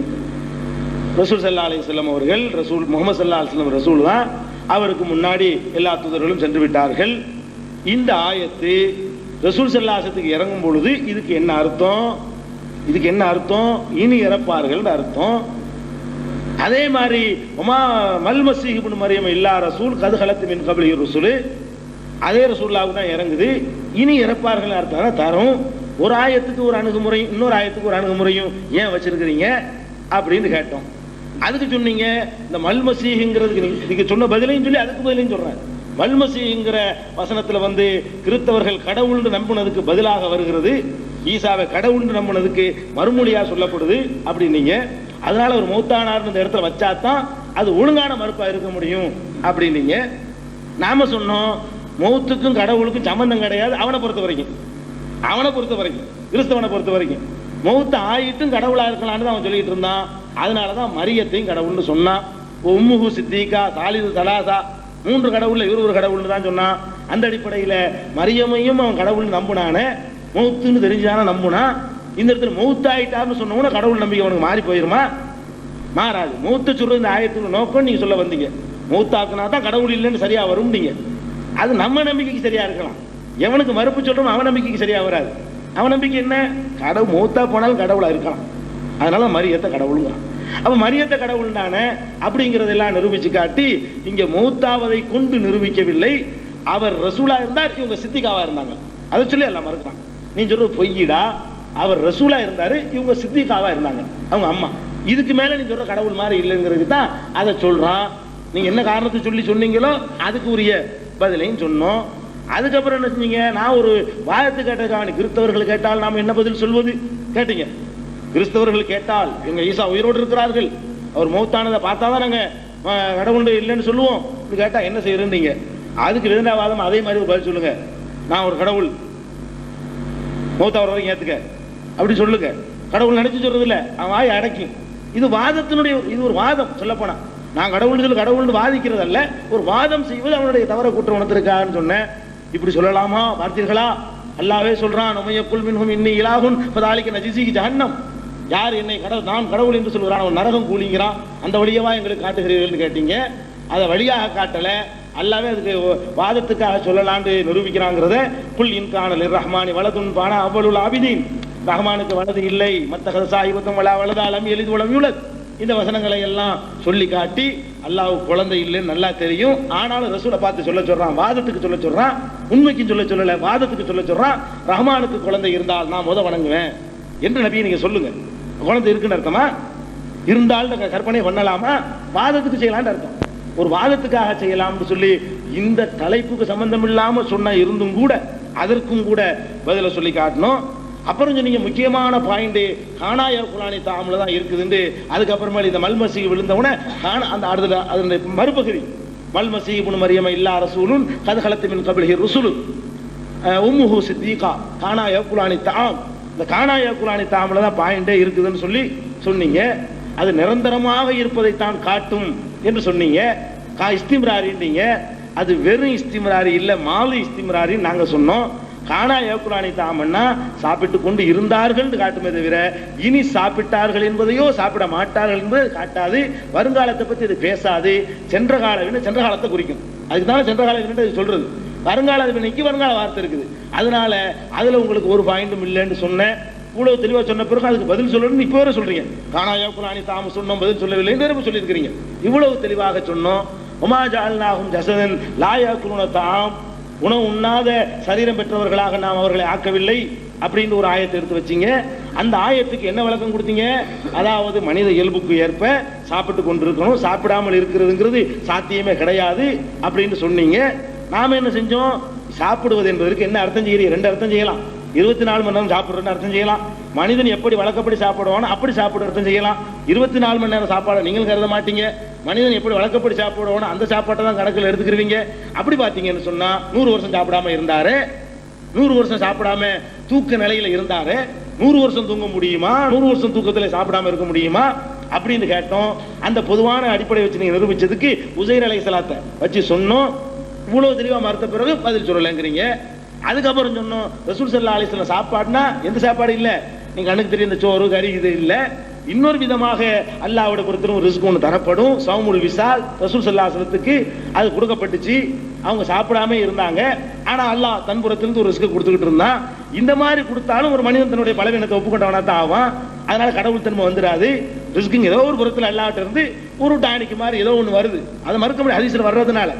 [SPEAKER 1] ரசூல் ஸல்லல்லாஹு அலைஹி வஸல்லம் அவர்கள் ரசூல் முஹம்மது ஸல்லல்லாஹு அலைஹி வஸல்லம் ரசூல் தான், அவருக்கு முன்னாடி எல்லா தூதர்களும் சென்று விட்டார்கள். இந்த ஆயத்து ரசூல் ஸல்லல்லாஹு அலைஹி வஸல்லத்துக்கு இறங்கும் பொழுது இதுக்கு என்ன அர்த்தம், இதுக்கு என்ன அர்த்தம், இனி இறப்பார்கள் அர்த்தம். அதே மாதிரி மல் மஸீஹ் இப்னு மரியம் இல்லா ரசூல் கது கலத்து மின் கப்லிஹி ரசூல், அதே ரசூலுல்லாஹ்வுக்கு தான் இறங்குது, இனி இறப்பார்கள் அர்த்தம் தரும். ஒரு ஆயத்துக்கு ஒரு அணுகுமுறையும் இன்னொரு ஆயத்துக்கு ஒரு அணுகுமுறையும் ஏன் வச்சிருக்கிறீங்க அப்படின்னு கேட்டோம். அதுக்கு சொன்னீங்க இந்த மல் மஸீஹ்ங்கிறதுக்கு நீங்க சொன்ன பதிலையும் சொல்லி அதுக்கு பதிலையும் சொல்றேன். மல் மஸீஹ்ங்கிற வசனத்துல கிறிஸ்தவர்கள் கடவுள்னு நம்பினதுக்கு பதிலாக வருகிறது, ஈசாவை கடவுள்னு நம்பினதுக்கு மறுமொழியா சொல்லப்படுது அப்படின்னீங்க. அதனால ஒரு மௌத்தானார் இந்த இடத்துல வச்சாதான் அது ஒழுங்கான மறுப்பா இருக்க முடியும் அப்படின்னீங்க. நாம சொன்னோம் மௌத்துக்கும் கடவுளுக்கும் சம்பந்தம் கிடையாது. அவனை பொறுத்த வரைக்கும் கிறிஸ்தவனை பொறுத்த வரைக்கும் மௌத்து ஆயிட்டும் கடவுளா இருக்கலாம்னு அவன் சொல்லிட்டு இருந்தான். அதனாலதான் மரியத்தையும் கடவுள்னு சொன்னான். உம்முஹு சித்திகா சாலிது தலாசா, 3 கடவுள்ல இவர் ஒரு கடவுள்னு தான் சொன்னான். அந்த அடிப்படையில மரியமையும் அவன் கடவுள் நம்புனானே, மௌத்துன்னு தெரிஞ்சுதானே நம்புனா. இந்த இடத்துல மௌத்தாயிட்டான்னு சொன்னோம்னா கடவுள் நம்பிக்கை அவனுக்கு மாறி போயிருமா? மாறாது. மௌத்த சொல்றது இந்த ஆயத்துக்கு நோக்கம் நீங்க சொல்ல வந்தீங்க. மௌத்தாக்குனா தான் கடவுள் இல்லைன்னு சரியா வரும். நீங்க அது நம்ம நம்பிக்கைக்கு சரியா இருக்கலாம். எவனுக்கு மறுப்பு சொல்றோம் அவன் நம்பிக்கைக்கு சரியா வராது. அவன் நம்பிக்கை என்ன? கடவுள் மௌத்தா போனாலும் கடவுளா இருக்கலாம். அதனால மரியத்தை கடவுளுங்க. அப்ப மரியத்தை கடவுள் தானே அப்படிங்கறதெல்லாம் நிரூபிச்சு காட்டி இங்க மௌத்தாவதை கொண்டு நிரூபிக்கவில்லை. அவர் ரசூலா இருந்தார், இவங்க சித்திகாவா இருந்தாங்க. அதை சொல்லி எல்லாம் மறுக்கிறான். நீ சொல்றது பொய்யிடா. அவர் ரசூலா இருந்தாரு, இவங்க சித்திகாவா இருந்தாங்க, அவங்க அம்மா. இதுக்கு மேல நீ சொல்ற கடவுள் மாதிரி இல்லைங்கிறது தான் அதை சொல்றான். நீங்க என்ன காரணத்தை சொல்லி சொன்னீங்களோ அதுக்கு உரிய பதிலையும் சொன்னோம். அதுக்கப்புறம் என்ன செஞ்சீங்க? நான் ஒரு வாதத்தை கேட்டதுக்காக கிறிஸ்தவர்கள் கேட்டால் நாம என்ன பதில் சொல்வது கேட்டீங்க. கிறிஸ்தவர்கள் கேட்டால் எங்க ஈசா உயிரோடு இருக்கிறார்கள், அவர் மௌத்தானதை பார்த்தாதான் நாங்க கடவுள் இல்லைன்னு சொல்லுவோம். கேட்டா என்ன செய்யறீங்க? அதுக்கு விதண்டாவாதம் அதே மாதிரி ஒரு பதில் சொல்லுங்க. நான் ஒரு கடவுள், மௌத்தா வர வரைக்கும் ஏத்துக்க அப்படி சொல்லுங்க. கடவுள் நினைச்சு சொல்றது இல்ல, அவன் வாய் அடக்கி. இது வாதத்தினுடைய இது ஒரு வாதம். சொல்ல போனா நான் கடவுள் சொல்லி கடவுள் வாதிக்கிறது அல்ல, ஒரு வாதம் செய்வது அவனுடைய தவற குற்றம் உணர்த்திருக்கான்னு சொன்னேன். இப்படி சொல்லலாமா? பார்த்தீர்களா? அல்லாஹ்வே சொல்றான், உமையக்குல் மின்ஹும் இன்னி இலாஹுன் ஃபதாலிக நஜிஸிஹி ஜஹன்னம். யார் என்னை நான் கடவுள் என்று சொல்கிறான் அவன் நரகம் கூலிங்கிறான். அந்த வழியவா எங்களுக்கு காட்டுகிறீர்கள் கேட்டீங்க. அதை வழியாக காட்டல, அல்லாஹ்வே அதுக்கு வாதத்துக்காக சொல்லலான்னு நிரூபிக்கிறாங்கிறத குல் இன்கான லிர்ரஹ்மானி வலதுன் பானா அவ்வலுல் ஆபிதீன். ரஹ்மானுக்கு வலது இல்லை, மத்தகத சாஹிபத்தும் வலா வலதா லம் யலித் வலம் யூலத். இந்த வசனங்களை எல்லாம் சொல்லி காட்டி அல்லாஹ்வுக்கு குழந்தை இல்லைன்னு நல்லா தெரியும். ஆனாலும் ரசூலை பார்த்து சொல்ல சொல்றான், வாதத்துக்கு சொல்ல சொல்றான், உண்மைக்கு சொல்லல, வாதத்துக்கு சொல்ல சொல்றான். ரஹ்மானுக்கு குழந்தை இருந்தால் நான் வணங்குவேன் என்று நபியை நீங்க சொல்லுங்க. குழந்தை இருக்குன்னு அர்த்தமா? இருந்தால் கற்பனை பண்ணலாமா? வாதத்துக்கு செய்யலான்னு அர்த்தம். ஒரு வாதத்துக்காக செய்யலாம்னு சொல்லி இந்த தலைப்புக்கு சம்பந்தம் இல்லாம சொன்ன இருந்தும் கூட அதற்கும் கூட பதில சொல்லி காட்டணும். அப்புறம் சொன்னீங்க முக்கியமான பாயிண்ட் கானாய குலானி தாமில் தான் இருக்குதுன்னு. அதுக்கப்புறமா இந்த மல்மசி விழுந்தவுடனே அந்த அதனுடைய மறுபகுதி மல்மசி இப்னு மரியம இல்லா ரசூலுன் கத் கலத் மின் கப்லிஹி ருசுலு உம்முஹு சித்திகா கானாய குலானி தாம். இந்த கானாய குலானி தாமில் தான் பாயிண்டே இருக்குதுன்னு சொல்லி சொன்னீங்க. அது நிரந்தரமாக இருப்பதைத்தான் காட்டும் என்று சொன்னீங்க. இஸ்திம்ராரின்னீங்க. அது வெறும் இஸ்திம்ராரி இல்ல, மாலு இஸ்திம்ராரி நாங்க சொன்னோம். கானா ஏக்குரானி தாமன்னா சாப்பிட்டு கொண்டு இருந்தார்கள் காட்டுமே தவிர இனி சாப்பிட்டார்கள் என்பதையோ சாப்பிட மாட்டார்கள் என்பதை காட்டாது. வருங்காலத்தை பத்தி இது பேசாது. சென்ற காலத்தை குறிக்கும். அதுக்குதான சென்ற காலம் சொல்றது. வருங்கால வினைக்கு வருங்கால வார்த்தை இருக்குது. அதனால அதுல உங்களுக்கு ஒரு பாயிண்டும் இல்லைன்னு சொன்னேன். இவ்வளவு தெளிவா சொன்ன பிறகு அதுக்கு பதில் சொல்லணும்னு இப்ப வரை சொல்றீங்க. கானா ஏக்குரானி தாம சொன்னோம், பதில் சொல்லவில்லை சொல்லி இருக்கிறீங்க. இவ்வளவு தெளிவாக சொன்னோம். உமா ஜஅல்நாஹும் ஜஸதன் லா யாக்குலூன தஆம், உணவு உண்ணாத சரீரம் பெற்றவர்களாக நாம் அவர்களை ஆக்கவில்லை அப்படின்னு ஒரு ஆயத்தை எடுத்து வச்சீங்க. அந்த ஆயத்துக்கு என்ன விளக்கம் கொடுத்தீங்க? அதாவது மனித இயல்புக்கு ஏற்ப சாப்பிட்டு கொண்டிருக்கணும், சாப்பிடாமல் இருக்கிறதுங்கிறது சாத்தியமே கிடையாது அப்படின்னு சொன்னீங்க. நாம என்ன செஞ்சோம்? சாப்பிடுவது என்பதற்கு என்ன அர்த்தம் செய்யறீங்க? 2 அர்த்தம் செய்யலாம். 24 மணி நேரம் சாப்பிடுறதுன்னு அர்த்தம் செய்யலாம். மனிதன் எப்படி வழக்கப்படி சாப்பிடுவானோ அப்படி சாப்பிட அர்த்தம் செய்யலாம். 24 மணி நேரம் சாப்பாடு நீங்கள் கருத மாட்டீங்க. மனிதன் எப்படி வழக்கப்படி சாப்பிடுவானோ அந்த சாப்பாட்டை தான் கணக்கில் எடுத்துக்கிறீங்க. அப்படி பார்த்தீங்கன்னு சொன்னா 100 வருஷம் சாப்பிடாம இருந்தாரு, 100 வருஷம் சாப்பிடாம தூக்க நிலையில இருந்தாரு. 100 வருஷம் தூங்க முடியுமா? 100 வருஷம் தூக்கத்தில் சாப்பிடாம இருக்க முடியுமா அப்படின்னு கேட்டோம். அந்த பொதுவான அடிப்படை வச்சு நீங்க நிரூபிச்சதுக்கு உசைர் அலைஹிஸ்ஸலாத்தை வச்சு சொன்னோம். இவ்வளவு தெளிவா மறுத்த பிறகு பதில் சொல்லலைங்கிறீங்க. அதுக்கப்புறம் சொன்னோம் ரசூல் ஸல்லல்லாஹு அலைஹி வஸல்லம் சாப்பாடுனா எந்த சாப்பாடு இல்ல, நீங்க கண்ணுக்கு தெரியும் இந்த சோறு கறி இது இல்ல, இன்னொரு விதமாக அல்லாஹ்வுடைய பொறுத்தரும் ரிஸ்க் ஒன்று தரப்படும். சௌமுல் விசால் ரசூல் ஸல்லல்லாஹு அலைஹி வஸல்லத்துக்கு அது கொடுக்கப்பட்டுச்சு. அவங்க சாப்பிடாம இருந்தாங்க. ஆனா அல்லாஹ் தன் புறத்திலிருந்து ஒரு ரிஸ்க் கொடுத்துக்கிட்டு இருந்தான். இந்த மாதிரி கொடுத்தாலும் ஒரு மனிதன் தன்னுடைய பலவீனத்தை ஒப்புக்கொண்டவனா தான் ஆவான். அதனால கடவுள் தன்மை வந்துடாது. ரிஸ்க் ஏதோ ஒரு புறத்தில் அல்லாஹ்ட்ட இருந்து ஒரு டானிக்கு மாதிரி ஏதோ ஒன்று வருது. அதை மறுக்க முடியாது. ஹதீஸ்ல வர்றதுனால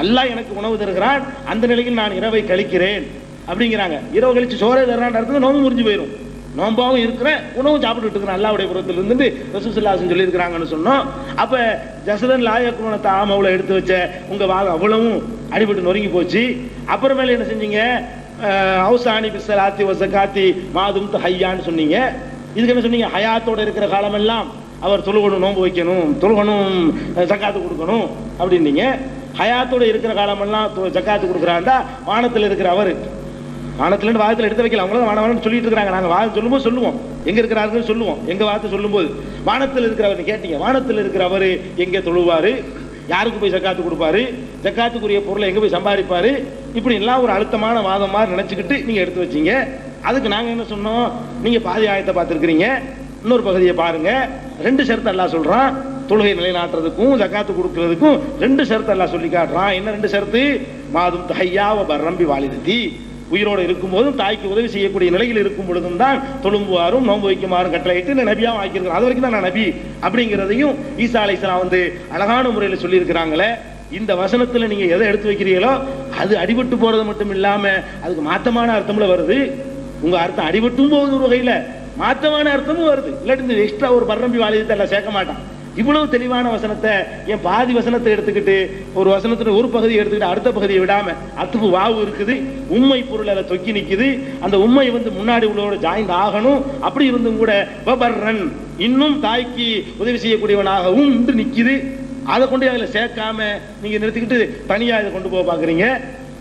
[SPEAKER 1] அல்லாஹ் எனக்கு உணவு தருகிறான், அந்த நிலையில் நான் இரவை கழிக்கிறேன் அப்படிங்கிறாங்க. இரவு கழிச்சு சோறை தர்றான் அர்த்தம் நோம்பு முறிஞ்சு போயிடும். நோம்பாவும் இருக்கிறேன், உணவும் சாப்பிட்டு இருக்கிறேன் அல்லாஹ்வுடைய புறத்தில் இருந்து ரசூல் ஸல்லல்லாஹு அலைஹி வஸல்லம் சொல்லி இருக்கிறாங்கன்னு சொன்னோம். அப்ப ஜஸதன் லா யகுன தஆம் அவ்வளவு எடுத்து வச்ச உங்க வாதம் அவ்வளவும் அடிபட்டு நொறுங்கி போச்சு. அப்புறமேல என்ன செஞ்சீங்க? அவுசானி பிஸ்ஸலாத்தி வ ஸகாத்தி மாதும் ஹய்யான்னு சொன்னீங்க. இதுக்கு என்ன சொன்னீங்க? ஹயாத்தோட இருக்கிற காலமெல்லாம் அவர் தொழுகணும், நோன்பு வைக்கணும், தொழுகணும், ஸகாத்து கொடுக்கணும் அப்படின்னீங்க. ஹயாத்தோட இருக்கிற காலமெல்லாம் ஜக்காத்து கொடுக்குறாண்டா வானத்தில் இருக்கிற அவரு, வானத்துல வாதத்தில் எடுத்து வைக்கல, அவங்களும் வானவானு சொல்லிட்டு இருக்காங்க. நாங்கள் வாதம் சொல்லும்போது சொல்லுவோம் எங்க இருக்கிறார்கள் சொல்லுவோம், எங்க வாதத்தை சொல்லும்போது வானத்தில் இருக்கிறவர் கேட்டீங்க, வானத்தில் இருக்கிற அவரு எங்க தொழுவாரு, யாருக்கு போய் ஜக்காத்து கொடுப்பாரு, ஜக்காத்துக்குரிய பொருளை எங்க போய் சம்பாதிப்பாரு, இப்படி எல்லாம் ஒரு அழுத்தமான வாதம் மாதிரி நினைச்சுக்கிட்டு நீங்க எடுத்து வச்சீங்க. அதுக்கு நாங்க என்ன சொன்னோம், நீங்க பாதி ஆயத்தை பார்த்திருக்கிறீங்க, இன்னொரு பகுதியை பாருங்க. 2 ஷரத்து அல்லாஹ் சொல்றான், தொழுகை நிலைநாட்டுறதுக்கும் ஜக்காத்து கொடுக்கிறதுக்கும் 2 ஷரத்து அல்லாஹ் சொல்லி காட்டுறான். என்ன 2 ஷரத்து? மாதும் தஹய்யாவ பர்ரம்பி வாலிததி, உயிரோடு இருக்கும் போதும் தாய்க்கு உதவி செய்யக்கூடிய நிலையில் இருக்கும் பொழுதும் தான் தொழும்புவாரும் நோன்பு வைக்குமாறும் கட்டளையிட்டு நபியாவும் ஆக்கியிருக்கிறோம். அது வரைக்கும் தான் நான் நபி அப்படிங்கிறதையும் ஈசா அலைஹிஸ்ஸலாம் வந்து அழகான முறையில் சொல்லி இருக்கிறாங்களே. இந்த வசனத்துல நீங்க எதை எடுத்து வைக்கிறீங்களோ அது அடிபட்டு போறது மட்டும் இல்லாம அதுக்கு மாற்றமான அர்த்தம்ல வருது. உங்க அர்த்தம் அடிபட்டும் போகுது ஒரு வகையில, மாற்றமான அர்த்தமும் வருது. இல்லாட்டி இந்த எக்ஸ்ட்ரா ஒரு பர்ரம்பி வாலிதத்தை எல்லாம் சேர்க்க மாட்டான். இவ்வளவு தெளிவான வசனத்தை என் பாதி வசனத்தை எடுத்துக்கிட்டு ஒரு வசனத்துல ஒரு பகுதியை எடுத்துக்கிட்டு அடுத்த பகுதியை விடாம அத்துப்பு வாவு இருக்குது, உண்மை பொருள் அதை தொக்கி நிக்குது, அந்த உண்மை வந்து முன்னாடி உள்ளவரோட ஜாயிண்ட் ஆகணும். அப்படி இருந்தும் கூட பபர்ரன் இன்னும் தாய்க்கு உதவி செய்யக்கூடியவனாகவும் உண்டு நிக்குது. அதை கொண்டு அதில் சேர்க்காம நீங்க நிறுத்திக்கிட்டு தனியா இதை கொண்டு போக பாக்குறீங்க.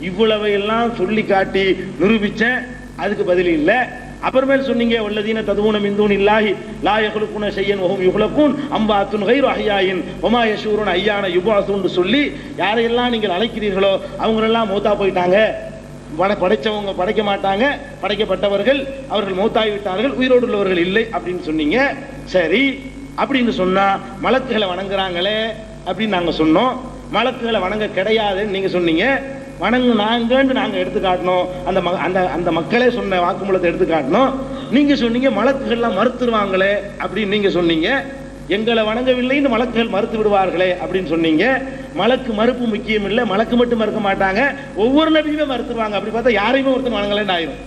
[SPEAKER 1] இவ்வளவு எல்லாம் சொல்லி காட்டி நிரூபிச்சேன், அதுக்கு பதில் இல்லை. அப்புறமேல் சொன்னீங்க வல்லதீன ததுவுன மின் தூனில்லாஹி லா யக்லுகுன ஷையன் வஹும் யுக்லகுன் அம்பாத்துன் கைரு அஹ்யாயின் வமா யஷூருன அய்யான யுபாஸுன்னு சொல்லி யாரையெல்லாம் நீங்கள் அழைக்கிறீர்களோ அவங்களெல்லாம் மௌத்தா போயிட்டாங்க, படைச்சவங்க படைக்க மாட்டாங்க, படைக்கப்பட்டவர்கள் அவர்கள் மௌத்தாகி விட்டார்கள், உயிரோடு உள்ளவர்கள் இல்லை அப்படின்னு சொன்னீங்க. சரி, அப்படின்னு சொன்னா மலக்குகளை வணங்குறாங்களே அப்படின்னு நாங்க சொன்னோம். மலக்குகளை வணங்க கிடையாதுன்னு நீங்க சொன்னீங்க. வணங்கு நாங்கன்னு நாங்க எடுத்து காட்டணும், அந்த மக்களே சொன்ன வாக்குமூலத்தை எடுத்து காட்டணும். நீங்க சொன்னீங்க மலக்குகள்லாம் மறுத்துருவாங்களே அப்படின்னு நீங்க சொன்னீங்க. எங்களை வணங்கவில்லைன்னு மலக்குகள் மறுத்து விடுவார்களே அப்படின்னு சொன்னீங்க. மலக்கு மறுப்பு முக்கியம் இல்லை, மலக்கு மட்டும் மறுக்க மாட்டாங்க, ஒவ்வொரு நபியுமே மறுத்துருவாங்க. அப்படி பார்த்தா யாரையுமே ஒருத்தர் வணங்கலன்னு ஆயிரும்.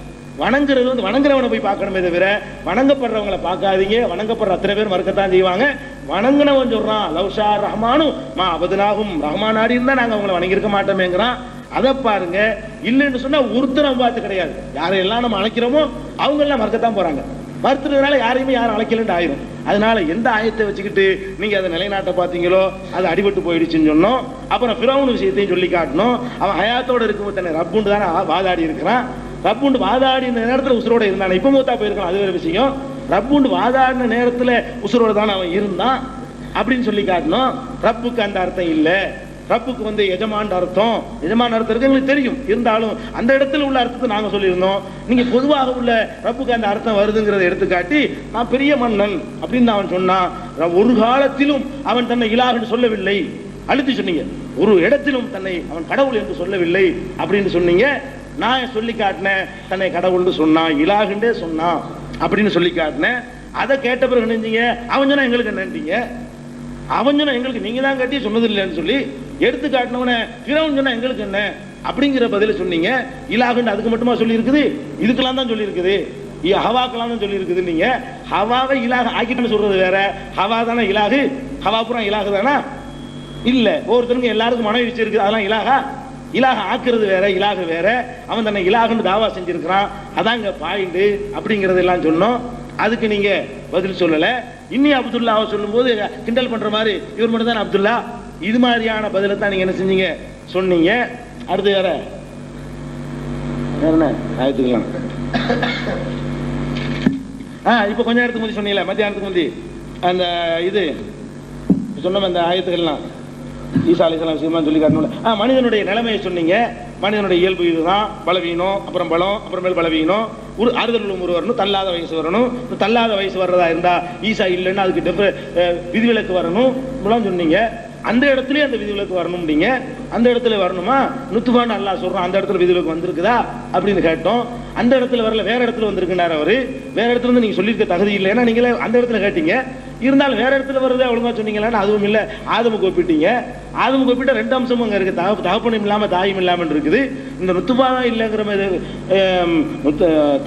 [SPEAKER 1] வணங்குறது வந்து வணங்குறவனை போய் பார்க்கணுமே தவிர வணங்கப்படுறவங்களை பார்க்காதீங்க. வணங்கப்படுற அத்தனை பேர் மறுக்கத்தான் செய்வாங்க. வணங்கினவன் சொல்றான் லவ்ஷா ரஹ்மானும் மா அபதுனாகும், ரஹ்மான் ஆடி இருந்தா நாங்க அவங்களை வணங்கியிருக்க மாட்டோமேங்கிறான். அதை பாருங்க. இல்லைன்னு சொன்னா ஒருத்தரம் பார்த்து கிடையாது, யாரையெல்லாம் நம்ம அழைக்கிறோமோ அவங்க எல்லாம் மறுக்கத்தான் போறாங்க. மறுத்துறதுனால யாரையுமே யாரும் அழைக்கலன்னு ஆயிரும். அதனால எந்த ஆயத்தை வச்சுக்கிட்டு நீங்க அதை நிலைநாட்ட பார்த்தீங்களோ அது அடிபட்டு போயிடுச்சுன்னு சொன்னோம். அப்புறம் ஃபிரௌன் விஷயத்தையும் சொல்லி காட்டணும். அவன் ஹயாத்தோட இருக்கும்போது தன்னை ரப்புண்டு தானே வாதாடி இருக்கிறான். ரப்புண்டு வாதாடின நேரத்தில் உசுரோட இருந்தான், இப்ப மூத்தா போயிருக்கான், அது வேற விஷயம். ரப்புண்டு வாதாடின நேரத்தில் உசுரோட தானே அவன் இருந்தான் அப்படின்னு சொல்லி காட்டணும். ரப்புக்கு அந்த அர்த்தம் இல்லை. ரப்புக்கு வந்து எஜமான் அர்த்தம், எஜமான் அர்த்தம் இருக்கு எங்களுக்கு தெரியும். இருந்தாலும் அந்த இடத்துல உள்ள அர்த்தத்தை நாங்க சொல்லியிருந்தோம். நீங்க பொதுவாக உள்ள ரப்புக்கு அந்த அர்த்தம் வருதுங்கிறத எடுத்துக்காட்டி நான் பெரிய மன்னன் அப்படின்னு அவன் சொன்னான். ஒரு காலத்திலும் அவன் தன்னை இலாஹ்னு சொல்லவில்லை, அழுத்தி சொன்னீங்க. ஒரு இடத்திலும் தன்னை அவன் கடவுள் என்று சொல்லவில்லை அப்படின்னு சொன்னீங்க. நான் சொல்லி காட்டினேன் தன்னை கடவுள்னு சொன்னான், இலாஹ்ன்றே சொன்னான் அப்படின்னு சொல்லி காட்டினேன். அதை கேட்ட பிறகு நினைஞ்சீங்க அவன் சொன்னா எங்களுக்கு என்னன்றீங்க. அவன் சொன்னா எங்களுக்கு நீங்க தான் கட்டி சொன்னது இல்லைன்னு சொல்லி எடுத்து காட்டினவன ஃபிரௌன் சொன்னா எங்களுக்கு என்ன அப்படிங்கிற பதில சொன்னீங்க. இலாஹ்னு அதுக்கு மட்டுமா சொல்லி இருக்குது? இதுக்கெல்லாம் தான் சொல்லி இருக்குது, ஹவாக்கெல்லாம் தான் சொல்லி இருக்குது. நீங்க ஹவாவை இலாஹ் ஆக்கிட்டு சொல்றது வேற, ஹவா தானே இலாஹு, ஹவா புறம் இலாஹு தானா? இல்ல, ஒவ்வொருத்தருக்கும் எல்லாருக்கும் மனைவி வச்சிருக்கு, அதெல்லாம் இலாஹா? இலாக ஆக்குறது வேற, இலாக வேற. அவன் தன்னை இலாகன்னு தாவா செஞ்சிருக்கிறான், அதாங்க பாயிண்ட் அப்படிங்கறது எல்லாம் சொன்னோம். அதுக்கு நீங்க பதில் சொல்லல. இன்னி அப்துல்லாவை சொல்லும் போது கிண்டல் பண்ற மாதிரி இவர் மட்டும் தான் அப்துல்லா, இது மாதிரியான பதில தான் நீங்க என்ன செஞ்சீங்க சொன்னீங்க. அடுத்து வேற என்ன ஆயத்துக்கலாம்? இப்ப கொஞ்ச நேரத்துக்கு முந்தி சொன்னீங்களே, மத்தியானத்துக்கு முந்தி அந்த இது சொன்ன அந்த ஆயத்துக்கள்லாம் ஈசா அலைஹிஸ்ஸலாம் விஷயமா சொல்லி காட்டணும்ல. மனிதனுடைய நிலைமையை சொன்னீங்க. மனிதனுடைய இயல்பு இதுதான், பலவீனம், அப்புறம் பலம், அப்புறமேல் பலவீனம், ஒரு ஆறுதல் உமர் வரணும், தள்ளாத வயசு வரணும். தள்ளாத வயசு வர்றதா இருந்தா ஈசா இல்லைன்னா அதுக்கு விதிவிலக்கு வரணும் இப்பெல்லாம் சொன்னீங்க. அந்த இடத்துலயே அந்த விதிவிலக்கு வரணும். நீங்க அந்த இடத்துல வரணுமா? நுத்துபான்னு அல்லாஹ் சொல்றான், அந்த இடத்துல விதிவிலக்கு வந்திருக்குதா அப்படின்னு கேட்டோம். அந்த இடத்துல வரல, வேற இடத்துல வந்திருக்குனாரு அவரு. வேற இடத்துல இருந்து நீங்க சொல்லியிருக்க தகுதி இல்லை, ஏன்னா நீங்களே அந்த இடத்துல கேட்டீங்க. இருந்தாலும் வேற இடத்துல வருது ஒழுங்கா சொன்னீங்களான்னு அதுவும் இல்லை. ஆதமுக்கு ஒப்பிட்டீங்க. ஆதமுக்கு ஒப்பிட்ட 2 அம்சமும் அங்க இருக்கு, தகப்பனும் இல்லாம தாயும் இல்லாம இருக்குது. இந்த நுத்துபா தான் இல்லைங்கிற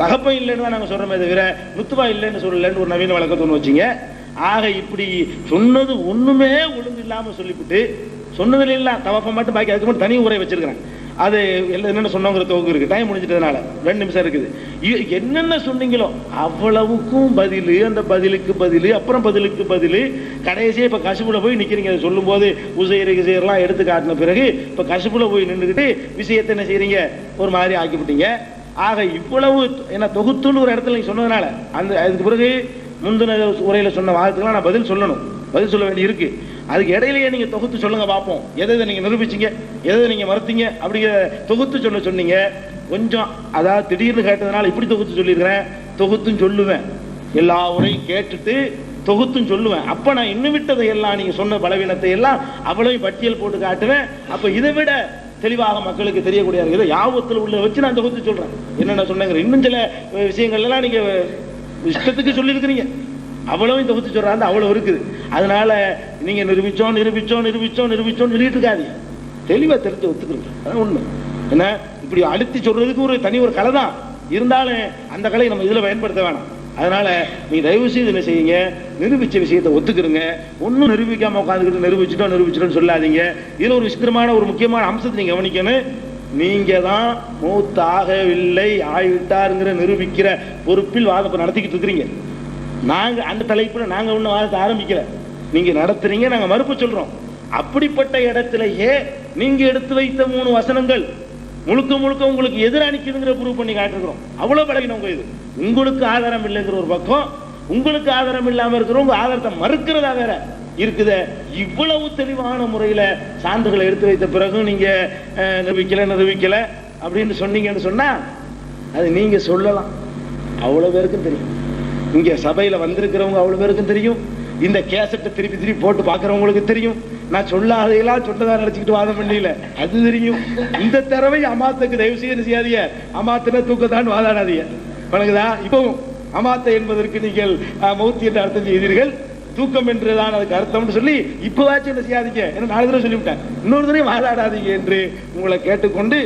[SPEAKER 1] தகப்பம் இல்லைன்னு தான் நாங்க சொல்றோமே தவிர நுத்துபா இல்லைன்னு சொல்லலன்னு ஒரு நவீன வழக்கத்தை ஒன்று வச்சிங்க. ஆக இப்படி சொன்னது ஒண்ணுமே ஒழுங்கு இல்லாம சொல்லிவிட்டு சொன்னதுல இல்ல தவப்ப மட்டும் பாக்கி அதுக்கு மட்டும் தனி உரை வச்சிருக்கிறேன். அது என்னென்ன சொன்னோங்கிற தொகுப்பு இருக்கு. டைம் முடிஞ்சிட்டதுனால 2 நிமிஷம் இருக்குது. என்னென்ன சொன்னீங்களோ அவ்வளவுக்கும் பதில், அந்த பதிலுக்கு பதில், அப்புறம் பதிலுக்கு பதில், கடைசியா இப்ப கசுப்புல போய் நிக்கிறீங்க. அதை சொல்லும் போது உசையெல்லாம் எடுத்து காட்டின பிறகு இப்ப கசுப்புல போய் நின்றுக்கிட்டு விஷயத்தை என்ன செய்றீங்க, ஒரு மாதிரி ஆக்கிவிட்டீங்க. ஆக இவ்வளவு என்ன தொகுத்துன்னு ஒரு இடத்துல நீங்க சொன்னதுனால அதுக்கு பிறகு முந்தின உரையில சொன்ன வாதத்துக்கெல்லாம் நான் பதில் சொல்ல வேண்டி இருக்கு. அதுக்கு இடையிலேயே நீங்க தொகுத்து சொல்லுங்க பார்ப்போம். எதை நீங்க நிரூபிச்சீங்க, எதை நீங்க மறுத்தீங்க, அப்படிங்கிற தொகுத்து சொன்னீங்க. கொஞ்சம் அதாவது திடீர்னு கேட்டதுனால இப்படி தொகுத்து சொல்லியிருக்கிறேன். தொகுத்தும் சொல்லுவேன், எல்லா உரையும் கேட்டுட்டு தொகுத்தும் சொல்லுவேன். அப்ப நான் இன்னும் விட்டதை எல்லாம் நீங்க சொன்ன பலவீனத்தை எல்லாம் அவ்வளவு பட்டியல் போட்டு காட்டுவேன். அப்ப இதை விட தெளிவாக மக்களுக்கு தெரியக்கூடிய இதை யாபத்தில் உள்ள வச்சு நான் தொகுத்து சொல்றேன். என்னென்ன சொன்னேங்கிற இன்னும் சில விஷயங்கள் எல்லாம் நீங்க இஷ்டத்துக்கு சொல்லியிருக்கிறீங்க. அவ்வளவு தொகுத்து சொல்றாங்க, அவ்வளவு இருக்குது. அதனால நீங்க நிரூபிச்சோம் சொல்லிட்டு இருக்காதீங்க. தெளிவா தெரிஞ்சு ஒத்துக்கிறீங்க, அதான் உண்மை. என்ன இப்படி அழுத்தி சொல்றதுக்கு ஒரு தனி ஒரு கலை தான் இருந்தாலும் அந்த கலை நம்ம இதுல பயன்படுத்த வேணாம். அதனால நீங்க தயவு செய்து என்ன செய்யுங்க, நிரூபிச்ச விஷயத்தை ஒத்துக்கிறீங்க. ஒன்னும் நிரூபிக்காம உட்காந்துக்கிட்டு நிரூபிச்சிட்டோம் சொல்லாதீங்க. இதுல ஒரு விசித்திரமான ஒரு முக்கியமான அம்சத்தை நீங்க கவனிக்கணும். நீங்க தான் மூத்தாகவில்லை ஆகிவிட்டாருங்கிற நிரூபிக்கிற பொறுப்பில் வாதத்தை நடத்திக்கிட்டு இருக்கிறீங்க. நாங்க அந்த தலைப்புல நாங்க ஒன்னும் வாதத்தை ஆரம்பிக்கல, நீங்க நடத்துறீங்க, நாங்க மறுப்பு சொல்றோம். அப்படிப்பட்ட இடத்திலேயே நீங்க எடுத்து வைத்த 3 வசனங்கள் முழுக்க உங்களுக்கு எதிராக நிற்குதுங்கிற ப்ரூவ் பண்ணி காட்டுகிறோம். அவ்வளவு பழகினவங்க. இது உங்களுக்கு ஆதாரம் இல்லைங்கிற ஒரு பக்கம், உங்களுக்கு ஆதாரம் இல்லாம இருக்கிறவங்க ஆதாரத்தை மறுக்கிறதா வேற இருக்குது. இவ்வளவு தெளிவான முறையில சான்றுகளை எடுத்து வைத்த பிறகு நீங்க நிரூபிக்கல அப்படின்னு சொன்னீங்கன்னு சொன்னா அது நீங்க சொல்லலாம், அவ்வளவு பேருக்கும் தெரியும். இங்க சபையில வந்திருக்கிறவங்க அவ்வளவு பேருக்கும் தெரியும். இந்த கேசட்டை திருப்பி போட்டு பாக்குறவங்களுக்கு தெரியும். நான் சொல்லாதையெல்லாம் சொன்னதா நினைச்சுக்கிட்டு வாதம் பண்ணல, அது தெரியும். இந்த தடவை அமாத்துக்கு தயவு செய்யாதீங்க. அமாத்துல தூக்கத்தான் வாதாடாதீங்க, வணங்குதா? இப்பவும் அமாத்த என்பதற்கு நீங்கள் மௌத்தி என்று அர்த்தம் செய்தீர்கள், தூக்கம் என்றுதான் அதுக்கு அர்த்தம்னு சொல்லி இப்பவாச்சும் என்ன செய்யாதீங்க. ஏன்னா 4 தடவை சொல்லிவிட்டேன், இன்னொரு தடவை வாதாடாதீங்க என்று உங்களை கேட்டுக்கொண்டு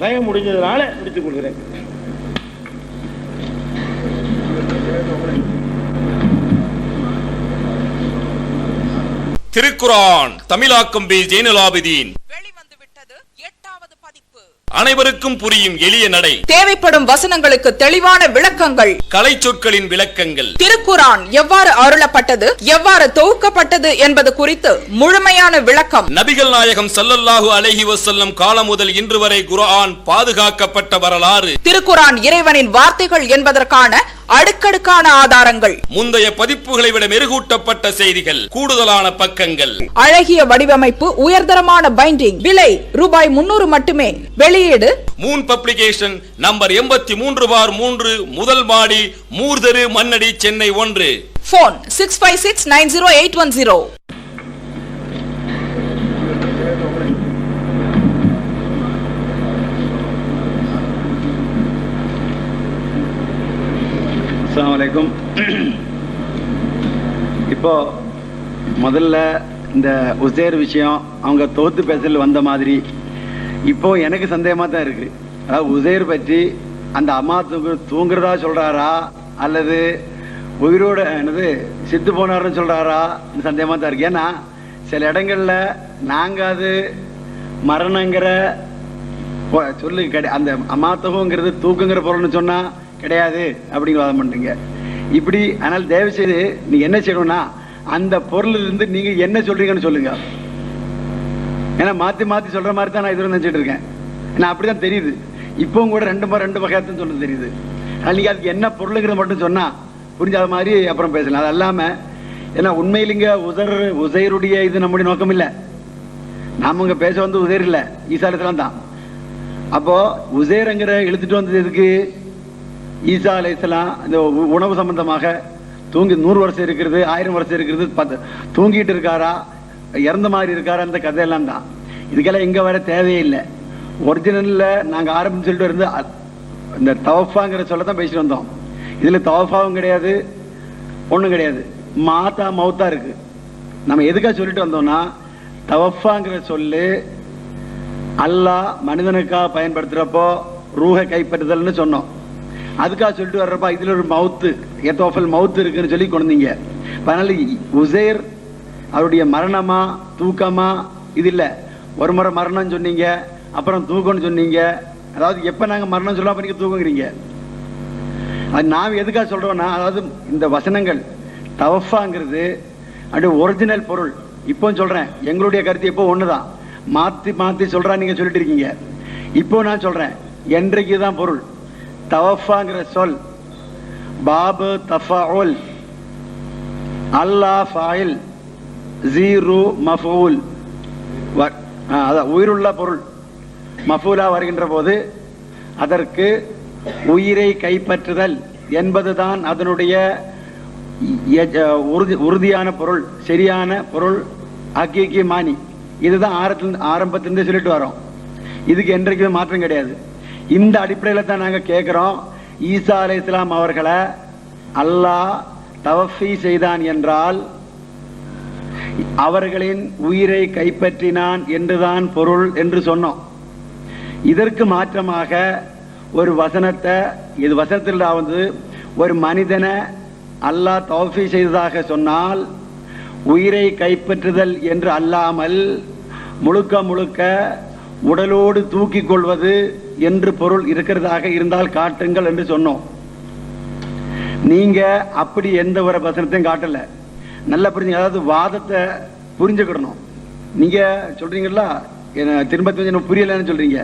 [SPEAKER 1] டைம் முடிஞ்சதுனால முடித்துக் கொள்கிறேன்.
[SPEAKER 4] திருக்குரான் தமிழாக்கம் பி ஜெய்னுல் ஆபிதீன்.
[SPEAKER 5] வெளிவந்துவிட்டது 8வது பதிப்பு.
[SPEAKER 4] அனைவருக்கும் புரியும் எளிய நடை,
[SPEAKER 5] தேவைப்படும் வசனங்களுக்கு தெளிவான விளக்கங்கள்,
[SPEAKER 4] கலை சொற்களின் விளக்கங்கள்,
[SPEAKER 5] திருக்குரான் எவ்வாறு அருளப்பட்டது, எவ்வாறு தொகுக்கப்பட்டது என்பது குறித்து முழுமையான விளக்கம்,
[SPEAKER 4] நபிகள் நாயகம் ஸல்லல்லாஹு அலைஹி வஸல்லம் காலம் முதல் இன்று வரை குர்ஆன் பாதுகாக்கப்பட்ட வரலாறு,
[SPEAKER 5] திருக்குரான் இறைவனின் வார்த்தைகள் என்பதற்கான அடுக்கடுக்கான ஆதாரங்கள்,
[SPEAKER 4] முந்தைய பதிப்புகளை விட மெருகூட்டப்பட்ட செய்திகள், கூடுதலான பக்கங்கள்,
[SPEAKER 5] அழகிய வடிவமைப்பு, உயர்தரமான பைண்டிங். விலை ரூபாய் 300 மட்டுமே. வெளியீடு
[SPEAKER 4] மூன் பப்ளிகேஷன், நம்பர் 83/3, முதல் மாடி, மூர்தரு, மண்ணடி, சென்னை 1.
[SPEAKER 5] போன் 65690810.
[SPEAKER 2] அஸ்ஸலாமு அலைக்கும். இப்போ முதல்ல இந்த உசேர் விஷயம் அவங்க தோத்து பேசல் வந்த மாதிரி இப்போ எனக்கு சந்தேகமா தான் இருக்கு. அதாவது உசேர் பற்றி அந்த அம்மா தூங்குறதா சொல்றாரா அல்லது உயிரோட என்னது சித்து போனாருன்னு சொல்றாரா சந்தேகமா தான் இருக்கு. ஏன்னா சில இடங்கள்ல நாங்க அது மரணங்கிற சொல்லு அந்த அமாத்தகுங்கிறது தூக்குங்கிற பொருள்னு சொன்னா கிடையாது அப்படிங்கிற வாதம் பண்றீங்க. இப்படி ஆனால் தயவு செய்து நீங்க என்ன செய்யணும்னா அந்த பொருள் இருந்து நீங்க என்ன சொல்றீங்கன்னு சொல்லுங்க. ஏன்னா மாத்தி சொல்ற மாதிரி தான் நான் இதுவரை நினைச்சிட்டு இருக்கேன். ஏன்னா அப்படிதான் தெரியுது. இப்பவும் கூட ரெண்டு வகையாத்தான் சொல்றது தெரியுது. நீங்க அதுக்கு என்ன பொருளுங்கிறது மட்டும் சொன்னா புரிஞ்சாத மாதிரி அப்புறம் பேசலாம். அது இல்லாம ஏன்னா உண்மையிலிங்க உசைருடைய இது நம்முடைய நோக்கம் இல்லை. நாம இங்க பேச வந்து உசைர் இல்லை, ஈசா அலைஹிஸ்ஸலாம் தான். அப்போ உசைருங்கிற இழுத்துட்டு வந்தது எதுக்கு? ஈசா அலைஹிஸ்ஸலாம் இந்த உணவு சம்பந்தமாக தூங்கி 100 வருஷம் இருக்கிறது, 1000 வருஷம் இருக்கிறது, தூங்கிட்டு இருக்காரா, இறந்த மாதிரி இருக்காரா, அந்த கதையெல்லாம் தான். இதுக்கெல்லாம் இங்க வர தேவையே இல்லை. ஒரிஜினல்ல நாங்க ஆரம்பிச்சு சொல்லிட்டு இருந்து இந்த தவஃபாங்கிற சொல்லத்தான் பேசிட்டு வந்தோம். இதுல தவஃபாவும் கிடையாது, ஒண்ணும் கிடையாது, மாத்தா மௌத்தா இருக்கு. நம்ம எதுக்காக சொல்லிட்டு வந்தோம்னா தவஃபாங்கிற சொல்லு அல்லாஹ் மனிதனுக்காக பயன்படுத்துறப்போ ரூஹை கைப்பற்றுதல்னு சொன்னோம். அதுக்காக சொல்லிட்டு வர்றப்ப இதுல ஒரு மவுத்து எத்தோஃபல் மவுத்து இருக்குன்னு சொல்லி கொண்டீங்க. அதனால உசைர் அவருடைய மரணமா தூக்கமா இது இல்ல. ஒரு முறை மரணம் சொன்னீங்க, அப்புறம் தூக்கம்னு சொன்னீங்க. அதாவது எப்ப நாங்க மரணம் சொல்லாம நீங்க தூக்குங்கிறீங்க. அது நாம் எதுக்காக சொல்றோம்னா, அதாவது இந்த வசனங்கள் தவஃபாங்கிறது அப்படி ஒரிஜினல் பொருள். இப்போ சொல்றேன், எங்களுடைய கருத்து இப்போ ஒண்ணுதான், மாத்தி மாத்தி சொல்றா நீங்க சொல்லிட்டு இருக்கீங்க. இப்போ நான் சொல்றேன், என்றைக்கு தான் பொருள். தவஃபாங்கிற சொல் பாபு தஃபாஉல், அல்லாஹ் ஃபாயில், ஜீரு மஃபூல், அதான் உயிருள்ள பொருள் மஃபூலா வருகின்ற போது அதற்கு உயிரை கைப்பற்றுதல் என்பதுதான் அதனுடைய உறுதியான பொருள், சரியான பொருள், ஹக்கீகி மானி. இதுதான் ஆரம்பத்திலிருந்து சொல்லிட்டு வரோம். இதுக்கு என்றைக்குமே மாற்றம் கிடையாது. இந்த அடிப்படையில் தான் நாங்கள் கேட்கிறோம், ஈசா அலைஹிஸ்ஸலாம் அவர்களை அல்லாஹ் தவஃபி செய்தான் என்றால் அவர்களின் உயிரை கைப்பற்றினான் என்றுதான் பொருள் என்று சொன்னோம். இதற்கு மாற்றமாக ஒரு வசனத்தை, இது வசனத்தில் வந்து ஒரு மனிதனை அல்லாஹ் தௌஃபீ செய்ததாக சொன்னால் உயிரை கைப்பற்றுதல் என்று அல்லாமல் முழுக்க முழுக்க உடலோடு தூக்கிக் கொள்வது என்று பொருள் இருக்கிறதாக இருந்தால் காட்டுங்கள் என்று சொன்னோம். நீங்க அப்படி எந்த ஒரு வசனத்தையும் காட்டல. நல்லா புரிஞ்சுங்க. அதாவது வாதத்தை புரிஞ்சுக்கிடணும். நீங்க சொல்றீங்களா, திரும்ப புரியலன்னு சொல்றீங்க.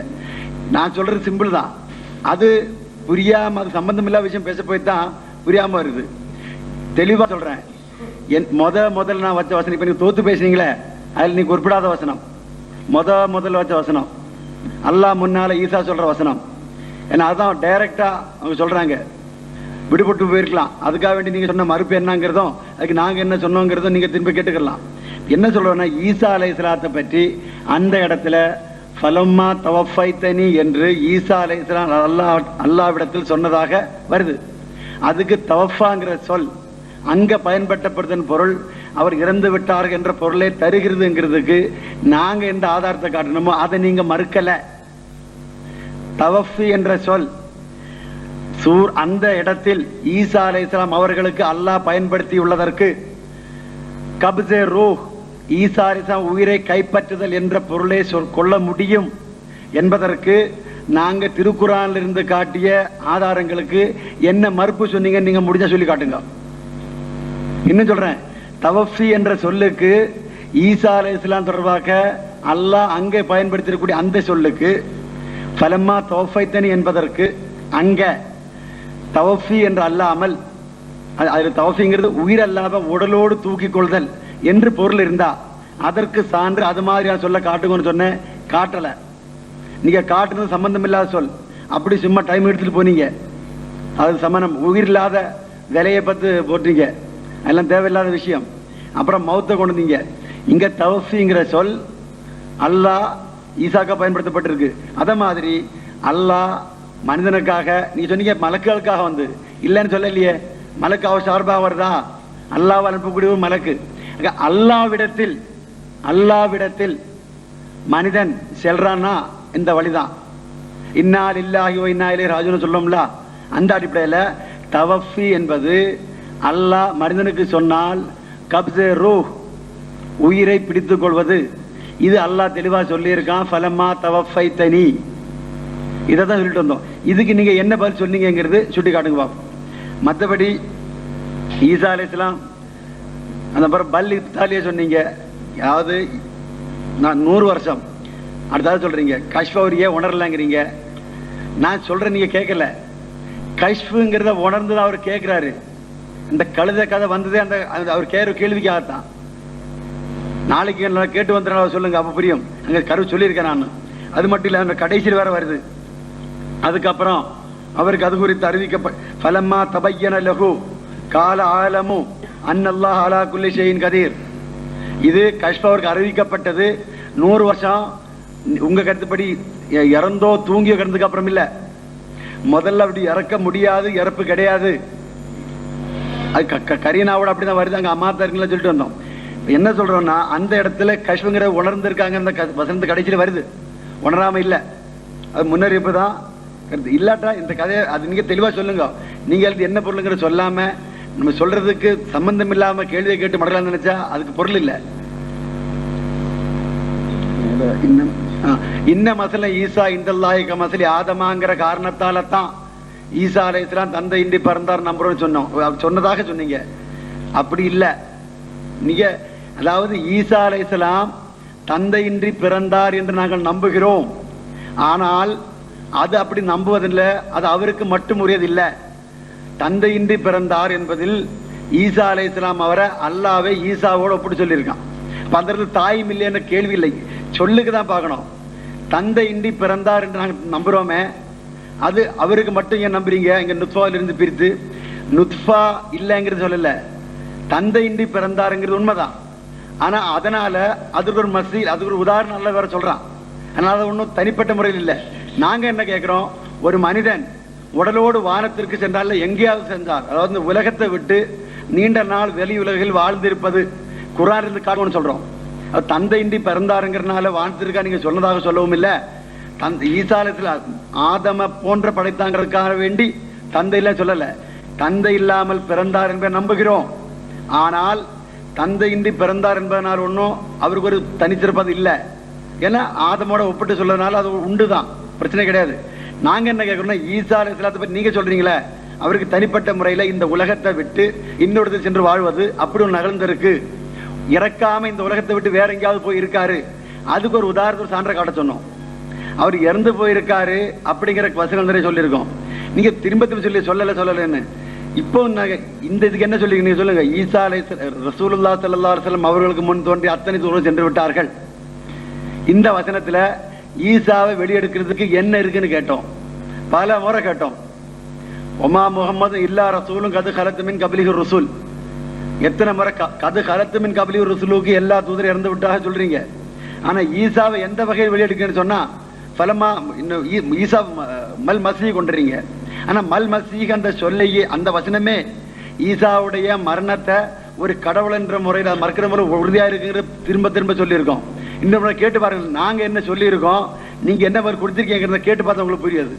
[SPEAKER 2] நான் சொல்றது சிம்பிள் தான். அது புரியாம, அது சம்பந்தம் இல்லாத விஷயம் பேச போய் தான் புரியாம வருது. தெளிவா சொல்றேன். முதல்ல நான் வச்ச வசனம், இப்ப நீங்க தோத்து பேசுறீங்களே, அதில் நீ குறிப்பிடாத வசனம், முதல்ல வச்ச வசனம் அல்லாஹ் முன்னால ஈசா சொல்ற வசனம். ஏன்னா அதுதான் டைரக்டா அவங்க சொல்றாங்க. விடுபட்டு போயிருக்கலாம். அதுக்காக வேண்டி நீங்க சொன்ன மறுப்பு என்னங்கிறதும் அதுக்கு நாங்க என்ன சொன்னோங்கிறதும் நீங்க திரும்ப கேட்டுக்கலாம். என்ன சொல்றோம்னா, ஈசா அலைஹிஸ்ஸலாத்தை பற்றி அந்த இடத்துல ஃபலம்மா தவஃபைத்தனி என்று ஈசா அலைஹிஸ்ஸலாம் அல்லாஹ்விடத்தில் சொன்னதாக வருது. அதுக்கு தவஃபாங்கிற சொல் அங்க பயன்படுத்தப்படுதன் பொருள் அவர் இறந்து விட்டார்கள் என்ற பொருளை தருகிறதுங்கிறதுக்கு நாங்க எந்த ஆதாரத்தை காட்டணுமோ அதை நீங்க மறுக்கல. தவஃபி என்ற சொல் அந்த இடத்தில் ஈசா அலைஹிஸ்ஸலாம் அவர்களுக்கு அல்லாஹ் பயன்படுத்தி உள்ளதற்கு கப்ஸே ரூஹ், ஈசா அலைஹிஸ்ஸலாம் உயிரை கைப்பற்றுதல் என்ற பொருளை கொள்ள முடியும் என்பதற்கு நாங்க திருக்குர்ஆனில் இருந்து காட்டிய ஆதாரங்களுக்கு என்ன மறுப்பு சொன்னீங்க நீங்க முடிஞ்சா சொல்லி காட்டுங்க. இன்னும் சொல்றேன், தவஃபி என்ற சொல்லுக்கு ஈசா அலைஹிஸ்ஸலாம் தொடர்பாக அல்லாஹ் அங்கே பயன்படுத்திக்கூடிய அந்த சொல்லுக்கு ஃபலம்மா தவஃபைத்தனி என்பதற்கு அங்க தவஃபி என்று அல்லாமல், அது தவஃபிங்கிறது உயிர் அல்லாத உடலோடு தூக்கிக் கொள்தல் என்று பொருள் இருந்தா அதற்கு சான்று அது மாதிரியான சொல்ல காட்டுங்கன்னு சொன்னேன். காட்டல. நீங்க காட்டுறது சம்பந்தம் இல்லாத சொல். அப்படி சும்மா டைம் எடுத்துட்டு போனீங்க. அது சமணம் உயிர் இல்லாத விலையை பத்து போட்டீங்க. அதெல்லாம் தேவையில்லாத விஷயம். அப்புறம் மௌத்தை கொண்டு வந்தீங்க. இங்க தவஃபிங்கிற சொல் அல்லாஹ் ஈசாக்கா பயன்படுத்தப்பட்டிருக்கு. அத மாதிரி அல்லாஹ் மனிதனுக்காக, நீ சொன்னீங்க மலக்குகளுக்காக வந்து இல்லைன்னு சொல்லலையே. மலக்கு அவ சார்பாக வருதா? அல்லாஹ் அனுப்பக்கூடிய ஒரு மலக்கு. அல்லாவிடத்தில் மனிதன் செல்றான்னா இந்த வழிதான். இன்னா லில்லாஹி வ இன்னா இலைஹி ராஜிஊன் சொல்லும்ல, அந்த அடிப்படையில் தவஃபி என்பது அல்லாஹ் மனிதனுக்கு சொன்னால் கப்ஸே ரூஹ், உயிரை பிடித்துக் கொள்வது. இது அல்லாஹ் தெளிவா சொல்லி இருக்கான். ஃபலம்மா தவஃபைத்தனி, இதை தான் சொல்லிட்டு வந்தோம். இதுக்கு நீங்க என்ன பதில் சொன்னீங்கிறது சுட்டி காட்டுங்க பாப்போம். மற்றபடி ஈசா அலைஹிஸ்ஸலாம் அந்த பிறகு பல் இத்தாலிய சொன்னீங்க. அதாவது நான் 100 வருஷம் அடுத்தாவது சொல்றீங்க. கஷ்ஃப் அவர் ஏன் உணரலங்கிறீங்க. நான் சொல்றேன், நீங்க கேட்கல. கஷ்ஃப்ங்கிறத உணர்ந்துதான் அவர் கேட்கிறாரு. இந்த கழுத கதை வந்ததே அந்த அவர் கேள்விக்காகத்தான். நாளைக்கு நான் கேட்டு வந்துடுறேன் சொல்லுங்க, அப்ப புரியும். அங்க கரு சொல்லியிருக்கேன் நான். அது மட்டும் இல்ல, அந்த கடைசியில் வேற வருது. அதுக்கப்புறம் அவருக்கு அது குறித்து அறிவிக்கப்பட்ட ஃபலம்மா தபய்யன லஹு கால ஆலமு அன்னல்லாஹ் அலா குல்லி ஷைஇன் கதீர். இது கஷ்ஃப் அவருக்கு அறிவிக்கப்பட்டது 100 வருஷம். உங்க கருத்துப்படி இறந்தோ தூங்கியோ கிடந்ததுக்கு அப்புறம் இல்ல. முதல்ல அப்படி இறக்க முடியாது, இறப்பு கிடையாது. அது கரீனாவோட அப்படிதான் வருது. அங்க அம்மாத்தாருங்களா சொல்லிட்டு வந்தோம். என்ன சொல்றோம்னா, அந்த இடத்துல கஷ்ஃப்ங்கிற உணர்ந்திருக்காங்க. அந்த வசனத்து கடைசியில் வருது. உணராம இல்ல, அது முன்னறிவிப்பு தான். இல்லாட்டா இந்த கதையை அது நீங்க தெளிவா சொல்லுங்க. நீங்க என்ன பொருளுங்கிற சொல்லாம நம்ம சொல்றதுக்கு சம்பந்தம் இல்லாம கேள்வியை கேட்டு மடலாம் நினைச்சா அதுக்கு பொருள் இல்லை. இன்னும் இன்ன மசல ஈசா இந்தல்லாஹிக மசலி ஆதமாங்கிற காரணத்தால தான் ஈசா அலைஹிஸ்ஸலாம் தந்தை இன்றி பிறந்தார் நம்புறோம்னு சொன்னோம், சொன்னதாக சொன்னீங்க. அப்படி இல்லை. நீங்க அதாவது ஈசா அலைஹிஸ்ஸலாம் தந்தையின்றி பிறந்தார் என்று நாங்கள் நம்புகிறோம். ஆனால் அது அப்படி நம்புவதில்லை, அது அவருக்கு மட்டும் உரியதில்லை. தந்தையின்றி பிறந்தார் என்பதில் ஈசா அலைஹிஸ்ஸலாம் அவரை அல்லாவே ஈசாவோட ஒப்பிட்டு சொல்லியிருக்கான். அந்த தாயும் இல்லைன்னு கேள்வி இல்லை, சொல்லுக்கு தான் பார்க்கணும். தந்தையின்றி பிறந்தார் என்று நாங்கள் நம்புறோமே, அது அவருக்கு மட்டும் ஏன் நம்புறீங்க? இங்க நுத்ஃபாவிலிருந்து பிரித்து நுத்ஃபா இல்லைங்கிறது சொல்லல, தந்தையின்றி பிறந்தாருங்கிறது உண்மைதான். ஆனா அதனால அதுக்கு ஒரு மசீல், அதுக்கு ஒரு உதாரணம் நல்ல வேற சொல்றான். அதனால ஒன்றும் தனிப்பட்ட முறையில் இல்லை. நாங்க என்ன கேட்கிறோம், ஒரு மனிதன் உடலோடு வானத்திற்கு சென்றால் எங்கேயாவது சென்றார், அதாவது உலகத்தை விட்டு நீண்ட நாள் வெளி உலகில் வாழ்ந்திருப்பது குர்ஆன்ல இருந்து காரணம்னு சொல்றோம். அது தந்தையின்றி பிறந்தாருங்கிறனால வானத்திற்கா நீங்க சொன்னதாக சொல்லவும் இல்லை. ஈசா அலைஹிஸ்ஸலாம் ஆதம போன்ற படைத்தாங்கிறதுக்காக வேண்டி தந்தை இல்ல சொல்லல, தந்தை இல்லாமல் பிறந்தார் என்பதை நம்புகிறோம். ஆனால் தந்தையின்றி பிறந்தார் என்பதனால் ஒன்றும் அவருக்கு ஒரு தனிச்சிறப்பது இல்லை. ஏன்னா ஆதமோட ஒப்பிட்டு சொல்றதுனால அது உண்டுதான், பிரச்சனை கிடையாது. நாங்க என்ன கேட்கறோம்னா, ஈசா அலைஹிஸ்ஸலாத்தை பற்றி நீங்க சொல்றீங்களே, அவருக்கு தனிப்பட்ட முறையில இந்த உலகத்தை விட்டு இன்னொரு சென்று வாழ்வது அப்படி ஒரு நகர்ந்திருக்கு, இறக்காம இந்த உலகத்தை விட்டு வேற எங்கேயாவது போய் இருக்காரு. அதுக்கு ஒரு உதாரணத்துக்கு சான்ற காட்ட சொன்னோம். அவர் இறந்து போயிருக்காரு அப்படிங்கிற வசனம் நிறைய சொல்லியிருக்கோம். நீங்க திரும்ப திரும்ப சொல்லலன்னு இப்போ இந்த இதுக்கு என்ன சொல்லி நீங்க சொல்லுங்க. ஈசா ரசூலுல்லாஹி ஸல்லல்லாஹு அலைஹி வஸல்லம் அவர்களுக்கு முன் தோன்றி அத்தனை தூரம் சென்று விட்டார்கள். இந்த வசனத்துல ஈசாவை வெளியெடுக்கிறதுக்கு என்ன இருக்குன்னு கேட்டோம், பல முறை கேட்டோம். ஒமா முஹம்மது இல்லா ரசூலும் கது கலத்துமின் கபிலிஹு ரசூல், எத்தனை முறை கது கலத்துமின் கபிலிஹு ரசூலுக்கு எல்லா தூதரும் இறந்து விட்டாக சொல்றீங்க. ஆனா ஈசாவை எந்த வகையில் வெளியெடுக்கன்னு சொன்னா பலமா ஈசா மல் மசீஹ் கொண்டுறீங்க. ஆனா மல் மசீஹ் அந்த சொல்லையே, அந்த வசனமே ஈசாவுடைய மரணத்தை ஒரு கடவுள் என்ற முறையில் மறுக்கிற முறை உறுதியா இருக்குங்கிற திரும்ப திரும்ப சொல்லியிருக்கோம். இந்த முறை கேட்டு பாருங்க, நாங்க என்ன சொல்லி இருக்கோம், நீங்க என்ன மாதிரி கொடுத்திருக்கீங்கிறத கேட்டு பார்த்தா உங்களுக்கு புரியாது.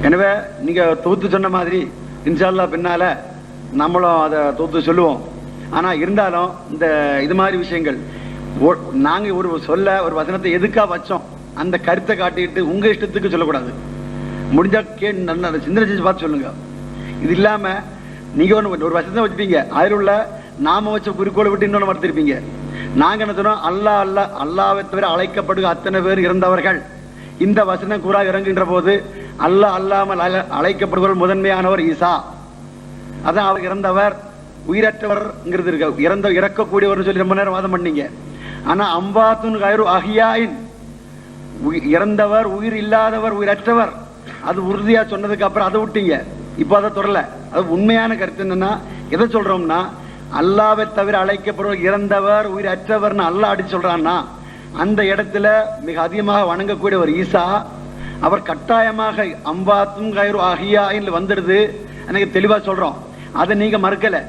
[SPEAKER 2] எனவே நீங்க தொகுத்து சொன்ன மாதிரி இன்ஷா அல்லாஹ் பின்னால நம்மளும் அதை தொகுத்து சொல்லுவோம். ஆனா இருந்தாலும் இந்த இது மாதிரி விஷயங்கள் நாங்க ஒரு சொல்ல ஒரு வசனத்தை எதுக்கா வச்சோம் அந்த கருத்தை காட்டிட்டு உங்க இஷ்டத்துக்கு சொல்லக்கூடாது. முடிஞ்சா சிந்தனை செஞ்சு பார்த்து சொல்லுங்க. இது இல்லாம நீங்க ஒரு வசனத்தை வச்சுப்பீங்க, அதில் உள்ள நாம வச்ச குறிக்கோளை விட்டு இன்னொன்று மறுத்திருப்பீங்க. நாங்க என்ன சொன்னோம், அல்லாஹ்வை தவிர அழைக்கப்படுகிற அத்தனை பேர் இறந்தவர்கள். இந்த வசனம் கூறா இறங்குகின்ற போது அல்லாஹ் அல்லாமல் அழைக்கப்படுபவர் முதன்மையானவர் ஈசா, அதான் அவர் இறந்தவர் உயிரற்றவர்ங்கிறது இருக்கு, இறக்கக்கூடியவர் சொல்லி ரொம்ப நேரம் வாதம் பண்ணீங்க. ஆனா அம்பாத்துன் கைரு அஹியாயின், இறந்தவர் உயிர் இல்லாதவர் உயிரற்றவர், அது உறுதியா சொன்னதுக்கு அப்புறம் அதை விட்டீங்க, இப்ப அதை தொடரல. அது உண்மையான கருத்து என்னன்னா, எதை சொல்றோம்னா அல்லாஹ்வை தவிர அழைக்கப்படுவர் இறந்தவர் உயிரற்றவர்னு அல்லாஹ் அடிச்சு சொல்றான்னா அந்த இடத்துல மிக அதிகமாக வணங்கக்கூடியவர் ஈசா, அவர் கட்டாயமாக அம்பாத்தும் கைரு அஹியாயின் வந்துடுது. எனக்கு தெளிவா சொல்றோம், அதை நீங்க மறுக்கல.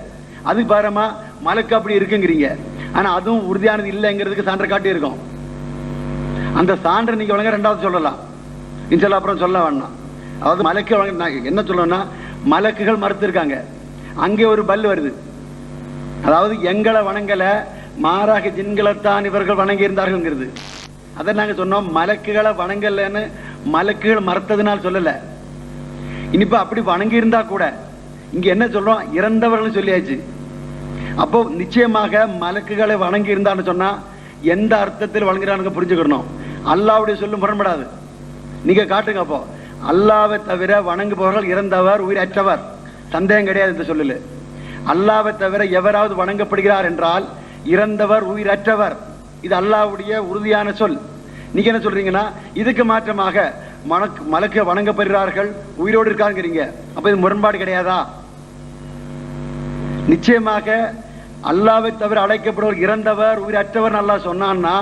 [SPEAKER 2] அதுக்கு பாரமா மலக்கு அப்படி இருக்குங்கிறீங்க, ஆனா அதுவும் உறுதியானது இல்லைங்கிறதுக்கு சான்று காட்டி இருக்கோம். அந்த சான்றை நீங்க வழங்க ரெண்டாவது சொல்லலாம், இன்ஷால்லா அப்புறம் சொல்ல வேண்டாம். அதாவது மலக்கு வழங்க என்ன சொல்லணும்னா, மலக்குகள் மறுத்து இருக்காங்க, அங்கே ஒரு பல் வருது. அதாவது எங்களை வணங்கல, மாறாக ஜின்களைத்தான் இவர்கள் வணங்கி இருந்தார்கள். அதை நாங்க சொன்னோம், மலக்குகளை வணங்கலன்னு மலக்குகள் மறுத்ததுனால் சொல்லல. இனிப்ப அப்படி வணங்கி இருந்தா கூட இங்க என்ன சொல்றோம், இறந்தவர்கள் சொல்லியாச்சு. அப்போ நிச்சயமாக மலக்குகளை வணங்கி இருந்தான்னு சொன்னா எந்த அர்த்தத்தில் வணங்குறான்னு புரிஞ்சுக்கணும். அல்லாஹ்வுடைய சொல்லும் முரண்படாது. நீங்க காட்டுங்க. அப்போ அல்லாஹ்வை தவிர வணங்குபவர்கள் இறந்தவர் உயிரற்றவர், சந்தேகம் கிடையாது. இந்த சொல்லல அல்லாஹ்வை தவிர எவராவது வணங்கப்படுகிறார் என்றால் இறந்தவர் உயிரற்றவர், இது அல்லாஹ்வுடைய உறுதியான சொல். நீங்க என்ன சொல்றீங்கன்னா, இதுக்கு மாற்றமாக மலக்கு வணங்கப்படுகிறார்கள் உயிரோடு இருக்காங்கிறீங்க. அப்ப இது முரண்பாடு கிடையாதா? நிச்சயமாக அல்லாஹ்வை தவிர அழைக்கப்படுவர் இறந்தவர் உயிரற்றவர் அல்லாஹ் சொன்னான்னா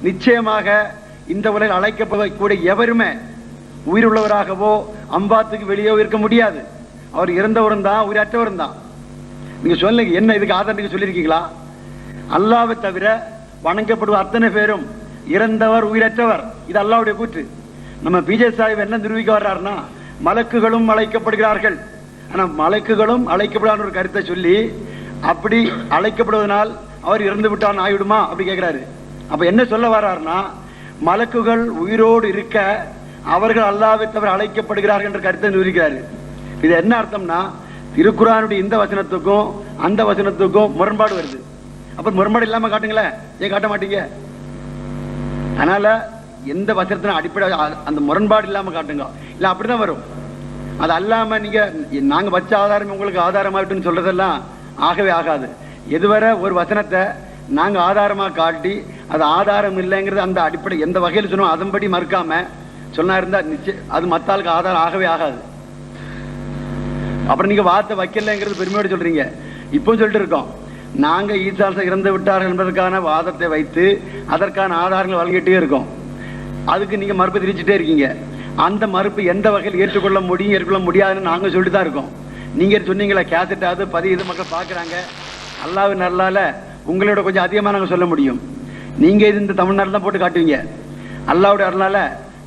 [SPEAKER 2] நிச்சயமாக இந்த உலகில் அழைக்கப்படக்கூடிய எவருமே உயிருள்ளவராகவோ அம்பாத்துக்கு வெளியே இருக்க முடியாது. அவர் இறந்தவரும் தான் உயிரற்றவரும் தான். நீங்க சொல்லுங்க, என்ன இதுக்கு ஆதாரம் சொல்லியிருக்கீங்களா? அல்லாஹ்வை தவிர வணங்கப்படுவர் அத்தனை பேரும் இறந்தவர் உயிரற்றவர், இது அல்லாஹ்வுடைய கூற்று. நம்ம பிஜே சாஹிப் என்ன நிரூபிக்க வர்றாருன்னா, மலக்குகளும் அழைக்கப்படுகிறார்கள், ஆனா மலக்குகளும் அழைக்கப்படுகிற ஒரு கருத்தை சொல்லி அப்படி அழைக்கப்படுவதனால் அவர் இறந்து விட்டான் ஆகிவிடுமா அப்படி கேட்கிறாரு. அப்ப என்ன சொல்ல வர்றாருன்னா, மலக்குகள் உயிரோடு இருக்க அவர்கள் அல்லாஹ்வை தவிர அழைக்கப்படுகிறார்கள் என்ற கருத்தை நிரூபிக்கிறாரு. இது என்ன அர்த்தம்னா, திருக்குர்ஆனுடைய இந்த வசனத்துக்கும் அந்த வசனத்துக்கும் முரண்பாடு வருது. அப்ப முரண்பாடு இல்லாம காட்டுங்களேன், ஏன் காட்ட மாட்டீங்க? அதனால எந்த வசனத்தின அடிப்படை அந்த முரண்பாடு இல்லாம காட்டுங்க, இல்ல அப்படிதான் வரும். அது அல்லாம நீங்க நாங்க வச்ச ஆதாரம் உங்களுக்கு ஆதாரமாயிட்டுன்னு சொல்றதெல்லாம் ஆகவே ஆகாது. எதுவரை ஒரு வசனத்தை நாங்க ஆதாரமா காட்டி அது ஆதாரம் இல்லைங்கிறது அந்த அடிப்படை எந்த வகையில் சொன்னோம் அதன்படி மறுக்காம சொன்னா இருந்தா நிச்சயம் அது மத்தாளுக்கு ஆதாரம் ஆகவே ஆகாது. அப்புறம் நீங்க வார்த்தை வைக்கலங்கிறது பெருமையோடு சொல்றீங்க. இப்போ சொல்லிட்டு இருக்கோம், நாங்க ஈசா இறந்து விட்டார்கள் என்பதற்கான வாதத்தை வைத்து அதற்கான ஆதாரங்கள் வழங்கிட்டே இருக்கோம். அதுக்கு நீங்க மறுப்பு தெரிவிச்சுட்டே இருக்கீங்க. அந்த மறுப்பு எந்த வகையில் ஏற்றுக்கொள்ள முடியும் ஏற்றுக்கொள்ள முடியாதுன்னு நாங்க சொல்லிட்டு தான் இருக்கோம். நீங்க சொன்னீங்களா கேசட்டாவது பதிவு மக்கள் பாக்குறாங்க, அல்லாஹ் நல்லால உங்களோட கொஞ்சம் அதிகமா நாங்க சொல்ல முடியும். நீங்க இது இந்த தமிழ்நாடு தான் போட்டு காட்டுவீங்க. அல்லாஹ்வுடைய அருளால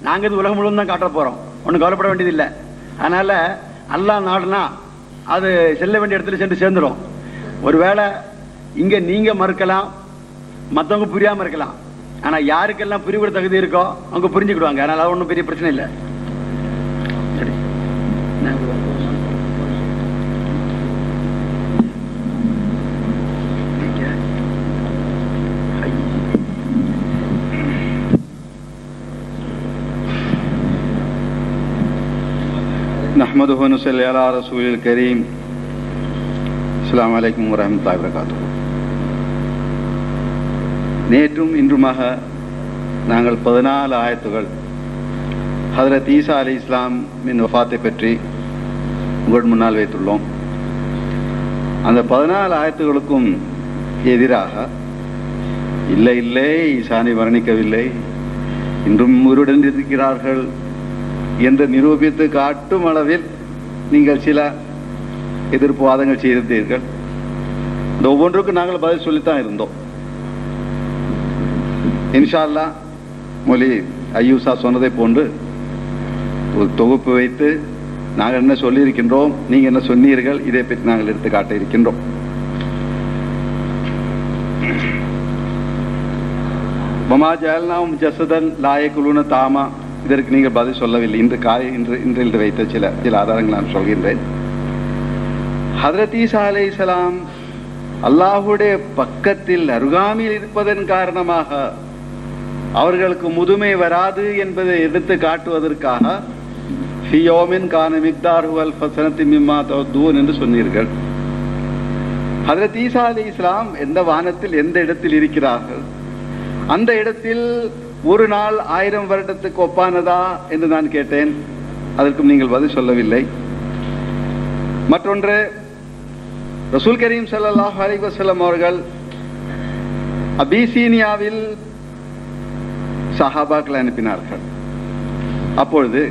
[SPEAKER 2] நாங்க இது உலகம் முழுவதும் தான் காட்ட போறோம். ஒன்றும் கவலைப்பட வேண்டியதில்லை. அதனால அல்லாஹ் நாடுனா அது செல்ல வேண்டிய இடத்துல சென்று சேர்ந்துடும். ஒருவேளை இங்க நீங்க மறுக்கலாம், மற்றவங்க புரியாம இருக்கலாம். ஆனா யாருக்கெல்லாம் புரிவுற தகுதி இருக்கோ அவங்க புரிஞ்சுக்கிடுவாங்க. அதனால அது ஒன்றும் பெரிய பிரச்சனை இல்லை.
[SPEAKER 3] نحمده ونصلي على رسول الكريم. السلام عليكم ورحمة الله وبركاته. நேற்றும் இன்றுமாக நாங்கள் 14 ஆயத்துகள் ஹதரத் ஈசா அலைஹிஸ்ஸலாமின் வஃபாத்தை பற்றி உங்கள் முன்னால் வைத்துள்ளோம். அந்த 14 ஆயத்துகளுக்கும் எதிராக இல்லை இல்லை ஈசானை வர்ணிக்கவில்லை, இன்றும் உயிருடன் இருக்கிறார்கள் என்று நிரூபித்து காட்டும் அளவில் நீங்கள் சில எதிர்ப்பு வாதங்கள் செய்திருந்தீர்கள். இந்த ஒவ்வொன்றுக்கும் நாங்கள் பதில் சொல்லித்தான் இருந்தோம். இன்ஷா அல்லாஹ் மொழி ஐயூசா சொன்னதை போன்று ஒரு தொகுப்பு வைத்து நாங்கள் என்ன சொல்லியிருக்கின்றோம், நீங்க என்ன சொன்னீர்கள், இதை பற்றி நாங்கள் எடுத்து காட்ட இருக்கின்றோம். மமா ஜயல்னாவும் ஜசதன் லாயக்குழுன தாமா, இதற்கு நீங்கள் பதில் சொல்லவில்லை. இன்று வைத்த சில ஆதாரங்கள் நான் சொல்கின்றேன். ஹதரத் ஈசா அலைஹிஸ்ஸலாம் அல்லாஹுடைய பக்கத்தில் அருகாமையில் இருப்பதன் காரணமாக அவர்களுக்கு முதுமை வராது என்பதை எடுத்து காட்டுவதற்காக ஃபியோமின் கான மிக்தாருஹு அல்ஃப ஸனத்தின் மிம்மா தஅதுன் என்று சொன்னீர்கள். ஹதரத் ஈசா அலைஹிஸ்ஸலாம் எந்த வானத்தில் எந்த இடத்தில் இருக்கிறார்கள், அந்த இடத்தில் ஒரு நாள் 1000 வருடத்துக்கு ஒப்பானதா என்று நான் கேட்டேன். அதற்கும் நீங்கள் பதில் சொல்லவில்லை. மற்றொன்று, ரசூல் கரீம் ஸல்லல்லாஹு அலைஹி வஸல்லம் அவர்கள் அபிசீனியாவில் சஹாபாக்களை அனுப்பினார்கள். அப்பொழுது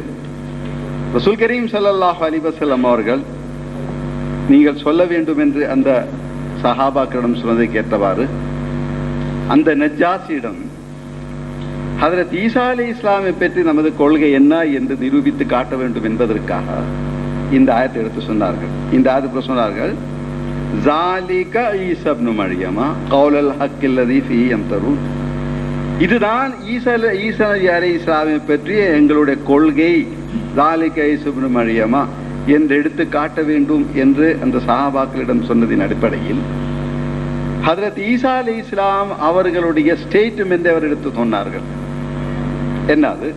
[SPEAKER 3] ரசூல் கரீம் ஸல்லல்லாஹு அலைஹி வஸல்லம் அவர்கள் நீங்கள் சொல்ல வேண்டும் என்று அந்த சஹாபாக்களிடம் சொன்னதை கேட்டவாறு அந்த நஜ்ஜாசியிடம் ஹதரத் ஈசா அலைஹிஸ்ஸலாமை பற்றி நமது கொள்கை என்ன என்று நிரூபித்து காட்ட வேண்டும் என்பதற்காக இந்த ஆயத்தை எடுத்து சொன்னார்கள். இந்த ஆயத்தை சொன்னார்கள், ஸாலிக ஈஸா இப்னு மர்யமா கௌலல் ஹக்கில் லதீ ஃபீஹி யம்தரூன். இதுதான் ஈசா அலைஹிஸ்ஸலாமை பற்றிய எங்களுடைய கொள்கை, ஸாலிக ஈஸா இப்னு மர்யமா என்று எடுத்து காட்ட வேண்டும் என்று அந்த சஹாபாக்களிடம் சொன்னதின் அடிப்படையில் ஹதரத் ஈசா அலைஹிஸ்ஸலாம் அவர்களுடைய ஸ்டேட்மென்ட் அவர் எடுத்து சொன்னார்கள். என்னது?